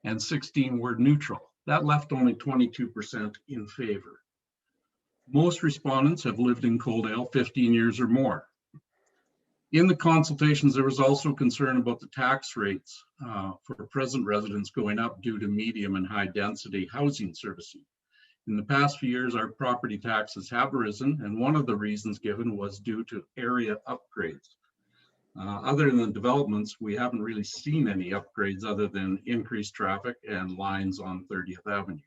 and 16 were neutral. That left only 22% in favor. Most respondents have lived in Coaldale 15 years or more. In the consultations, there was also concern about the tax rates for present residents going up due to medium and high density housing servicing. In the past few years, our property taxes have risen, and one of the reasons given was due to area upgrades. Other than developments, we haven't really seen any upgrades other than increased traffic and lines on 30th Avenue.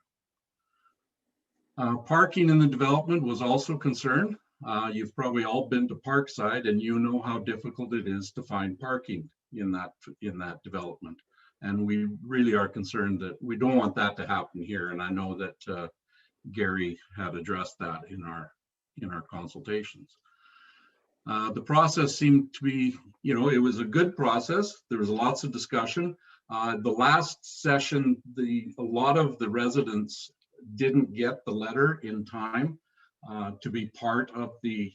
Parking in the development was also concerned. You've probably all been to Parkside and you know how difficult it is to find parking in that development. And we really are concerned that we don't want that to happen here. And I know that Gary had addressed that in our consultations. The process seemed to be, you know, it was a good process. There was lots of discussion. The last session, a lot of the residents didn't get the letter in time to be part of the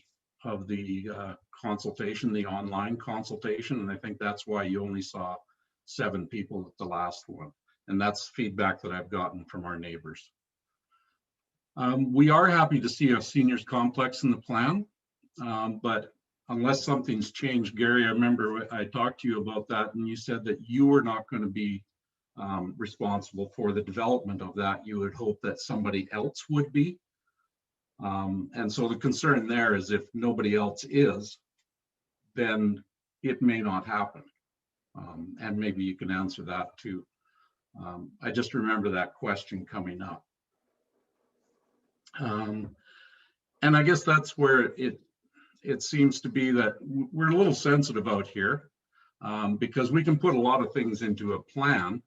consultation, the online consultation, and I think that's why you only saw 7 people at the last one, and that's feedback that I've gotten from our neighbors. We are happy to see a seniors complex in the plan, but unless something's changed, Gary, I remember I talked to you about that, and you said that you were not going to be responsible for the development of that, you would hope that somebody else would be. And so the concern there is if nobody else is, then it may not happen. And maybe you can answer that too. I just remember that question coming up. And I guess that's where it seems to be that we're a little sensitive out here, because we can put a lot of things into a plan,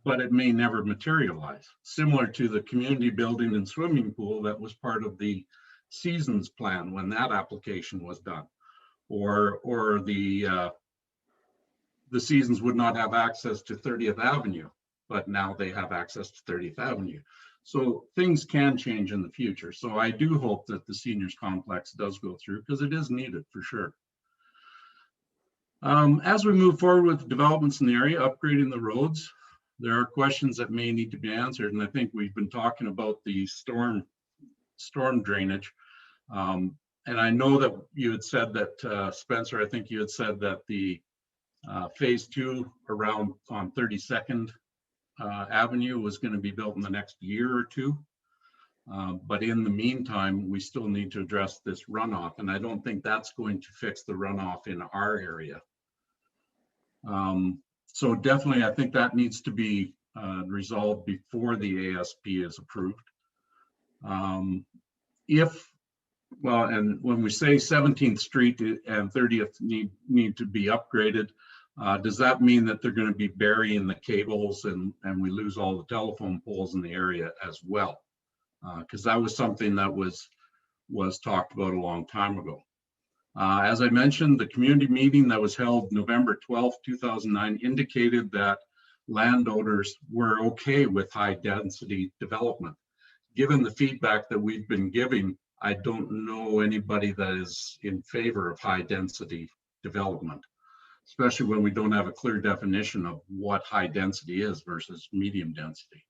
but it may never materialize. Similar to the community building and swimming pool that was part of the seasons plan when that application was done, or the seasons would not have access to 30th Avenue, but now they have access to 30th Avenue. So things can change in the future. So I do hope that the seniors complex does go through, because it is needed for sure. As we move forward with developments in the area, upgrading the roads, there are questions that may need to be answered. And I think we've been talking about the storm drainage. And I know that you had said that, Spencer, I think you had said that the phase 2 around on 32nd Avenue was going to be built in the next year or two. But in the meantime, we still need to address this runoff. And I don't think that's going to fix the runoff in our area. So definitely, I think that needs to be resolved before the ASP is approved. Well, and when we say 17th Street and 30th need to be upgraded, does that mean that they're going to be burying the cables and we lose all the telephone poles in the area as well? Because that was something that was talked about a long time ago. As I mentioned, the community meeting that was held November 12th, 2009 indicated that landowners were okay with high density development. Given the feedback that we've been giving, I don't know anybody that is in favor of high density development, especially when we don't have a clear definition of what high density is versus medium density.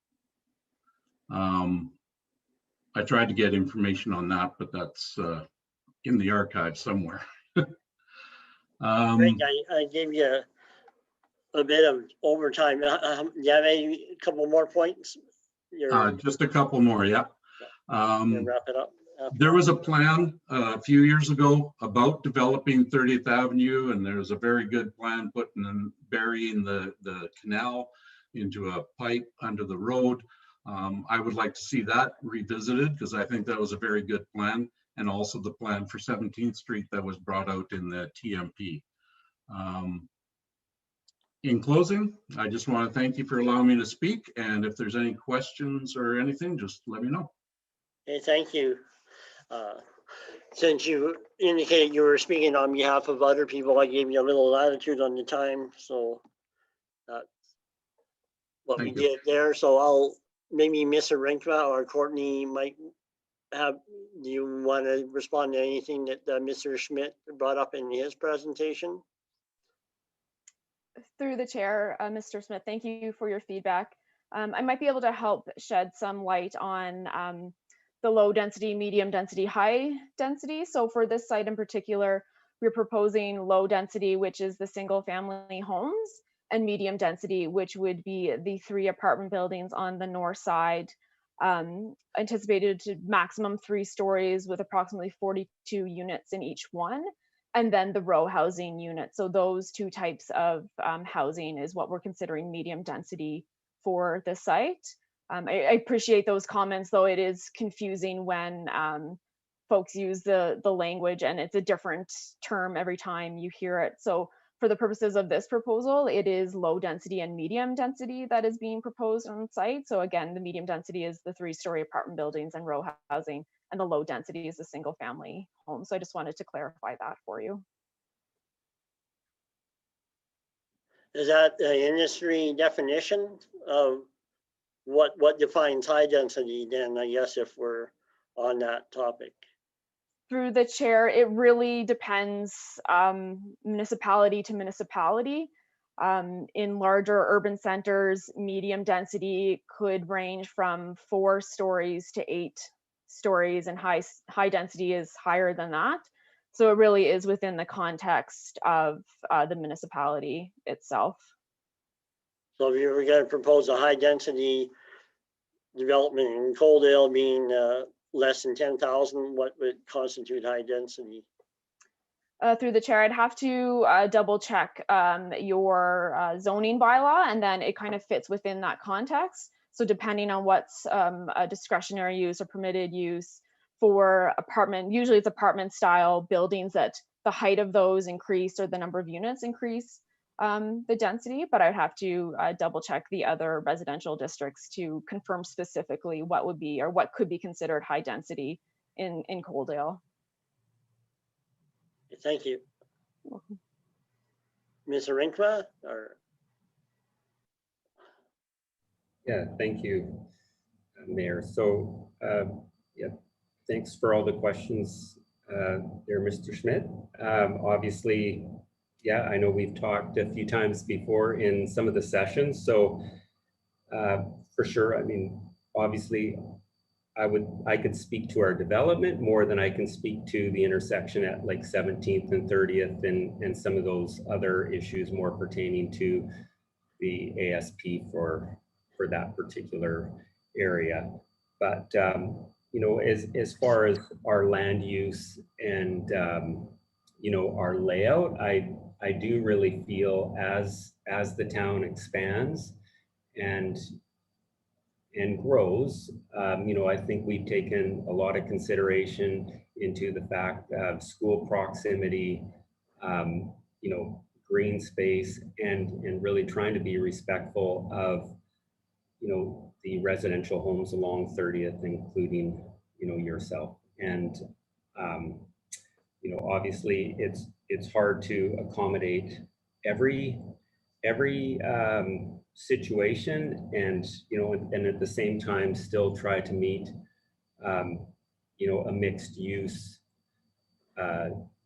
I tried to get information on that, but that's in the archive somewhere. Greg, I gave you a bit of overtime. Do you have a couple more points? Just a couple more, yeah. Wrap it up. There was a plan a few years ago about developing 30th Avenue, and there was a very good plan burying the canal into a pipe under the road. I would like to see that revisited, because I think that was a very good plan, and also the plan for 17th Street that was brought out in the TMP. In closing, I just want to thank you for allowing me to speak, and if there's any questions or anything, just let me know. Okay, thank you. Since you indicated you were speaking on behalf of other people, I gave you a little latitude on the time, so that's what we did there. So I'll maybe Mr. Rinkma or Courtney might have. Do you want to respond to anything that Mr. Schmidt brought up in his presentation? Through the chair, Mr. Smith, thank you for your feedback. I might be able to help shed some light on the low density, medium density, high density. So for this site in particular, we're proposing low density, which is the single family homes, and medium density, which would be the 3 apartment buildings on the north side, anticipated to maximum 3 stories with approximately 42 units in each one, and then the row housing unit. So those 2 types of housing is what we're considering medium density for the site. I appreciate those comments, though it is confusing when folks use the language and it's a different term every time you hear it. So for the purposes of this proposal, it is low density and medium density that is being proposed on site. So again, the medium density is the 3-story apartment buildings and row housing, and the low density is the single family home. So I just wanted to clarify that for you. Is that the industry definition of what defines high density then, I guess, if we're on that topic? Through the chair, it really depends municipality to municipality. In larger urban centers, medium density could range from 4 stories to 8 stories, and high density is higher than that. So it really is within the context of the municipality itself. So if you were going to propose a high density development in Coaldale being less than 10,000, what would constitute high density? Through the chair, I'd have to double check your zoning bylaw, and then it kind of fits within that context. So depending on what's a discretionary use or permitted use for apartment, usually it's apartment style buildings that the height of those increase or the number of units increase the density, but I'd have to double check the other residential districts to confirm specifically what would be or what could be considered high density in Coaldale. Thank you. Ms. Rinkma, or? Yeah, thank you, Mayor. So, yeah, thanks for all the questions there, Mr. Schmidt. Obviously, yeah, I know we've talked a few times before in some of the sessions. So, for sure, I mean, obviously, I could speak to our development more than I can speak to the intersection at like 17th and 30th and some of those other issues more pertaining to the ASP for that particular area. But you know, as far as our land use and you know, our layout, I do really feel as the town expands and grows, you know, I think we've taken a lot of consideration into the fact of school proximity, you know, green space, and really trying to be respectful of, you know, the residential homes along 30th, including, you know, yourself. And, you know, obviously it's hard to accommodate every situation, and you know, and at the same time still try to meet you know, a mixed use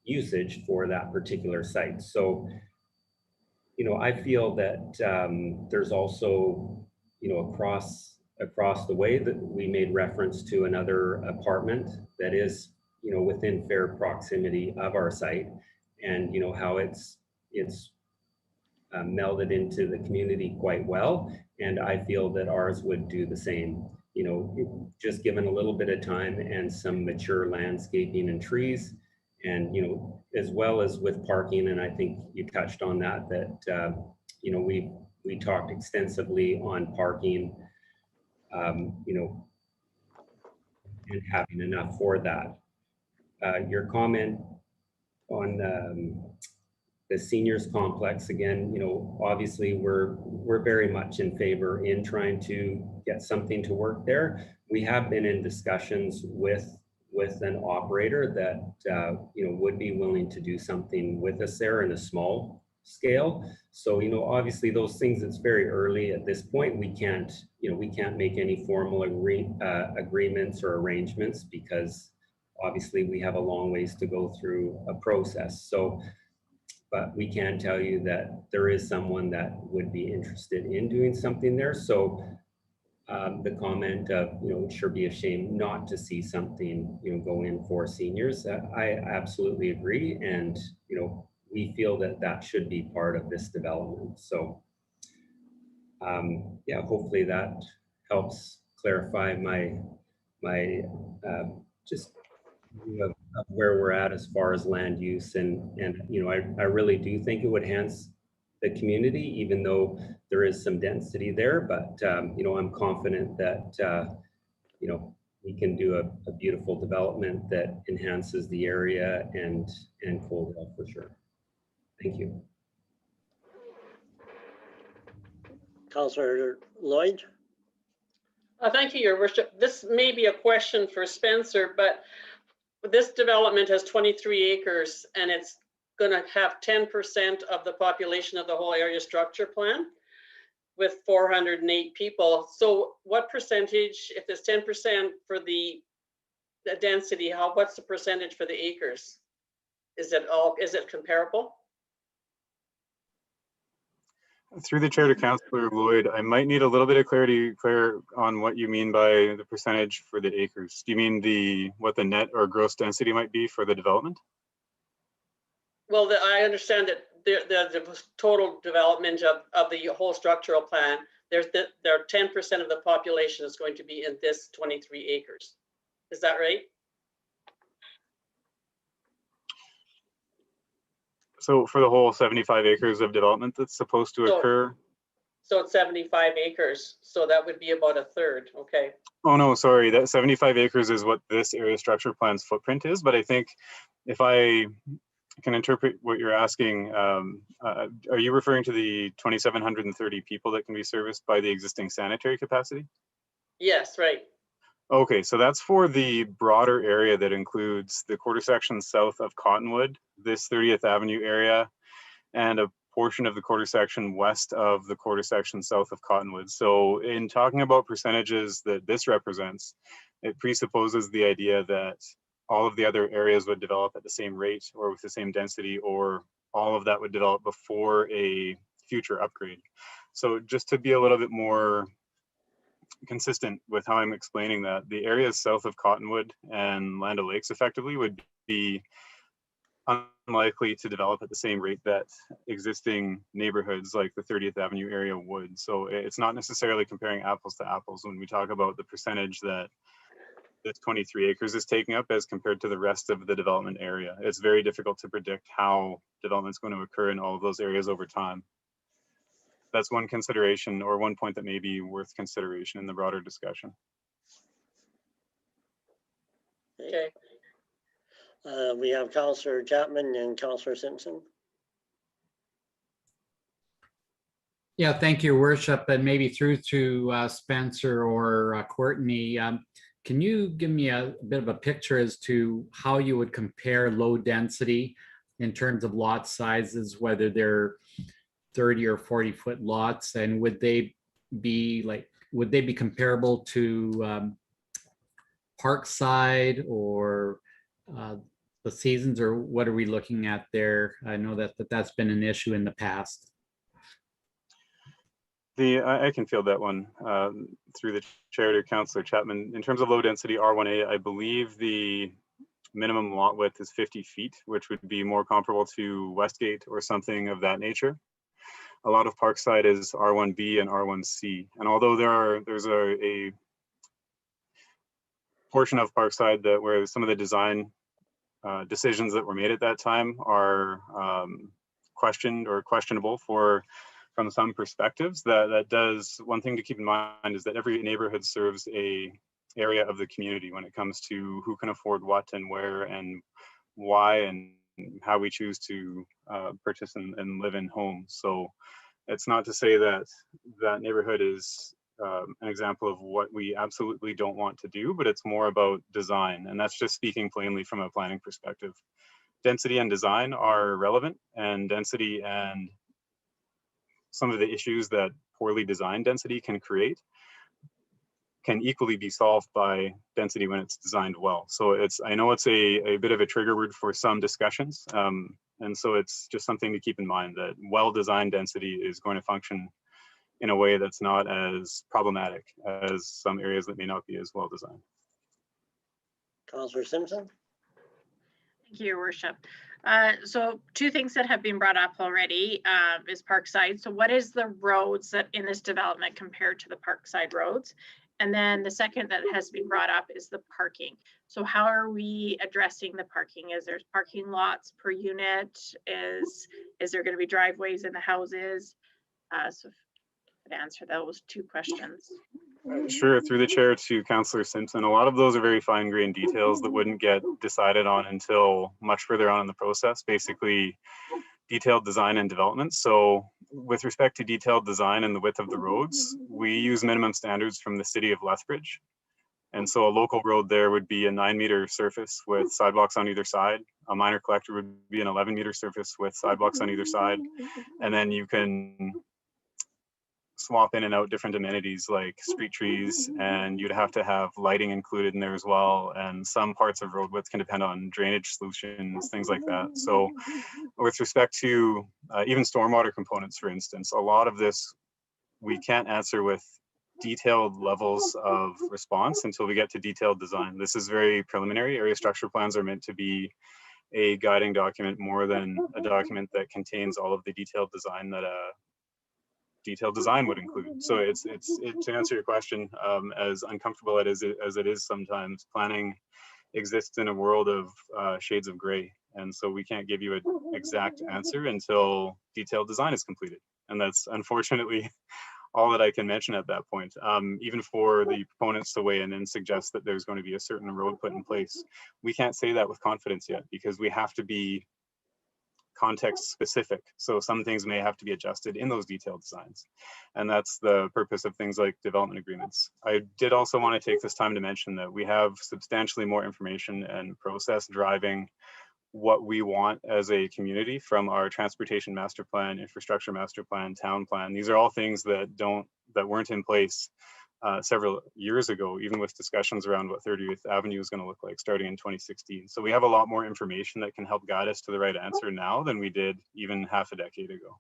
usage for that particular site. So you know, I feel that there's also, you know, across the way that we made reference to another apartment that is, you know, within fair proximity of our site, and you know how it's melded into the community quite well, and I feel that ours would do the same. You know, just given a little bit of time and some mature landscaping and trees, and you know, as well as with parking. And I think you touched on that. You know, we talked extensively on parking. You know, and having enough for that. Your comment on the seniors complex, again, you know, obviously we're very much in favor in trying to get something to work there. We have been in discussions with an operator that you know, would be willing to do something with us there in a small scale. So you know, obviously those things, it's very early at this point. We can't make any formal agreements or arrangements, because obviously we have a long ways to go through a process. So, but we can tell you that there is someone that would be interested in doing something there. So the comment of, you know, it sure be a shame not to see something, you know, go in for seniors. I absolutely agree. And, you know, we feel that that should be part of this development. So yeah, hopefully that helps clarify my just of where we're at as far as land use. And you know, I really do think it would enhance the community, even though there is some density there. But you know, I'm confident that you know, we can do a beautiful development that enhances the area and Coaldale for sure. Thank you. Councillor Lloyd. Thank you, Your Worship. This may be a question for Spencer, but this development has 23 acres and it's going to have 10% of the population of the whole area structure plan with 408 people. So what percentage, if there's 10% for the density, what's the percentage for the acres? Is it comparable? Through the chair to Councillor Lloyd, I might need a little bit of clarity on what you mean by the percentage for the acres. Do you mean what the net or gross density might be for the development? Well, I understand that the total development of the whole structural plan, there 10% of the population is going to be in this 23 acres. Is that right? So for the whole 75 acres of development that's supposed to occur? So it's 75 acres. So that would be about a third. Okay. Oh, no, sorry. That 75 acres is what this area structure plan's footprint is. But I think if I can interpret what you're asking, are you referring to the 2,730 people that can be serviced by the existing sanitary capacity? Yes, right. Okay, so that's for the broader area that includes the quarter section south of Cottonwood, this 30th Avenue area, and a portion of the quarter section west of the quarter section south of Cottonwood. So in talking about percentages that this represents, it presupposes the idea that all of the other areas would develop at the same rate or with the same density, or all of that would develop before a future upgrade. So just to be a little bit more consistent with how I'm explaining that, the areas south of Cottonwood and Land O'Lakes effectively would be unlikely to develop at the same rate that existing neighborhoods like the 30th Avenue area would. So it's not necessarily comparing apples to apples when we talk about the percentage that this 23 acres is taking up as compared to the rest of the development area. It's very difficult to predict how development is going to occur in all of those areas over time. That's one consideration, or one point that may be worth consideration in the broader discussion. Okay. We have Councillor Chapman and Councillor Simpson. Yeah, thank you, Your Worship, and maybe through to Spencer or Courtney. Can you give me a bit of a picture as to how you would compare low density in terms of lot sizes, whether they're 30 or 40 foot lots, and would they be comparable to Parkside or the Seasons, or what are we looking at there? I know that's been an issue in the past. I can field that one through the chair to Councillor Chapman. In terms of low density R1A, I believe the minimum lot width is 50 feet, which would be more comparable to Westgate or something of that nature. A lot of Parkside is R1B and R1C. And although there's a portion of Parkside that where some of the design decisions that were made at that time are questioned or questionable from some perspectives, that does, one thing to keep in mind is that every neighborhood serves a area of the community when it comes to who can afford what and where and why and how we choose to purchase and live in homes. So it's not to say that that neighborhood is an example of what we absolutely don't want to do, but it's more about design. And that's just speaking plainly from a planning perspective. Density and design are relevant, and density and some of the issues that poorly designed density can create can equally be solved by density when it's designed well. So I know it's a bit of a trigger word for some discussions. And so it's just something to keep in mind that well-designed density is going to function in a way that's not as problematic as some areas that may not be as well designed. Councillor Simpson. Thank you, Your Worship. So two things that have been brought up already is Parkside. So what is the roads that in this development compared to the Parkside roads? And then the second that has been brought up is the parking. So how are we addressing the parking? Is there parking lots per unit? Is there going to be driveways in the houses? So if I could answer those two questions. Sure, through the chair to Councillor Simpson. A lot of those are very fine-grained details that wouldn't get decided on until much further on in the process, basically detailed design and development. So with respect to detailed design and the width of the roads, we use minimum standards from the city of Lethbridge. And so a local road there would be a 9-meter surface with sidewalks on either side. A minor collector would be an 11-meter surface with sidewalks on either side. And then you can swap in and out different amenities like street trees, and you'd have to have lighting included in there as well. And some parts of road width can depend on drainage solutions, things like that. So with respect to even stormwater components, for instance, a lot of this we can't answer with detailed levels of response until we get to detailed design. This is very preliminary. Area structure plans are meant to be a guiding document more than a document that contains all of the detailed design that a detailed design would include. So it's to answer your question, as uncomfortable as it is sometimes, planning exists in a world of shades of gray. And so we can't give you an exact answer until detailed design is completed. And that's unfortunately all that I can mention at that point. Even for the proponents to weigh in and suggest that there's going to be a certain road put in place, we can't say that with confidence yet, because we have to be context specific. So some things may have to be adjusted in those detailed designs. And that's the purpose of things like development agreements. I did also want to take this time to mention that we have substantially more information and process driving what we want as a community from our transportation master plan, infrastructure master plan, town plan. These are all things that weren't in place several years ago, even with discussions around what 30th Avenue is going to look like starting in 2016. So we have a lot more information that can help guide us to the right answer now than we did even half a decade ago.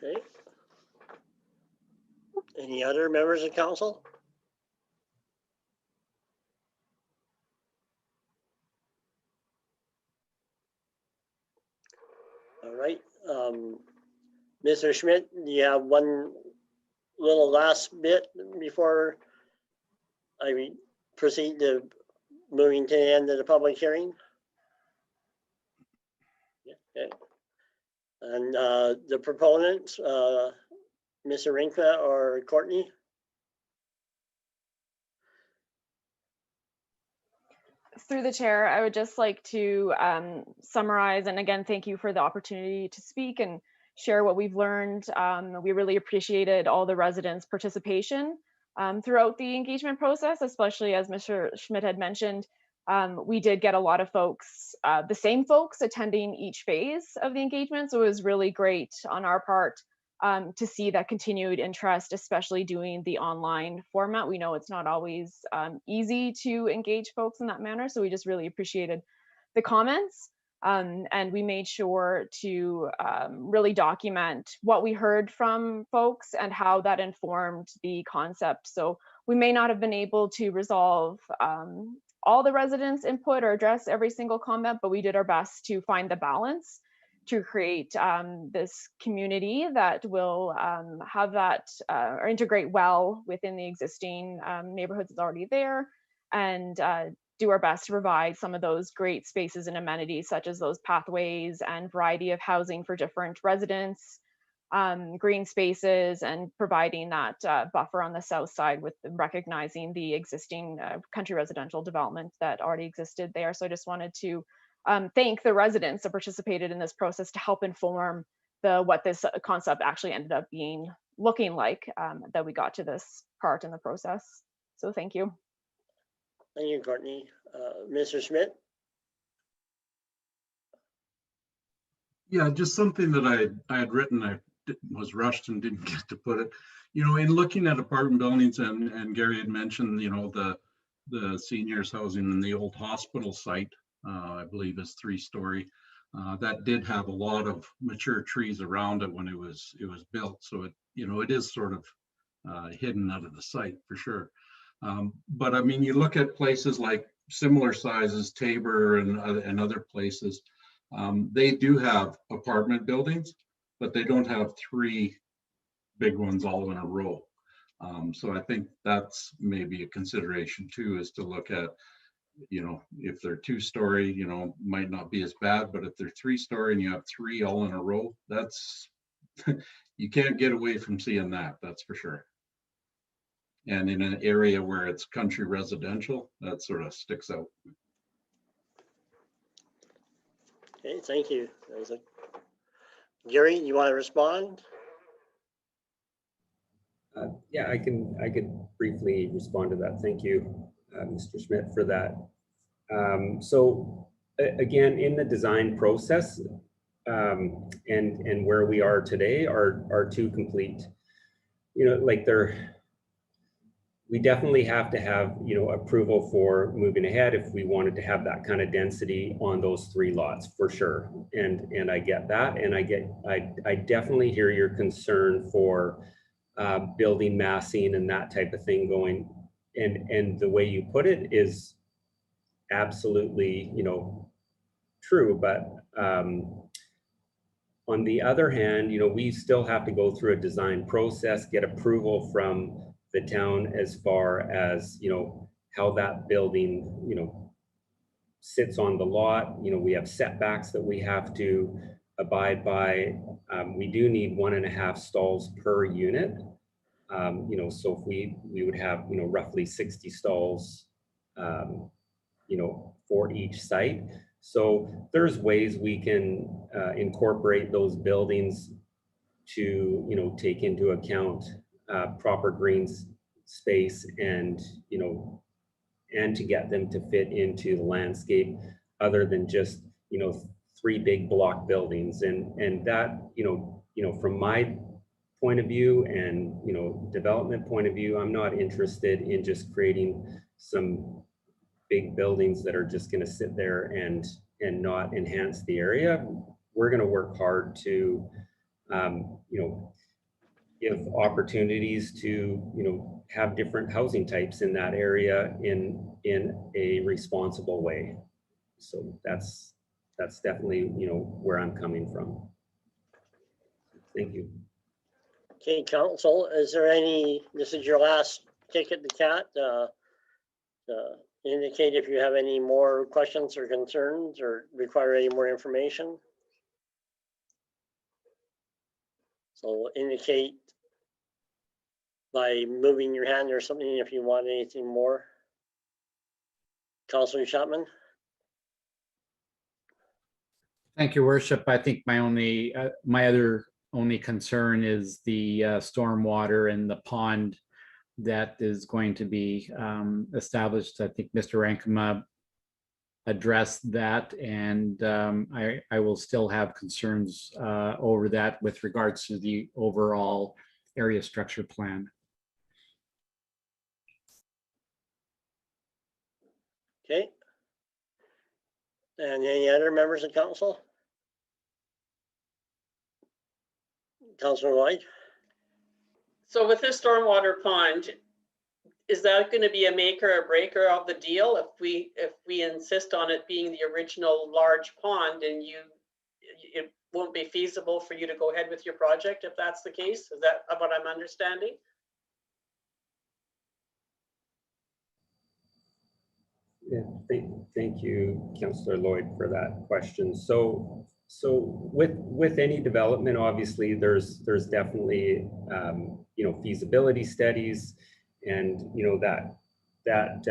Okay. Any other members of council? All right, Mr. Schmidt, do you have one little last bit before I proceed to moving to the end of the public hearing? Yeah, okay. And the proponents, Mr. Rinkma or Courtney? Through the chair, I would just like to summarize, and again, thank you for the opportunity to speak and share what we've learned. We really appreciated all the residents' participation throughout the engagement process, especially as Mr. Schmidt had mentioned. We did get a lot of folks, the same folks attending each phase of the engagement, so it was really great on our part to see that continued interest, especially doing the online format. We know it's not always easy to engage folks in that manner, so we just really appreciated the comments. And we made sure to really document what we heard from folks and how that informed the concept. So we may not have been able to resolve all the residents' input or address every single comment, but we did our best to find the balance to create this community that will have that or integrate well within the existing neighborhoods that's already there, and do our best to provide some of those great spaces and amenities, such as those pathways and variety of housing for different residents, green spaces, and providing that buffer on the south side with recognizing the existing country residential development that already existed there. So I just wanted to thank the residents that participated in this process to help inform what this concept actually ended up looking like, that we got to this part in the process. So thank you. Thank you, Courtney. Mr. Schmidt? Yeah, just something that I had written, I was rushed and didn't get to put it. You know, in looking at apartment buildings, and Gary had mentioned, you know, the seniors housing in the old hospital site, I believe is 3-story. That did have a lot of mature trees around it when it was built. So it, you know, it is sort of hidden out of the site for sure. But I mean, you look at places like similar sizes, Tabor and other places, they do have apartment buildings, but they don't have 3 big ones all in a row. So I think that's maybe a consideration too, is to look at, you know, if they're 2-story, you know, might not be as bad, but if they're 3-story and you have 3 all in a row, that's, you can't get away from seeing that, that's for sure. And in an area where it's country residential, that sort of sticks out. Okay, thank you. Gary, you want to respond? Yeah, I could briefly respond to that. Thank you, Mr. Schmidt, for that. So again, in the design process, and where we are today are 2 complete. You know, like we definitely have to have, you know, approval for moving ahead if we wanted to have that kind of density on those 3 lots for sure. And I get that, and I definitely hear your concern for building massing and that type of thing going. And the way you put it is absolutely, true. But on the other hand, we still have to go through a design process, get approval from the town as far as, how that building, sits on the lot. We have setbacks that we have to abide by. We do need 1.5 stalls per unit. So if we would have, roughly 60 stalls, for each site. So there's ways we can incorporate those buildings to, take into account proper greens space and, and to get them to fit into the landscape other than just, 3 big block buildings. And that, from my point of view and, development point of view, I'm not interested in just creating some big buildings that are just going to sit there and not enhance the area. We're going to work hard to, give opportunities to, have different housing types in that area in a responsible way. So that's definitely, where I'm coming from. Thank you. Okay, council, is there any, this is your last kick at the cat. Indicate if you have any more questions or concerns or require any more information. So indicate by moving your hand or something if you want anything more. Councilor Chapman. Thank you, Worship. I think my other only concern is the stormwater and the pond that is going to be established. I think Mr. Rankema addressed that, and I will still have concerns over that with regards to the overall area structure plan. Okay. And any other members of council? Councilor Lloyd? So with this stormwater pond, is that going to be a maker or breaker of the deal if we insist on it being the original large pond and it won't be feasible for you to go ahead with your project if that's the case? Is that what I'm understanding? Yeah, thank you, Councillor Lloyd, for that question. So with any development, obviously there's definitely feasibility studies, and that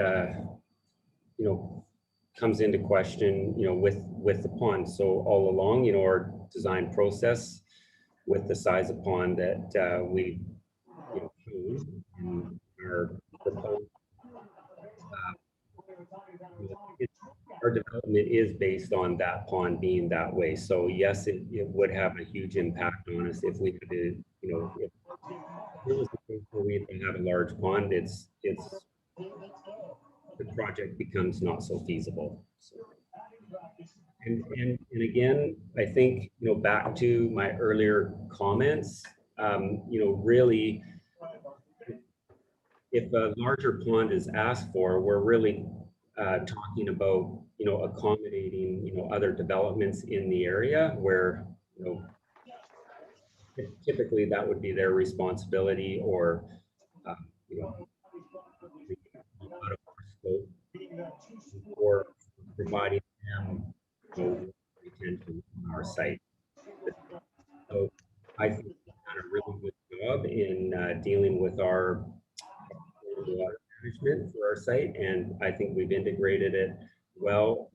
comes into question with the pond. So all along, our design process with the size of pond that we chose in our proposed. Our development is based on that pond being that way. So yes, it would have a huge impact on us if we could, if it was the case where we have a large pond, the project becomes not so feasible. So, and again, I think, back to my earlier comments, really, if a larger pond is asked for, we're really talking about, accommodating, other developments in the area where, typically that would be their responsibility, or, out of our scope, or providing them retention on our site. So I think we've done a really good job in dealing with our water management for our site, and I think we've integrated it well,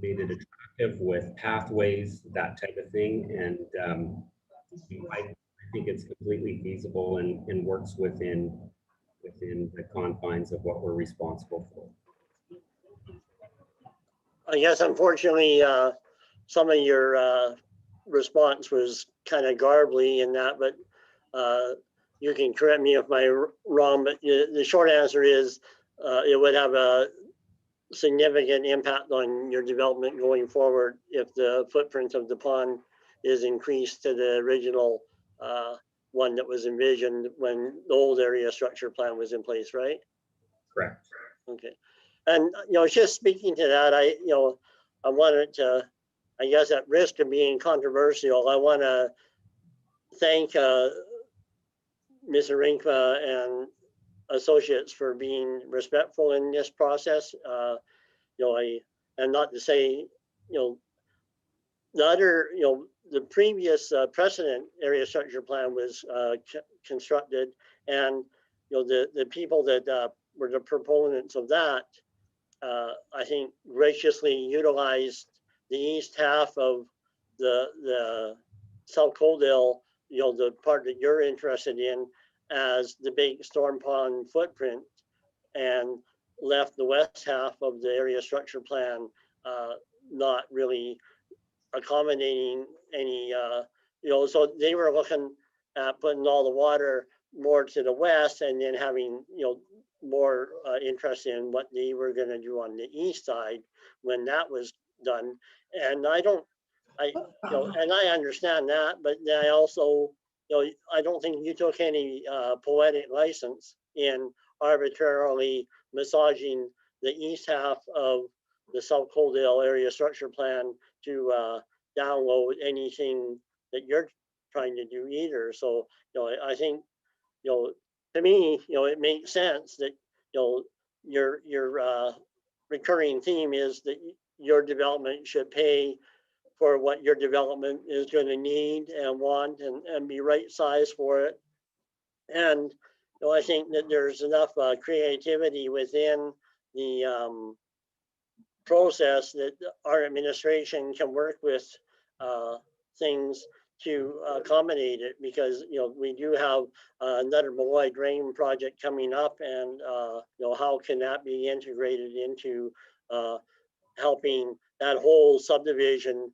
made it attractive with pathways, that type of thing, and I think it's completely feasible and works within the confines of what we're responsible for. I guess unfortunately, some of your response was kind of garbly in that, but you can correct me if I'm wrong, but the short answer is it would have a significant impact on your development going forward if the footprint of the pond is increased to the original one that was envisioned when the old area structure plan was in place, right? Correct. Okay. And, just speaking to that, I wanted to, I guess at risk of being controversial, I want to thank Mr. Rinkma and associates for being respectful in this process. And not to say, the other, the previous precedent area structure plan was constructed, and the people that were the proponents of that, I think graciously utilized the east half of the South Coaldale, the part that you're interested in, as the big storm pond footprint, and left the west half of the area structure plan not really accommodating any, so they were looking at putting all the water more to the west, and then having, more interest in what they were going to do on the east side when that was done. And I understand that, but I also, I don't think you took any poetic license in arbitrarily massaging the east half of the South Coaldale area structure plan to download anything that you're trying to do either. So, I think, to me, it makes sense that, your recurring theme is that your development should pay for what your development is going to need and want, and be right size for it. And I think that there's enough creativity within the process that our administration can work with things to accommodate it, because we do have another Malloy drain project coming up, and how can that be integrated into helping that whole subdivision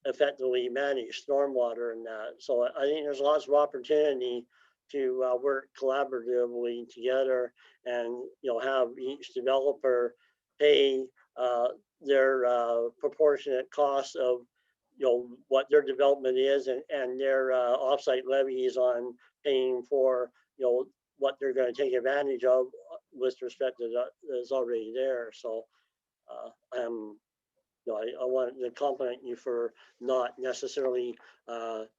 effectively manage stormwater and that. So I think there's lots of opportunity to work collaboratively together, and have each developer pay their proportionate costs of what their development is, and their offsite levies on paying for what they're going to take advantage of with respect to that is already there. So I wanted to compliment you for not necessarily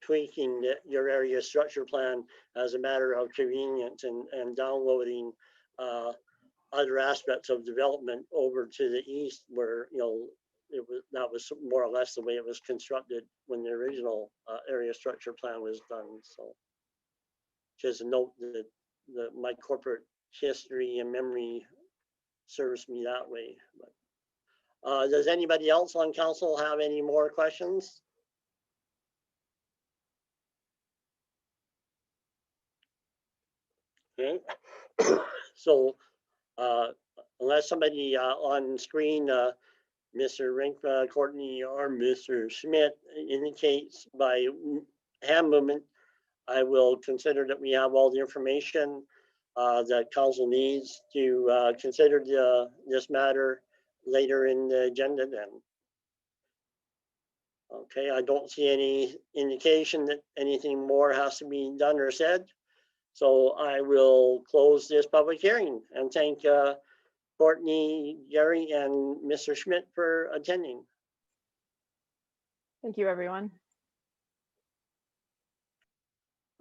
tweaking your area structure plan as a matter of convenience, and downloading other aspects of development over to the east, where that was more or less the way it was constructed when the original area structure plan was done. So just a note that my corporate history and memory serves me that way. But does anybody else on council have any more questions? Okay. So unless somebody on screen, Mr. Rinkma, Courtney, or Mr. Schmidt indicates by hand movement, I will consider that we have all the information that council needs to consider this matter later in the agenda then. Okay, I don't see any indication that anything more has to be done or said. So I will close this public hearing, and thank Courtney, Gary, and Mr. Schmidt for attending. Thank you, everyone.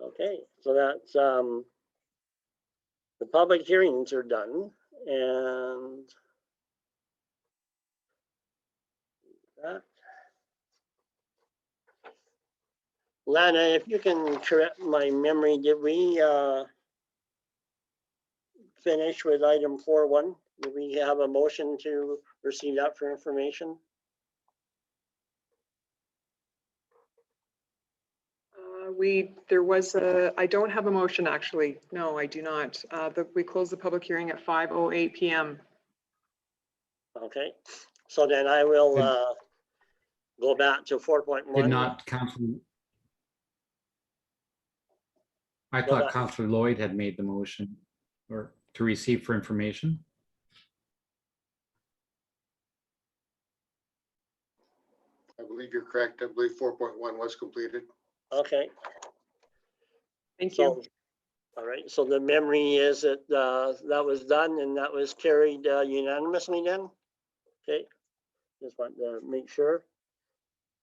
Okay, so that's the public hearings are done, and that. Lana, if you can correct my memory, did we finish with item 4.1? Did we have a motion to receive that for information? I don't have a motion actually. No, I do not. We closed the public hearing at 5:08 p.m. Okay, so then I will go back to 4.1. Did not Councilor. I thought Councilor Lloyd had made the motion, or to receive for information. I believe you're correct. I believe 4.1 was completed. Okay. Thank you. All right, so the memory is that that was done and that was carried unanimously then? Okay, just want to make sure.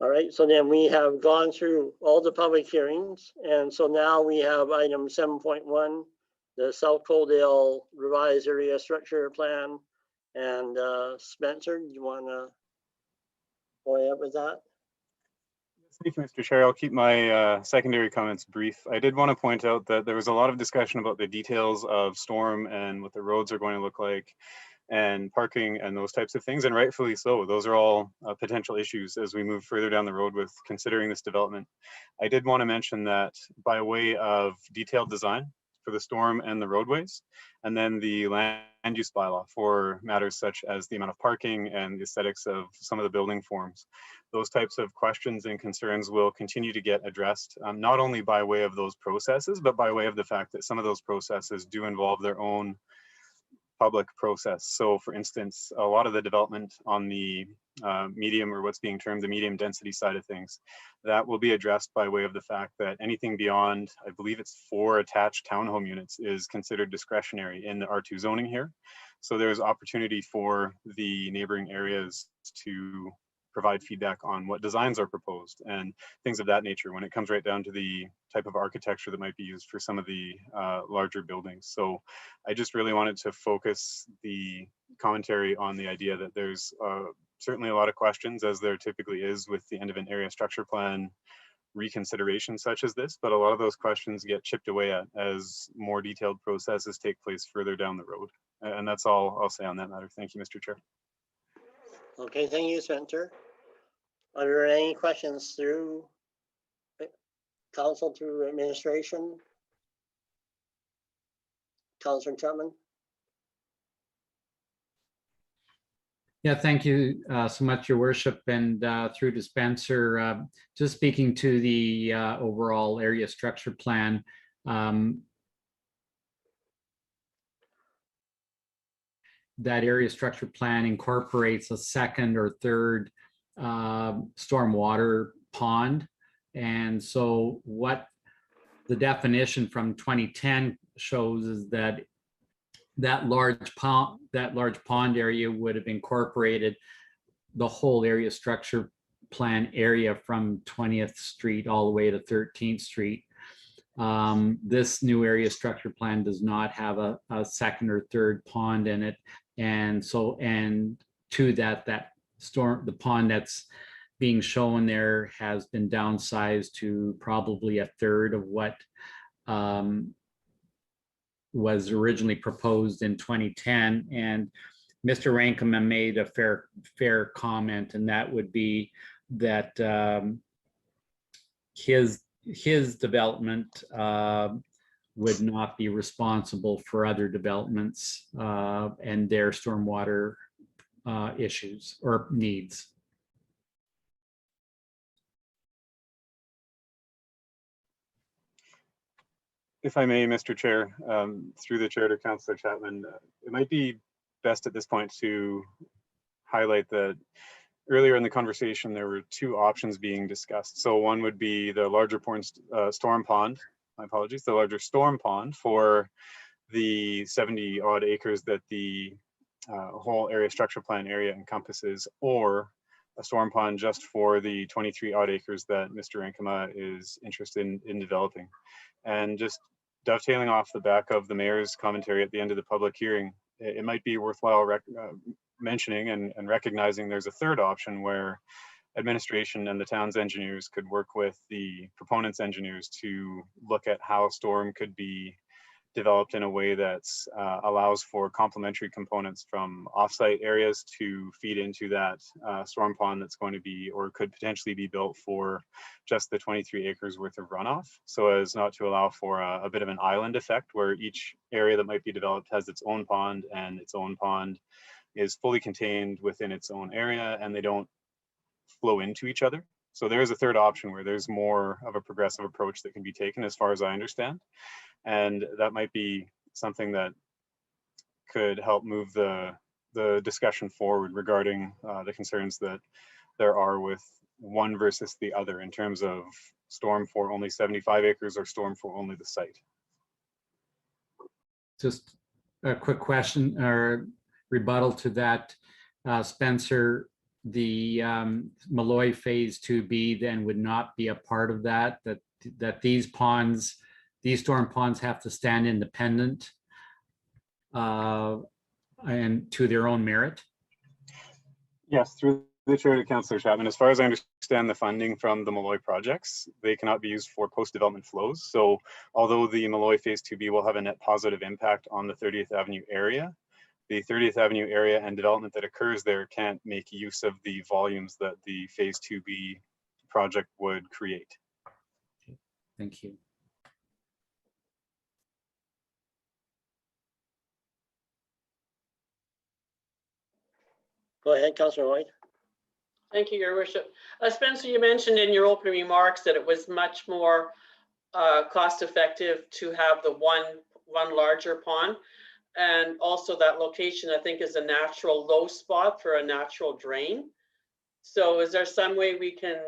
All right, so then we have gone through all the public hearings. And so now we have item 7.1, the South Coaldale revised area structure plan. And Spencer, do you want to go ahead with that? Thank you, Mr. Chair. I'll keep my secondary comments brief. I did want to point out that there was a lot of discussion about the details of storm and what the roads are going to look like and parking and those types of things, and rightfully so. Those are all potential issues as we move further down the road with considering this development. I did want to mention that by way of detailed design for the storm and the roadways, and then the land use bylaw for matters such as the amount of parking and the aesthetics of some of the building forms. Those types of questions and concerns will continue to get addressed, not only by way of those processes, but by way of the fact that some of those processes do involve their own public process. So for instance, a lot of the development on the medium, or what's being termed the medium density side of things, that will be addressed by way of the fact that anything beyond, I believe it's 4 attached townhome units, is considered discretionary in the R2 zoning here. So there's opportunity for the neighboring areas to provide feedback on what designs are proposed and things of that nature when it comes right down to the type of architecture that might be used for some of the larger buildings. So I just really wanted to focus the commentary on the idea that there's certainly a lot of questions, as there typically is with the end of an area structure plan reconsideration such as this, but a lot of those questions get chipped away at as more detailed processes take place further down the road. And that's all I'll say on that matter. Thank you, Mr. Chair. Okay, thank you, Spencer. Are there any questions through council, through administration? Councilor Chapman? Yeah, thank you so much, Your Worship, and through to Spencer. Just speaking to the overall area structure plan. That area structure plan incorporates a second or third stormwater pond. And so what the definition from 2010 shows is that that large pond area would have incorporated the whole area structure plan area from 20th Street all the way to 13th Street. This new area structure plan does not have a second or third pond in it. And so, and to that the pond that's being shown there has been downsized to probably a third of what was originally proposed in 2010. And Mr. Rankema made a fair comment, and that would be that his development would not be responsible for other developments and their stormwater issues or needs. If I may, Mr. Chair, through the chair to Councillor Chapman, it might be best at this point to highlight that earlier in the conversation, there were 2 options being discussed. So one would be the larger storm pond, my apologies, the larger storm pond for the 70 odd acres that the whole area structure plan area encompasses, or a storm pond just for the 23 odd acres that Mr. Rankema is interested in developing. And just dovetailing off the back of the mayor's commentary at the end of the public hearing, it might be worthwhile mentioning and recognizing there's a third option where administration and the town's engineers could work with the proponents' engineers to look at how storm could be developed in a way that allows for complementary components from offsite areas to feed into that storm pond that's going to be, or could potentially be built for just the 23 acres worth of runoff, so as not to allow for a bit of an island effect where each area that might be developed has its own pond, and its own pond is fully contained within its own area and they don't flow into each other. So there is a third option where there's more of a progressive approach that can be taken, as far as I understand. And that might be something that could help move the discussion forward regarding the concerns that there are with one versus the other in terms of storm for only 75 acres or storm for only the site. just a quick question or rebuttal to that, Spencer. The Malloy Phase 2B then would not be a part of that. That these ponds, these storm ponds, have to stand independent and to their own merit. Yes, through the chair to Councillor Chapman. As far as I understand the funding from the Malloy projects, they cannot be used for post-development flows. So although the Malloy Phase 2B will have a net positive impact on the 30th Avenue area, the 30th Avenue area and development that occurs there can't make use of the volumes that the Phase 2B project would create. Thank you. Go ahead, Councillor Lloyd. Thank you, Your Worship. Spencer, you mentioned in your opening remarks that it was much more cost effective to have the one larger pond. And also that location, I think, is a natural low spot for a natural drain. So is there some way we can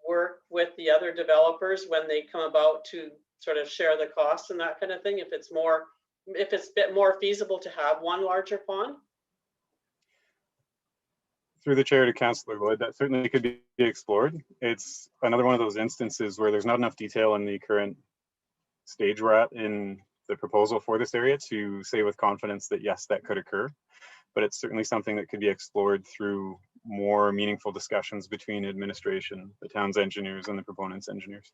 work with the other developers when they come about to sort of share the costs and that kind of thing? If it's a bit more feasible to have one larger pond? Through the chair to Councillor Lloyd, that certainly could be explored. It's another one of those instances where there's not enough detail in the current stage we're at in the proposal for this area to say with confidence that yes, that could occur. But it's certainly something that could be explored through more meaningful discussions between administration, the town's engineers, and the proponent's engineers.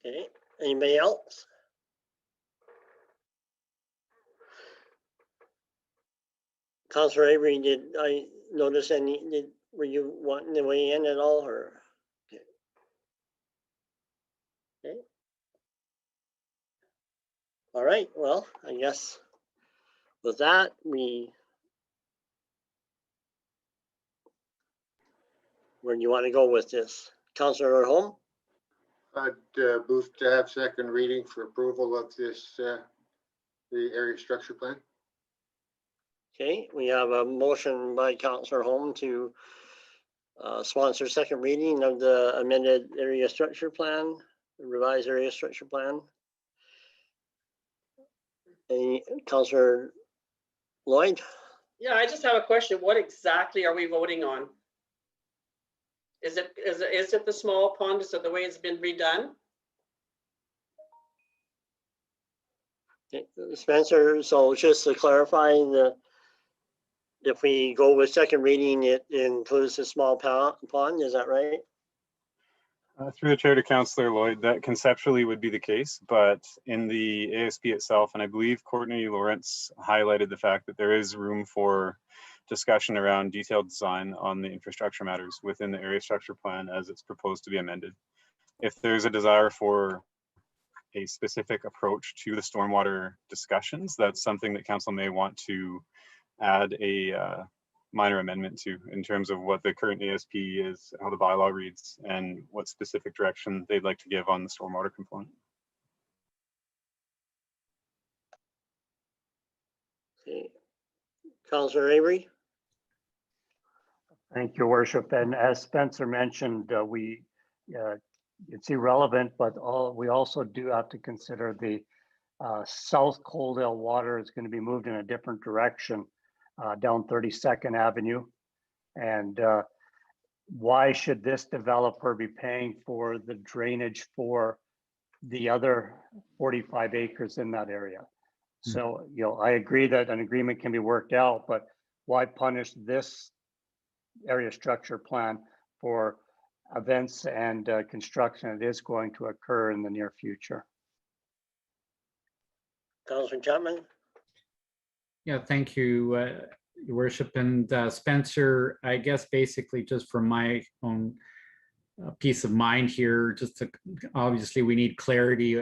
Okay, anybody else? Councillor Avery, did I notice were you wanting to weigh in at all, or? Okay. Okay. All right, well, I guess with that, where do you want to go with this? Councillor Holm? I'd move to have second reading for approval of this, the area structure plan. Okay, we have a motion by Councillor Holm to sponsor second reading of the amended area structure plan, revised area structure plan. Any Councillor Lloyd? Yeah, I just have a question. What exactly are we voting on? Is it the small pond? Is it the way it's been redone? Okay, Spencer, so just to clarify, if we go with second reading, it includes a small pond, is that right? Through the chair to Councillor Lloyd, that conceptually would be the case, but in the ASP itself, and I believe Courtney Lawrence highlighted the fact that there is room for discussion around detailed design on the infrastructure matters within the area structure plan as it's proposed to be amended. If there's a desire for a specific approach to the stormwater discussions, that's something that council may want to add a minor amendment to in terms of what the current ASP is, how the bylaw reads, and what specific direction they'd like to give on the stormwater component. Okay. Councillor Avery? Thank you, Worship. And as Spencer mentioned, it's irrelevant, but we also do have to consider the South Coaldale water is going to be moved in a different direction down 32nd Avenue. And why should this developer be paying for the drainage for the other 45 acres in that area? So, I agree that an agreement can be worked out, but why punish this area structure plan for events and construction that is going to occur in the near future? Councillor Chapman? Yeah, thank you, Your Worship. And Spencer, I guess basically just for my own peace of mind here, obviously we need clarity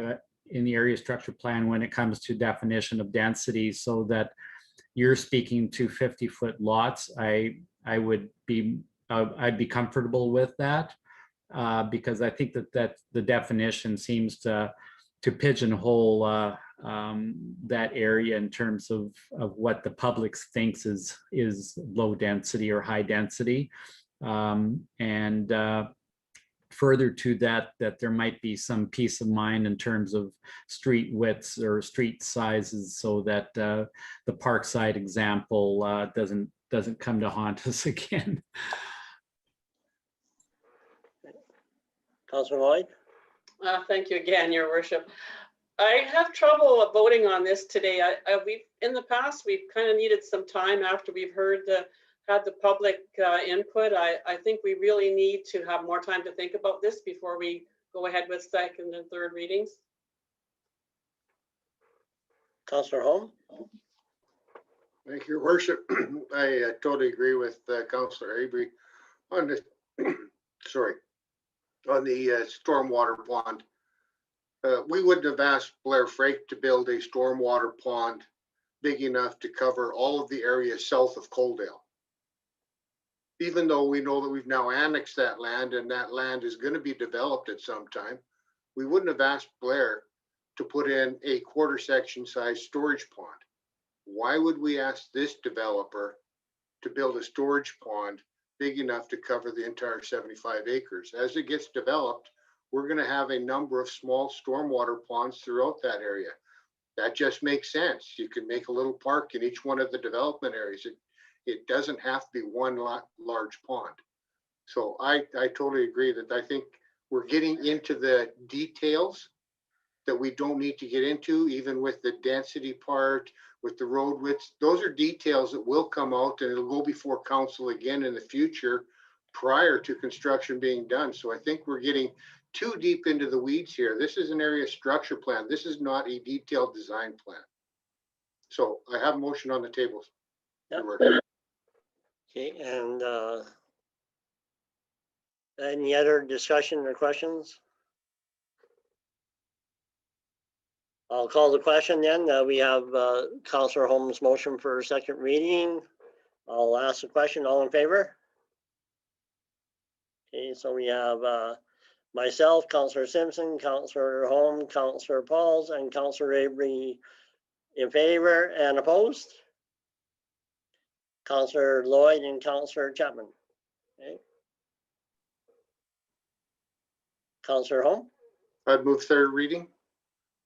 in the area structure plan when it comes to definition of density, so that you're speaking to 50-foot lots. I'd be comfortable with that because I think that the definition seems to pigeonhole that area in terms of what the public thinks is low density or high density. And further to that, that there might be some peace of mind in terms of street widths or street sizes, so that the Parkside example doesn't come to haunt us again. Councillor Lloyd? Thank you again, Your Worship. I have trouble voting on this today. In the past, we've kind of needed some time after we've had the public input. I think we really need to have more time to think about this before we go ahead with second and third readings. Councillor Holm? Thank you, Your Worship. I totally agree with Councillor Avery on this. Sorry, on the stormwater pond. We wouldn't have asked Blair Frake to build a stormwater pond big enough to cover all of the area south of Coaldale. Even though we know that we've now annexed that land and that land is going to be developed at some time, we wouldn't have asked Blair to put in a quarter section size storage pond. Why would we ask this developer to build a storage pond big enough to cover the entire 75 acres? As it gets developed, we're going to have a number of small stormwater ponds throughout that area. That just makes sense. You can make a little park in each one of the development areas. It doesn't have to be one large pond. So I totally agree that I think we're getting into the details that we don't need to get into, even with the density part, with the road widths. Those are details that will come out and it'll go before council again in the future prior to construction being done. So I think we're getting too deep into the weeds here. This is an area structure plan. This is not a detailed design plan. So I have a motion on the table. Yep. Okay, and any other discussion or questions? I'll call the question then. We have Councillor Holmes' motion for second reading. I'll ask the question. All in favor? Okay, so we have myself, Councillor Simpson, Councillor Holmes, Councillor Pauls, and Councillor Avery in favor and opposed. Councillor Lloyd and Councillor Chapman. Okay. Councillor Holmes? I'd move third reading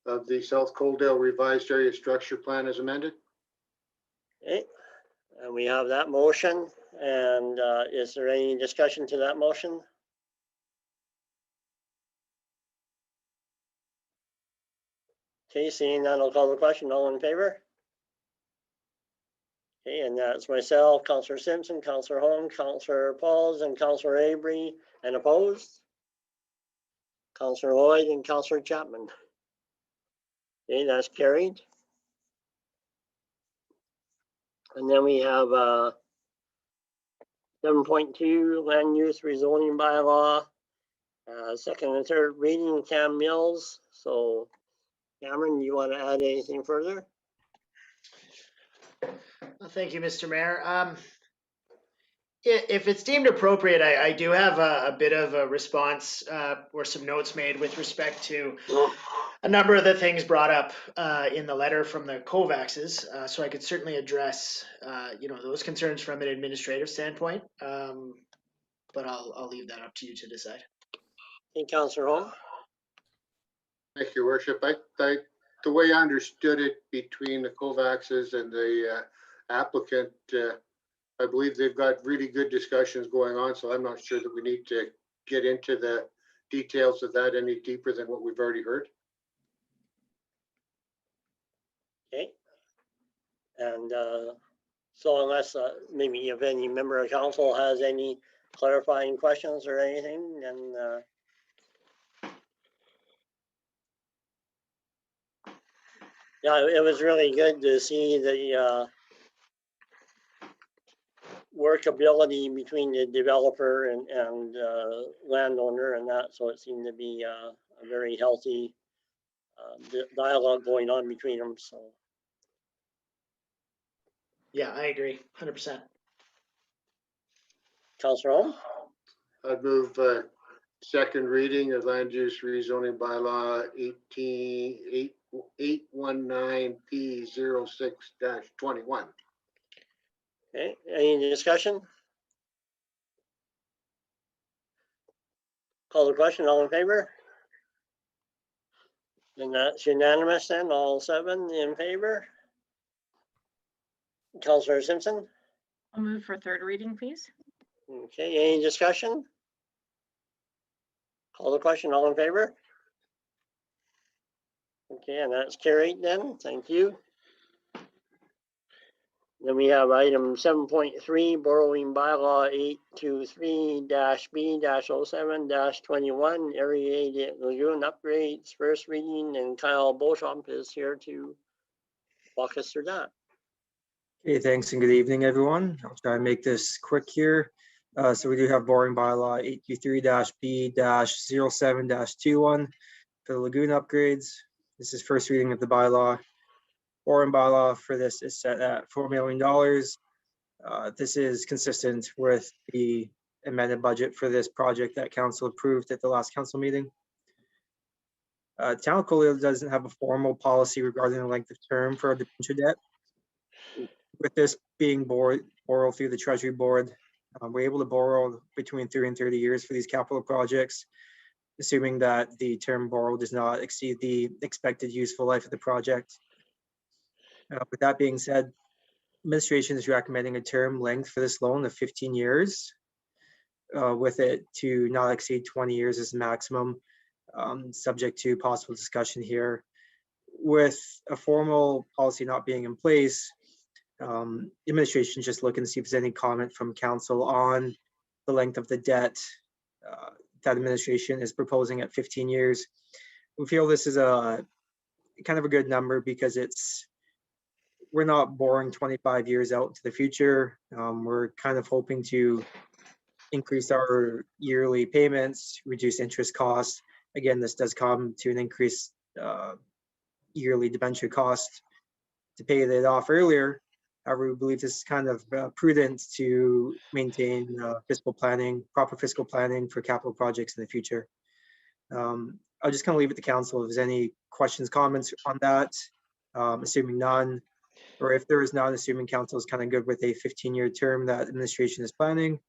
of the South Coaldale revised area structure plan as amended. Okay, and we have that motion. And is there any discussion to that motion? Okay, seeing none, I'll call the question. All in favor? Okay, and that's myself, Councillor Simpson, Councillor Holmes, Councillor Pauls, and Councillor Avery, and opposed. Councillor Lloyd and Councillor Chapman. Okay, that's carried. And then we have 7.2 land use rezoning bylaw, second and third reading, Cam Mills. So Cameron, you want to add anything further? Well, thank you, Mr. Mayor. If it's deemed appropriate, I do have a bit of a response or some notes made with respect to a number of the things brought up in the letter from the Kovaxes. So I could certainly address, those concerns from an administrative standpoint. But I'll leave that up to you to decide. Hey, Councillor Holmes. Thank you, Your Worship. The way I understood it between the Kovaxes and the applicant, I believe they've got really good discussions going on, so I'm not sure that we need to get into the details of that any deeper than what we've already heard. Okay. And so unless maybe if any member of council has any clarifying questions or anything, then yeah, it was really good to see the workability between the developer and landowner and that. So it seemed to be a very healthy dialogue going on between them. So Yeah, I agree, 100%. Councillor Holmes? I'd move second reading of land use rezoning bylaw 819P06-21. Okay, any discussion? Call the question, all in favor? And that's unanimous then, all 7 in favor. Councillor Simpson? I'll move for third reading, please. Okay, any discussion? Call the question, all in favor? Okay, and that's carried then, thank you. Then we have item 7.3, borrowing bylaw 823-B-07-21, area lagoon upgrades, first reading, and Kyle Beauchamp is here to walk us through that. Okay, thanks and good evening, everyone. I'll try and make this quick here. So we do have borrowing bylaw 823-B-07-21 for the lagoon upgrades. This is first reading of the bylaw. Borrowing bylaw for this is set at $4 million. This is consistent with the amended budget for this project that council approved at the last council meeting. Town of Coaldale doesn't have a formal policy regarding the length of term for our debenture debt. With this being borrowed through the Treasury Board, we're able to borrow between 3 and 30 years for these capital projects, assuming that the term borrowed does not exceed the expected useful life of the project. With that being said, administration is recommending a term length for this loan of 15 years, with it to not exceed 20 years as maximum, subject to possible discussion here. With a formal policy not being in place, administration is just looking to see if there's any comment from council on the length of the debt that administration is proposing at 15 years. We feel this is a kind of a good number because we're not borrowing 25 years out to the future. We're kind of hoping to increase our yearly payments, reduce interest costs. Again, this does come to an increased yearly debenture cost to pay it off earlier. However, we believe this is kind of prudent to maintain fiscal planning, proper fiscal planning for capital projects in the future. I'll just kind of leave it to council if there's any questions, comments on that. Assuming none, or if there is none, assuming council is kind of good with a 15-year term that administration is planning.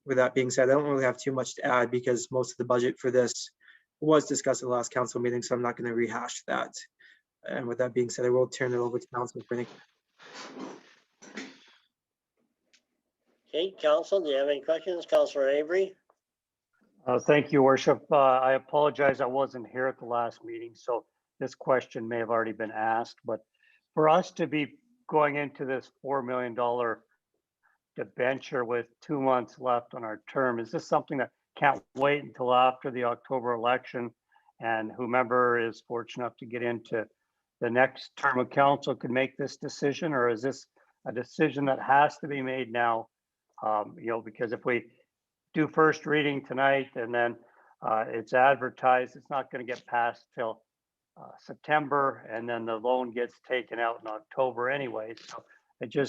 With that being said, I don't really have too much to add because most of the budget for this was discussed at the last council meeting, so I'm not going to rehash that. And with that being said, I will turn it over to council for any. Okay, council, do you have any questions? Councillor Avery? Thank you, Worship. I apologize, I wasn't here at the last meeting, so this question may have already been asked, but for us to be going into this $4 million debenture with 2 months left on our term, is this something that can't wait until after the October election and whomever is fortunate enough to get into the next term of council could make this decision, or is this a decision that has to be made now? Because if we do first reading tonight and then it's advertised, it's not going to get passed till September, and then the loan gets taken out in October anyway. So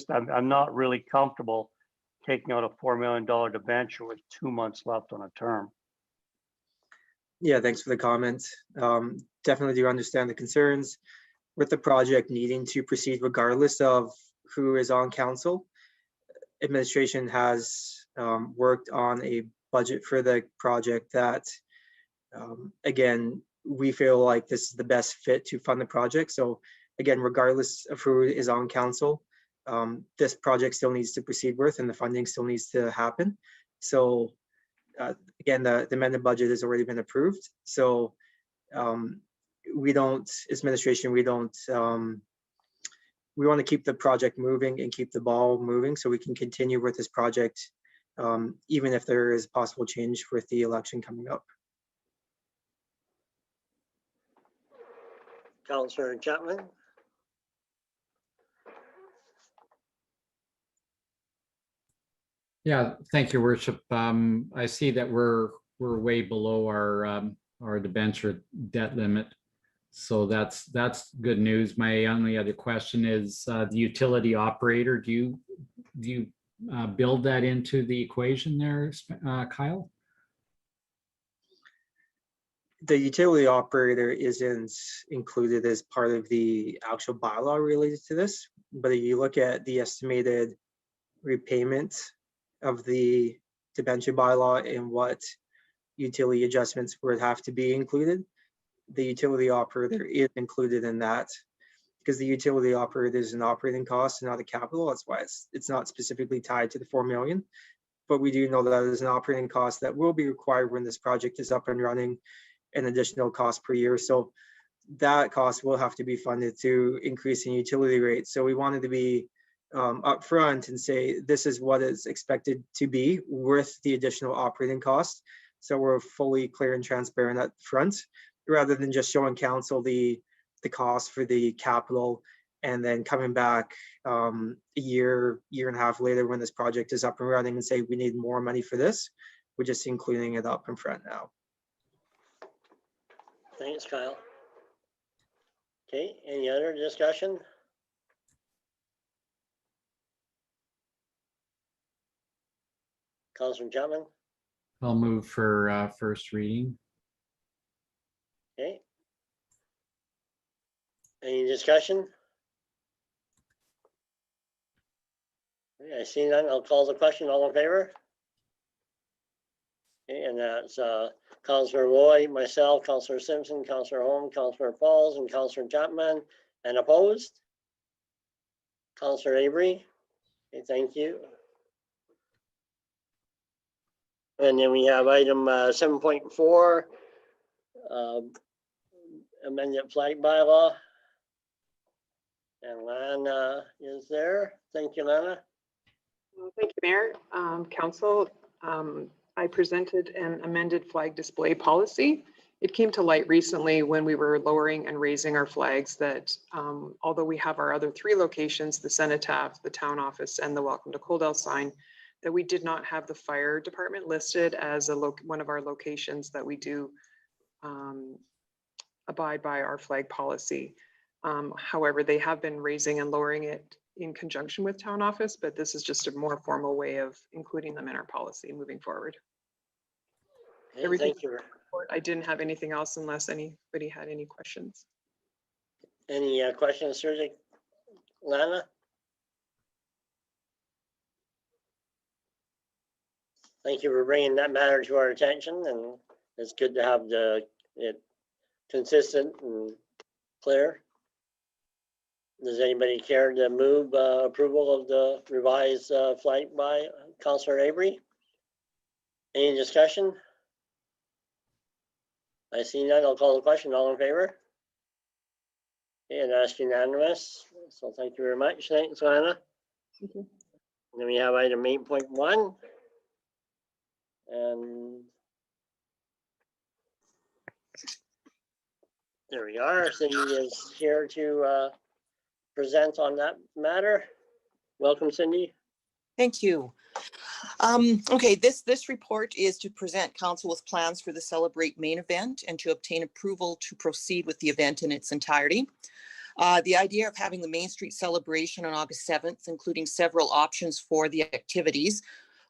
I'm not really comfortable taking out a $4 million debenture with 2 months left on a term. Yeah, thanks for the comment. Definitely do understand the concerns with the project needing to proceed regardless of who is on council. Administration has worked on a budget for the project that, again, we feel like this is the best fit to fund the project. So again, regardless of who is on council, this project still needs to proceed with and the funding still needs to happen. So again, the amended budget has already been approved. So we don't, as administration, we want to keep the project moving and keep the ball moving so we can continue with this project, even if there is possible change with the election coming up. Councillor Chapman? Yeah, thank you, Worship. I see that we're way below our debenture debt limit, so that's good news. My only other question is the utility operator. Do you build that into the equation there, Kyle? the utility operator isn't included as part of the actual bylaw related to this, but if you look at the estimated repayment of the debenture bylaw and what utility adjustments would have to be included, the utility operator is included in that, because the utility operator is an operating cost and not a capital. That's why it's not specifically tied to the 4 million. But we do know that is an operating cost that will be required when this project is up and running, an additional cost per year. So that cost will have to be funded to increase in utility rates. So we wanted to be upfront and say, this is what is expected to be worth the additional operating cost. So we're fully clear and transparent up front, rather than just showing council the cost for the capital and then coming back a year and a half later when this project is up and running and say we need more money for this. We're just including it up in front now. Thanks, Kyle. Okay, any other discussion? Councilor Chapman? I'll move for first reading. Okay. Any discussion? Okay, I see none. I'll call the question. All in favor? Okay, and that's Councilor Lloyd, myself, Councilor Simpson, Councilor Holm, Councilor Falls, and Councilor Chapman. And opposed? Councilor Avery. Okay, thank you. And then we have item 7.4, amended flag bylaw. And Lana is there. Thank you, Lana. Thank you, Mayor. Council, I presented an amended flag display policy. It came to light recently when we were lowering and raising our flags that although we have our other 3 locations, the cenotaph, the town office, and the Welcome to Coaldale sign, that we did not have the fire department listed as one of our locations that we do abide by our flag policy. However, they have been raising and lowering it in conjunction with town office, but this is just a more formal way of including them in our policy moving forward. Okay, thank you. I didn't have anything else unless anybody had any questions. Any questions, Susie? Lana? Thank you for bringing that matter to our attention, and it's good to have it consistent and clear. Does anybody care to move approval of the revised flag by Councilor Avery? Any discussion? I see none. I'll call the question. All in favor? Okay, and that's unanimous. So thank you very much. Thanks, Lana. Thank you. And then we have item 8.1. And there we are. Cindy is here to present on that matter. Welcome, Cindy. Thank you. Okay, this report is to present council with plans for the Celebrate main event and to obtain approval to proceed with the event in its entirety. The idea of having the Main Street celebration on August 7th, including several options for the activities,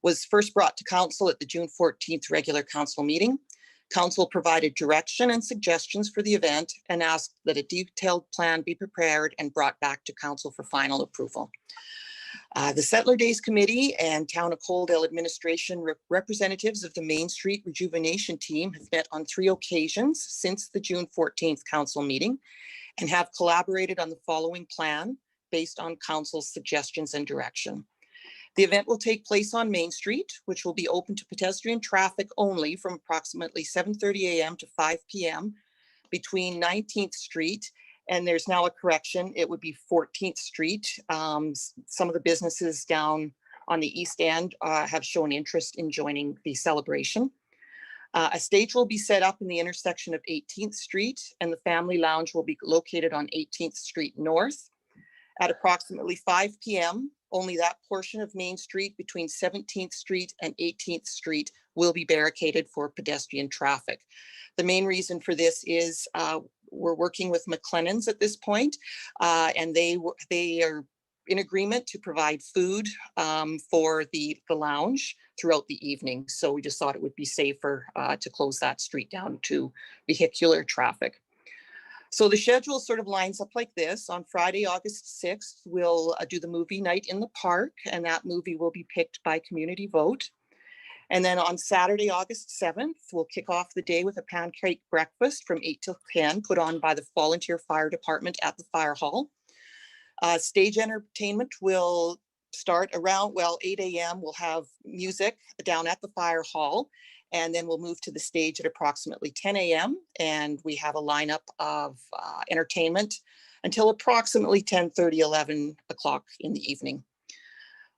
was first brought to council at the June 14th regular council meeting. Council provided direction and suggestions for the event and asked that a detailed plan be prepared and brought back to council for final approval. The Settler Days Committee and Town of Coaldale administration representatives of the Main Street Rejuvenation Team have met on 3 occasions since the June 14th council meeting and have collaborated on the following plan based on council's suggestions and direction. The event will take place on Main Street, which will be open to pedestrian traffic only from approximately 7:30 a.m. to 5 p.m. between 19th Street, and there's now a correction, it would be 14th Street. Some of the businesses down on the east end have shown interest in joining the celebration. A stage will be set up in the intersection of 18th Street, and the family lounge will be located on 18th Street North. At approximately 5 p.m., only that portion of Main Street between 17th Street and 18th Street will be barricaded for pedestrian traffic. The main reason for this is we're working with McLennan's at this point, and they are in agreement to provide food for the lounge throughout the evening. So we just thought it would be safer to close that street down to vehicular traffic. So the schedule sort of lines up like this. On Friday, August 6th, we'll do the movie night in the park, and that movie will be picked by community vote. And then on Saturday, August 7th, we'll kick off the day with a pancake breakfast from 8 till 10, put on by the Volunteer Fire Department at the Fire Hall. Stage entertainment will start around, 8 a.m. We'll have music down at the Fire Hall, and then we'll move to the stage at approximately 10 a.m. And we have a lineup of entertainment until approximately 10:30, 11 o'clock in the evening.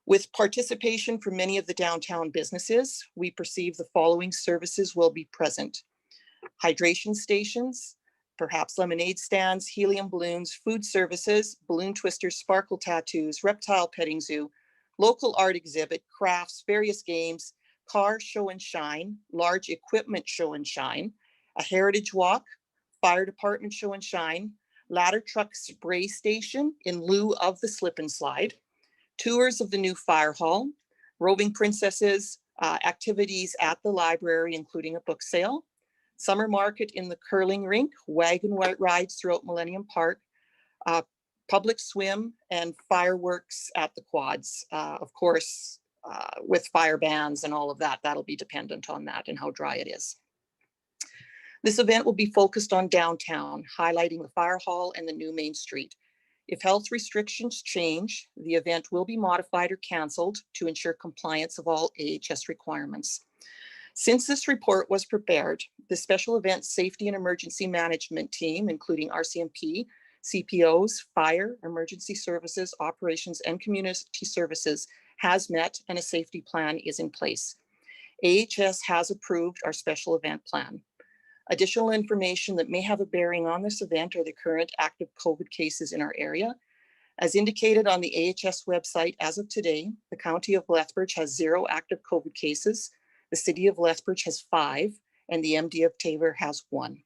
With participation from many of the downtown businesses, we perceive the following services will be present: hydration stations, perhaps lemonade stands, helium balloons, food services, balloon twisters, sparkle tattoos, reptile petting zoo, local art exhibit, crafts, various games, car show and shine, large equipment show and shine, a heritage walk, fire department show and shine, ladder truck spray station in lieu of the slip and slide, tours of the new fire hall, roving princesses, activities at the library, including a book sale, summer market in the curling rink, wagon rides throughout Millennium Park, public swim, and fireworks at the quads. Of course, with fire bans and all of that, that'll be dependent on that and how dry it is. This event will be focused on downtown, highlighting the fire hall and the new Main Street. If health restrictions change, the event will be modified or canceled to ensure compliance of all AHS requirements. Since this report was prepared, the Special Events Safety and Emergency Management Team, including RCMP, CPOs, Fire, Emergency Services, Operations, and Community Services, has met and a safety plan is in place. AHS has approved our special event plan. Additional information that may have a bearing on this event are the current active COVID cases in our area. As indicated on the AHS website, as of today, the County of Lethbridge has 0 active COVID cases. The City of Lethbridge has 5, and the MD of Taber has 1.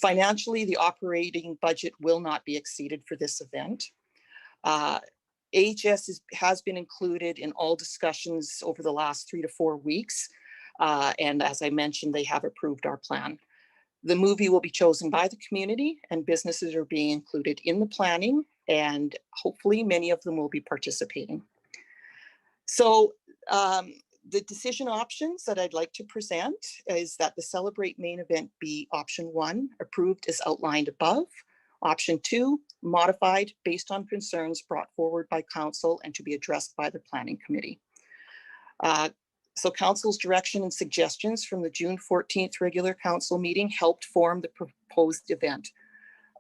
Financially, the operating budget will not be exceeded for this event. AHS has been included in all discussions over the last 3 to 4 weeks. And as I mentioned, they have approved our plan. The movie will be chosen by the community, and businesses are being included in the planning, and hopefully many of them will be participating. So the decision options that I'd like to present is that the Celebrate main event be option 1, approved as outlined above. Option 2, modified based on concerns brought forward by council and to be addressed by the planning committee. So council's direction and suggestions from the June 14th regular council meeting helped form the proposed event.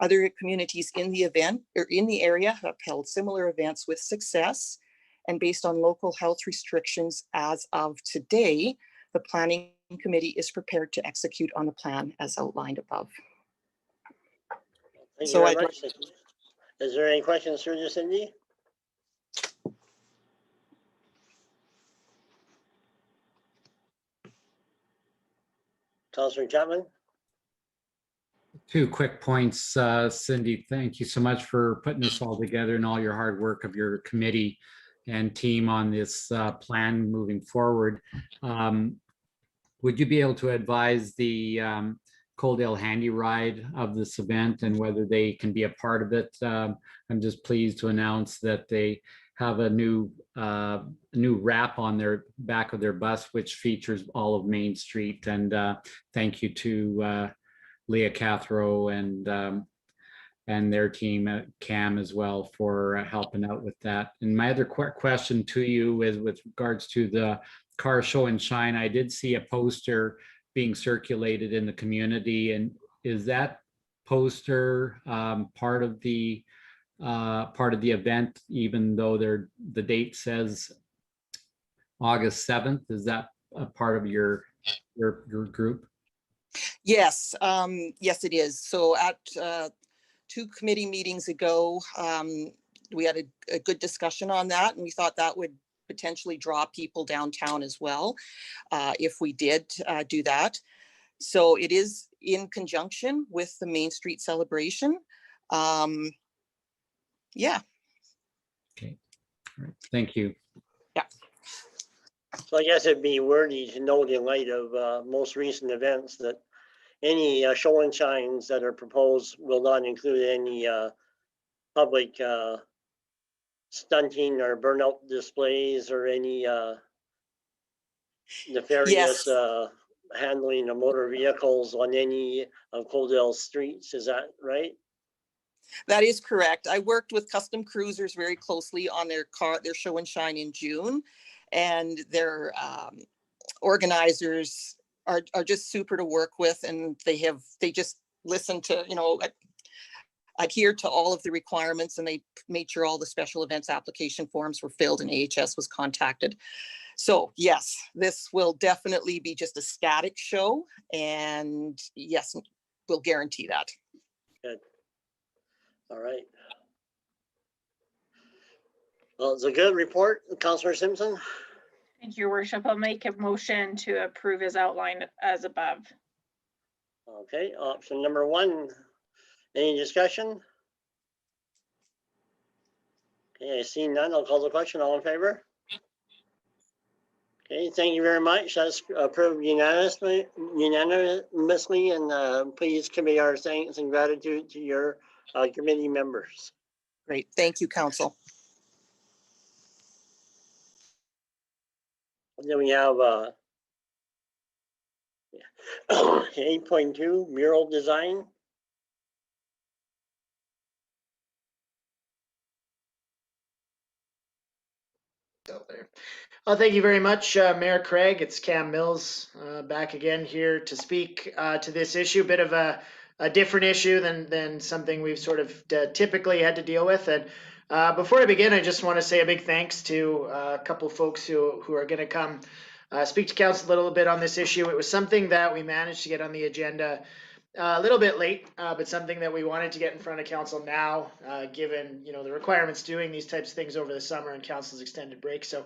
Other communities in the event or in the area have held similar events with success, and based on local health restrictions as of today, the planning committee is prepared to execute on the plan as outlined above. Thank So you very much. Is there any questions for you, Cindy? Councilor Chapman? 2 quick points, Cindy. Thank you so much for putting this all together and all your hard work of your committee and team on this plan moving forward. Would you be able to advise the Coaldale Handy Ride of this event and whether they can be a part of it? I'm just pleased to announce that they have a new wrap on their back of their bus, which features all of Main Street. And thank you to Leah Cathro and their team at CAM as well for helping out with that. And my other question to you is with regards to the car show and shine. I did see a poster being circulated in the community, and is that poster part of the event, even though the date says August 7th? Is that a part of your group? Yes, yes, it is. So at 2 committee meetings ago, we had a good discussion on that, and we thought that would potentially draw people downtown as well if we did do that. So it is in conjunction with the Main Street celebration. Yeah. Okay. All right. Thank you. Yeah. So I guess it'd be worthy to note in light of most recent events that any show and shines that are proposed will not include any public stunting or burnout displays or any nefarious handling of motor vehicles on any of Coaldale's streets. Is that right? That is correct. I worked with Custom Cruisers very closely on their show and shine in June, and their organizers are just super to work with, and they just listen to, adhere to all of the requirements, and they made sure all the special events application forms were filled and AHS was contacted. So yes, this will definitely be just a static show, and yes, we'll guarantee that. Good. All right. Well, it's a good report, Councillor Simpson. Thank you, Your Worship. I'll make a motion to approve as outlined as above. Okay, option number 1. Any discussion? Okay, I see none. I'll call the question. All in favor? Okay, thank you very much. That's approved unanimously, and please convey our thanks and gratitude to your committee members. Great, thank you, Council. And then we have 8.2 mural design. Out there. Thank you very much, Mayor Craig. It's Cam Mills back again here to speak to this issue. A bit of a different issue than something we've sort of typically had to deal with. And before I begin, I just want to say a big thanks to a couple folks who are going to come speak to council a little bit on this issue. It was something that we managed to get on the agenda a little bit late, but something that we wanted to get in front of council now, given the requirements doing these types of things over the summer and council's extended break. So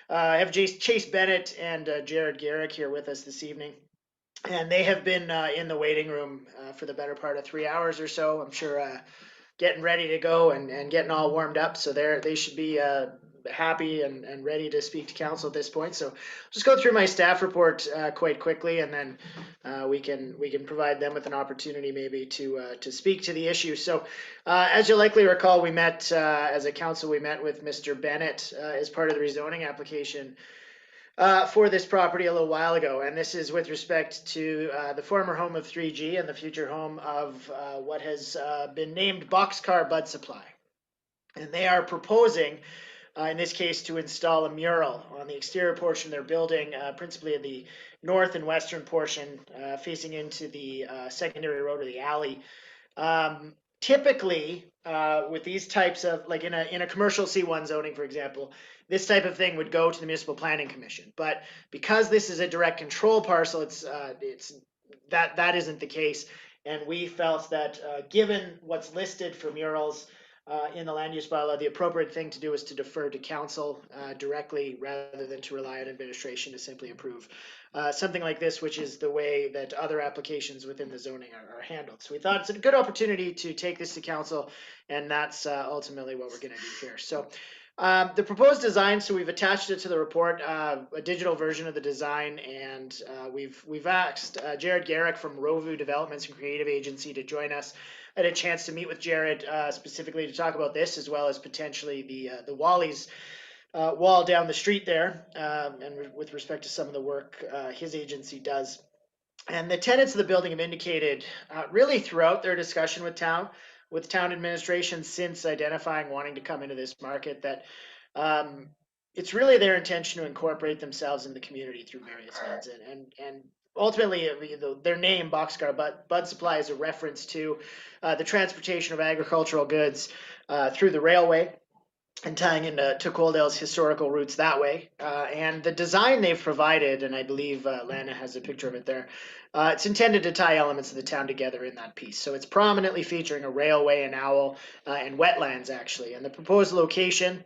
I have Chase Bennett and Jared Garrick here with us this evening, and they have been in the waiting room for the better part of 3 hours or so. I'm sure getting ready to go and getting all warmed up. So they should be happy and ready to speak to council at this point. So just go through my staff report quite quickly, and then we can provide them with an opportunity maybe to speak to the issue. So as you'll likely recall, we met as a council, we met with Mr. Bennett as part of the rezoning application for this property a little while ago. And this is with respect to the former home of 3G and the future home of what has been named Boxcar Bud Supply. And they are proposing, in this case, to install a mural on the exterior portion of their building, principally in the north and western portion, facing into the secondary road or the alley. Typically, with these types of, like in a commercial C1 zoning, for example, this type of thing would go to the Municipal Planning Commission. But because this is a direct control parcel, that isn't the case. And we felt that given what's listed for murals in the land use bylaw, the appropriate thing to do is to defer to council directly rather than to rely on administration to simply approve something like this, which is the way that other applications within the zoning are handled. So we thought it's a good opportunity to take this to council, and that's ultimately what we're going to do here. So the proposed design, so we've attached it to the report, a digital version of the design, and we've asked Jared Garrick from Rovu Developments and Creative Agency to join us. I had a chance to meet with Jared specifically to talk about this, as well as potentially the Wally's wall down the street there, and with respect to some of the work his agency does. And the tenants of the building have indicated really throughout their discussion with town administration since identifying wanting to come into this market that it's really their intention to incorporate themselves in the community through various means. And ultimately, their name, Boxcar Bud Supply, is a reference to the transportation of agricultural goods through the railway and tying into Coaldale's historical roots that way. And the design they've provided, and I believe Lana has a picture of it there, it's intended to tie elements of the town together in that piece. So it's prominently featuring a railway, an owl, and wetlands, actually. And the proposed location,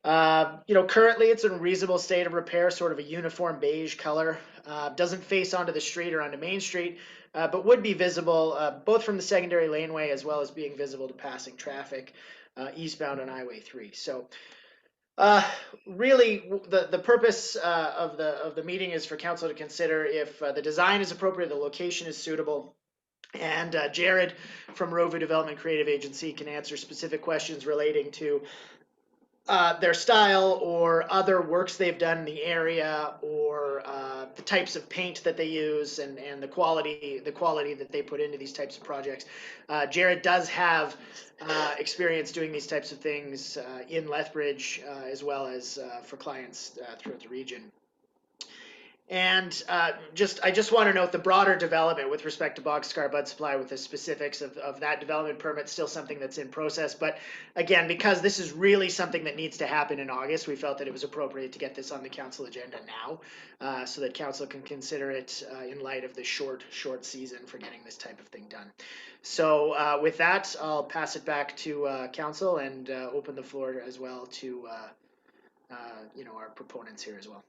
currently it's in a reasonable state of repair, sort of a uniform beige color. Doesn't face onto the street or onto Main Street, but would be visible both from the secondary laneway as well as being visible to passing traffic eastbound on Highway 3. So Really, the purpose of the meeting is for council to consider if the design is appropriate, the location is suitable, and Jared from Rovu Development Creative Agency can answer specific questions relating to their style or other works they've done in the area, or the types of paint that they use, and the quality that they put into these types of projects. Jared does have experience doing these types of things in Lethbridge, as well as for clients throughout the region. And I just want to note the broader development with respect to Boxcar Bud Supply, with the specifics of that development permit, still something that's in process. But again, because this is really something that needs to happen in August, we felt that it was appropriate to get this on the council agenda now, so that council can consider it in light of the short season for getting this type of thing done. So with that, I'll pass it back to council and open the floor as well to our proponents here as well.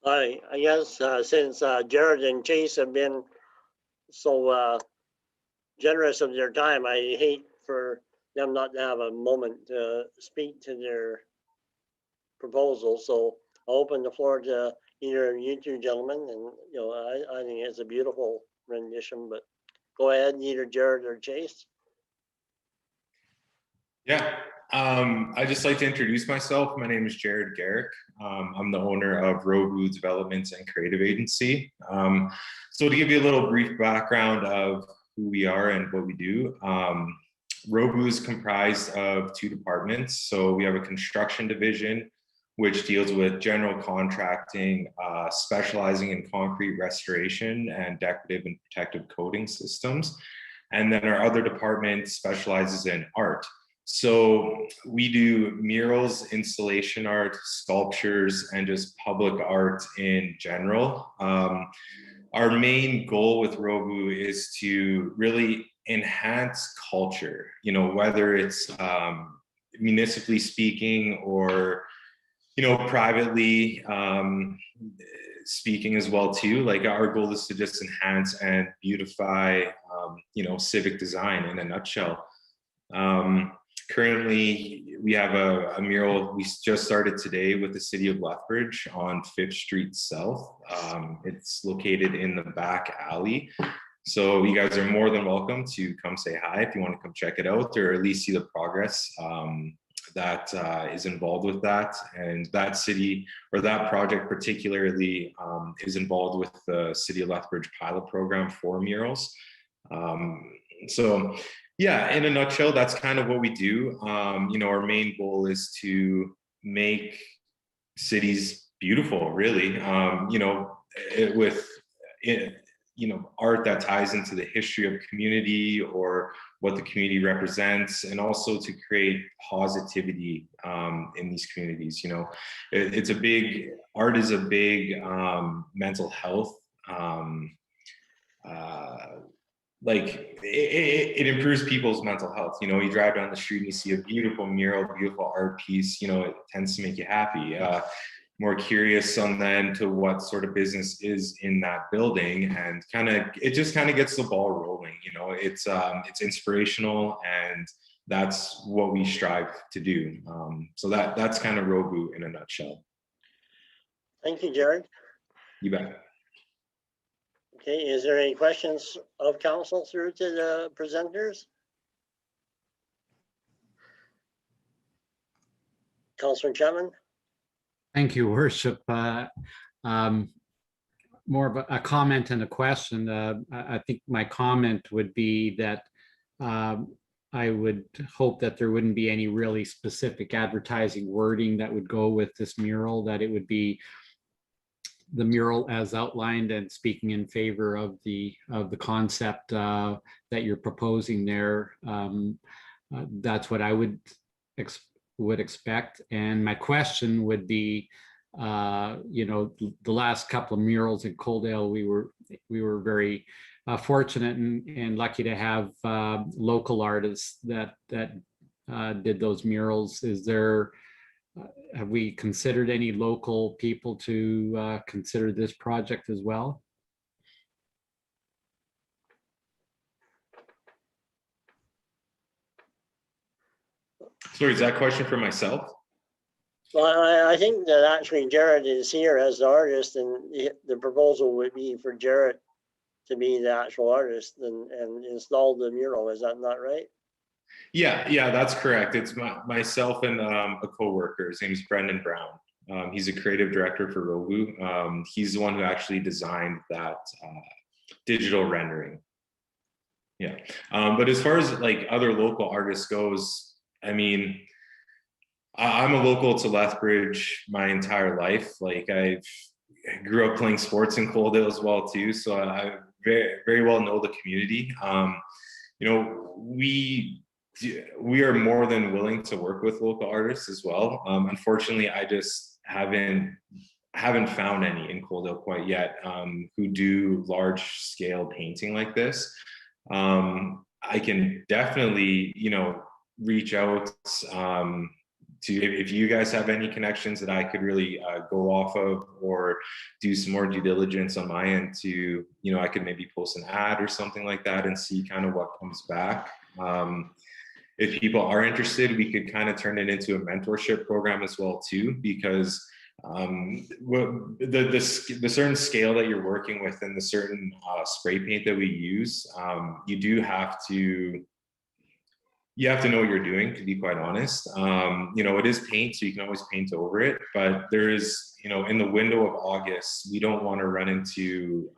I guess since Jared and Chase have been so generous of their time, I hate for them not to have a moment to speak to their proposal. So I'll open the floor to either of you two gentlemen, and I think it's a beautiful rendition, but go ahead, either Jared or Chase. Yeah, I'd just like to introduce myself. My name is Jared Garrick. I'm the owner of Rovu Development and Creative Agency. So to give you a little brief background of who we are and what we do, Rovu is comprised of two departments. So we have a construction division, which deals with general contracting, specializing in concrete restoration and decorative and protective coating systems. And then our other department specializes in art. So we do murals, installation art, sculptures, and just public art in general. Our main goal with Rovu is to really enhance culture, whether it's municipally speaking or, privately speaking as well too. Like, our goal is to just enhance and beautify, civic design in a nutshell. Currently, we have a mural we just started today with the city of Lethbridge on 5th Street South. It's located in the back alley. So you guys are more than welcome to come say hi if you want to come check it out, or at least see the progress that is involved with that. And that city, or that project particularly, is involved with the City of Lethbridge pilot program for murals. So yeah, in a nutshell, that's kind of what we do. Our main goal is to make cities beautiful, really, with art that ties into the history of a community or what the community represents, and also to create positivity in these communities. Art is a big mental health, it improves people's mental health. You drive down the street and you see a beautiful mural, beautiful art piece, it tends to make you happy. More curious on then to what sort of business is in that building, and it just gets the ball rolling. It's inspirational, and that's what we strive to do. So that's kind of Rovu in a nutshell. Thank you, Jared. You bet. Okay, is there any questions of council through to the presenters? Councilor Chapman? Thank you, Worship. More of a comment and a question. I think my comment would be that I would hope that there wouldn't be any really specific advertising wording that would go with this mural, that it would be the mural as outlined and speaking in favor of the concept that you're proposing there. That's what I would expect. And my question would be, the last couple of murals in Coaldale, we were very fortunate and lucky to have local artists that did those murals. Have we considered any local people to consider this project as well? Sorry, is that a question for myself? Well, I think that actually Jared is here as the artist, and the proposal would be for Jared to be the actual artist and install the mural. Is that not right? Yeah, that's correct. It's myself and a coworker. His name is Brendan Brown. He's a creative director for Rovu. He's the one who actually designed that digital rendering. Yeah, but as far as like other local artists goes, I mean, I'm a local to Lethbridge my entire life. Like I grew up playing sports in Coaldale as well too, so I very well know the community. You know, we are more than willing to work with local artists as well. Unfortunately, I just haven't found any in Coaldale quite yet who do large scale painting like this. I can definitely, you know, reach out to if you guys have any connections that I could really go off of, or do some more due diligence on my end to, you know, I could maybe post an ad or something like that and see kind of what comes back. If people are interested, we could kind of turn it into a mentorship program as well too, because the certain scale that you're working with and the certain spray paint that we use, you have to know what you're doing, to be quite honest. You know, it is paint, so you can always paint over it, but there is, you know, in the window of August, we don't want to run into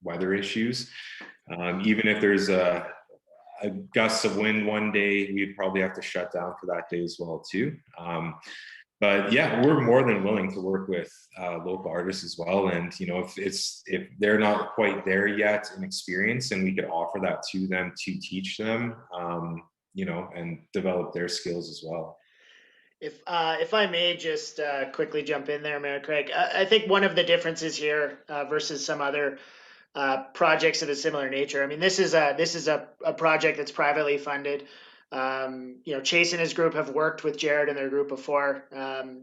weather issues. Even if there's a gust of wind one day, we'd probably have to shut down for that day as well too. But yeah, we're more than willing to work with local artists as well. And, you know, if they're not quite there yet in experience, and we could offer that to them to teach them, you know, and develop their skills as well. If I may just quickly jump in there, Mayor Craig, I think one of the differences here versus some other projects of a similar nature. I mean, this is a project that's privately funded. You know, Chase and his group have worked with Jared and their group before.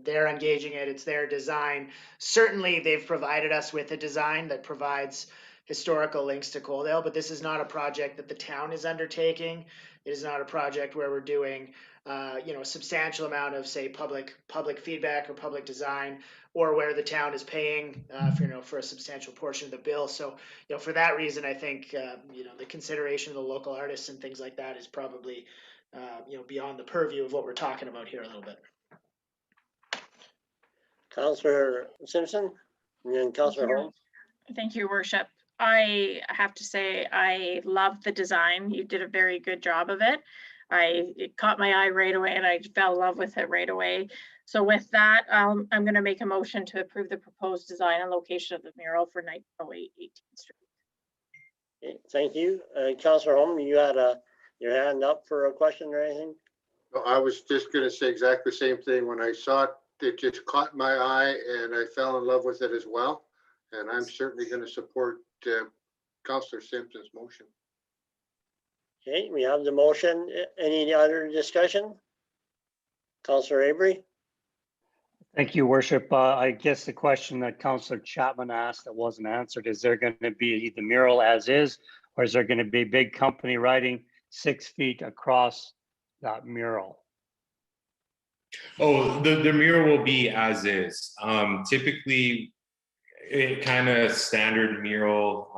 They're engaging it. It's their design. Certainly, they've provided us with a design that provides historical links to Coaldale, but this is not a project that the town is undertaking. It is not a project where we're doing, you know, a substantial amount of, say, public feedback or public design, or where the town is paying, for a substantial portion of the bill. So, you know, for that reason, I think, you know, the consideration of the local artists and things like that is probably, you know, beyond the purview of what we're talking about here a little bit. Councillor Simpson, and then Councillor Holmes. Thank you, Worship. I have to say, I love the design. You did a very good job of it. It caught my eye right away and I fell in love with it right away. So with that, I'm going to make a motion to approve the proposed design and location of the mural for 908 18th Street. Okay, thank you. Councillor Holmes, you had your hand up for a question or anything? No, I was just going to say exactly the same thing. When I saw it, it just caught my eye and I fell in love with it as well. And I'm certainly going to support Councillor Simpson's motion. Okay, we have the motion. Any other discussion? Councillor Avery? Thank you, Worship. I guess the question that Councillor Chapman asked that wasn't answered, is there going to be the mural as is, or is there going to be a big company writing 6 feet across that mural? Oh, the mural will be as is. Typically, it kind of standard mural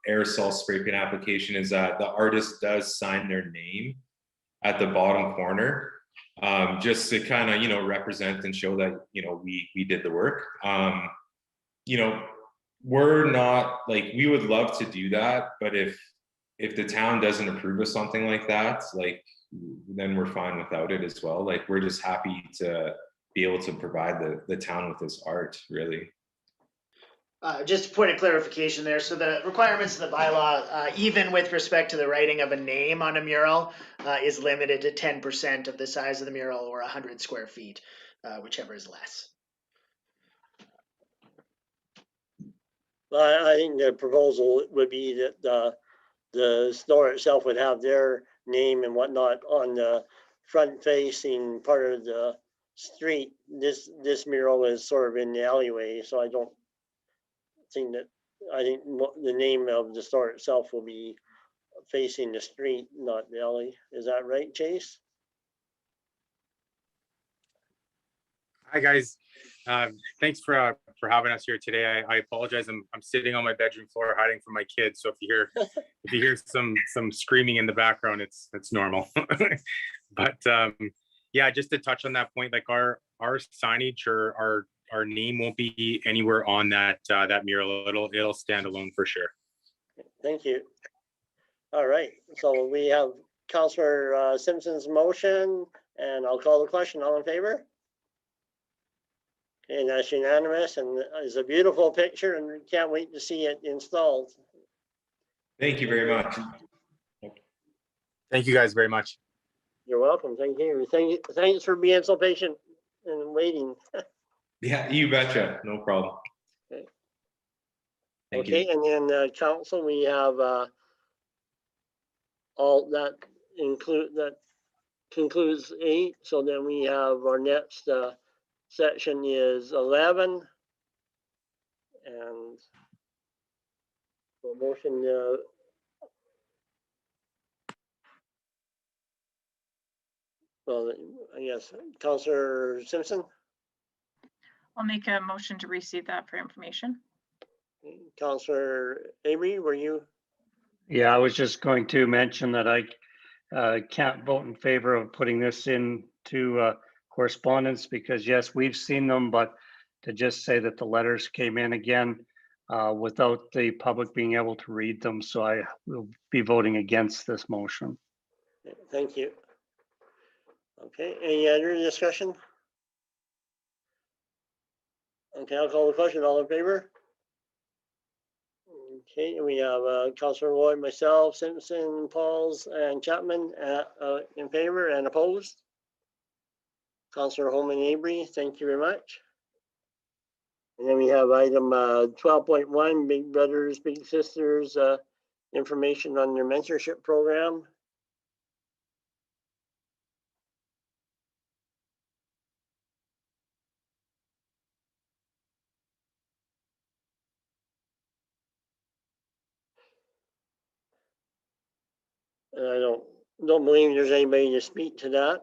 aerosol spray paint application is that the artist does sign their name at the bottom corner, just to kind of, you know, represent and show that, you know, we did the work. You know, we're not like, we would love to do that, but if the town doesn't approve of something like that, like, then we're fine without it as well. Like, we're just happy to be able to provide the town with this art, really. Just a point of clarification there. So the requirements of the bylaw, even with respect to the writing of a name on a mural, is limited to 10% of the size of the mural or 100 square feet, whichever is less. Well, I think the proposal would be that the store itself would have their name and whatnot on the front facing part of the street. This mural is sort of in the alleyway, so I don't think that, I think the name of the store itself will be facing the street, not the alley. Is that right, Chase? Hi, guys. Thanks for having us here today. I apologize. I'm sitting on my bedroom floor hiding from my kids. So if you hear some screaming in the background, it's normal. But yeah, just to touch on that point, like our signage or our name won't be anywhere on that mural. It'll stand alone for sure. Thank you. All right, so we have Councillor Simpson's motion, and I'll call the question. All in favor? And that's unanimous, and it's a beautiful picture, and we can't wait to see it installed. Thank you very much. Thank you guys very much. You're welcome. Thank you. Thanks for being so patient and waiting. Yeah, you betcha. No problem. Okay. Thank Okay, you. and then council, we have all that concludes 8. So then we have our next section is 11, and the motion. Well, I guess Councillor Simpson. I'll make a motion to receive that for information. Councillor Avery, were you? Yeah, I was just going to mention that I can't vote in favor of putting this into correspondence because yes, we've seen them, but to just say that the letters came in again without the public being able to read them. So I will be voting against this motion. Thank you. Okay, any other discussion? Okay, I'll call the question. All in favor? Okay, we have Councillor Lloyd, myself, Simpson, Pauls, and Chapman in favor and opposed. Councillor Holman Avery, thank you very much. And then we have item 12.1, Big Brothers, Big Sisters, information on their mentorship program. And I don't believe there's anybody to speak to that.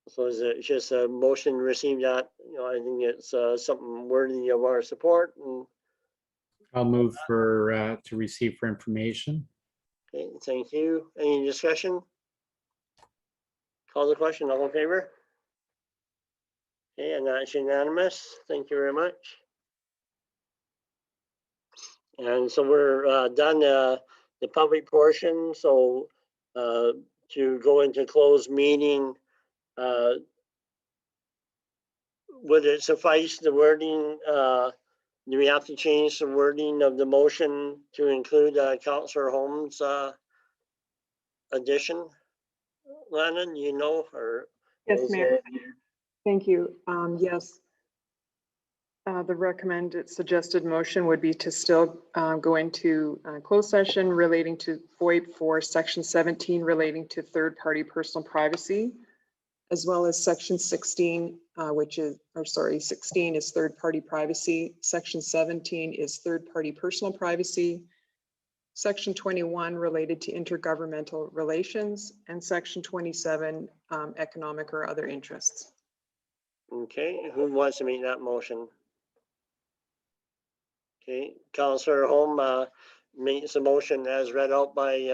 So is it just a motion to receive that? You know, I think it's something worthy of our support. And I'll move for to receive for information. okay, thank you. Any discussion? Call the question. All in favor? Okay, and that's unanimous. Thank you very much. And so we're done the public portion. So to go into closed meeting, would it suffice the wording? Do we have to change the wording of the motion to include Councillor Holmes' addition? Lennon, you know, or Yes, Mayor. Thank you. Yes. The recommended suggested motion would be to still go into closed session relating to VoIP for section 17 relating to third-party personal privacy, as well as section 16, 16 is third-party privacy, section 17 is third-party personal privacy, section 21 related to intergovernmental relations, and section 27 economic or other interests. Okay, who wants to make that motion? Okay, Councillor Holm makes a motion as read out by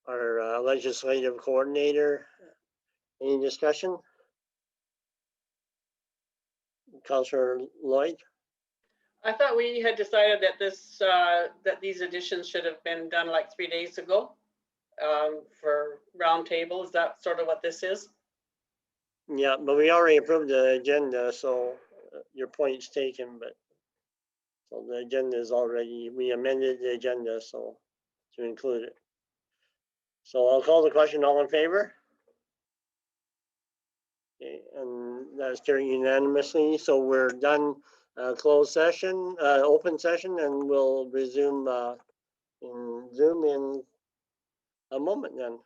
our legislative coordinator. Any discussion? Councillor Lloyd? I thought we had decided that that these additions should have been done like 3 days ago for roundtable. Is that sort of what this is? Yeah, but we already approved the agenda, so your point's taken, but so the agenda is already, we amended the agenda, so to include it. So I'll call the question. All in favor? Okay, and that's carried unanimously. So we're done closed session, open session, and we'll resume in Zoom in a moment then.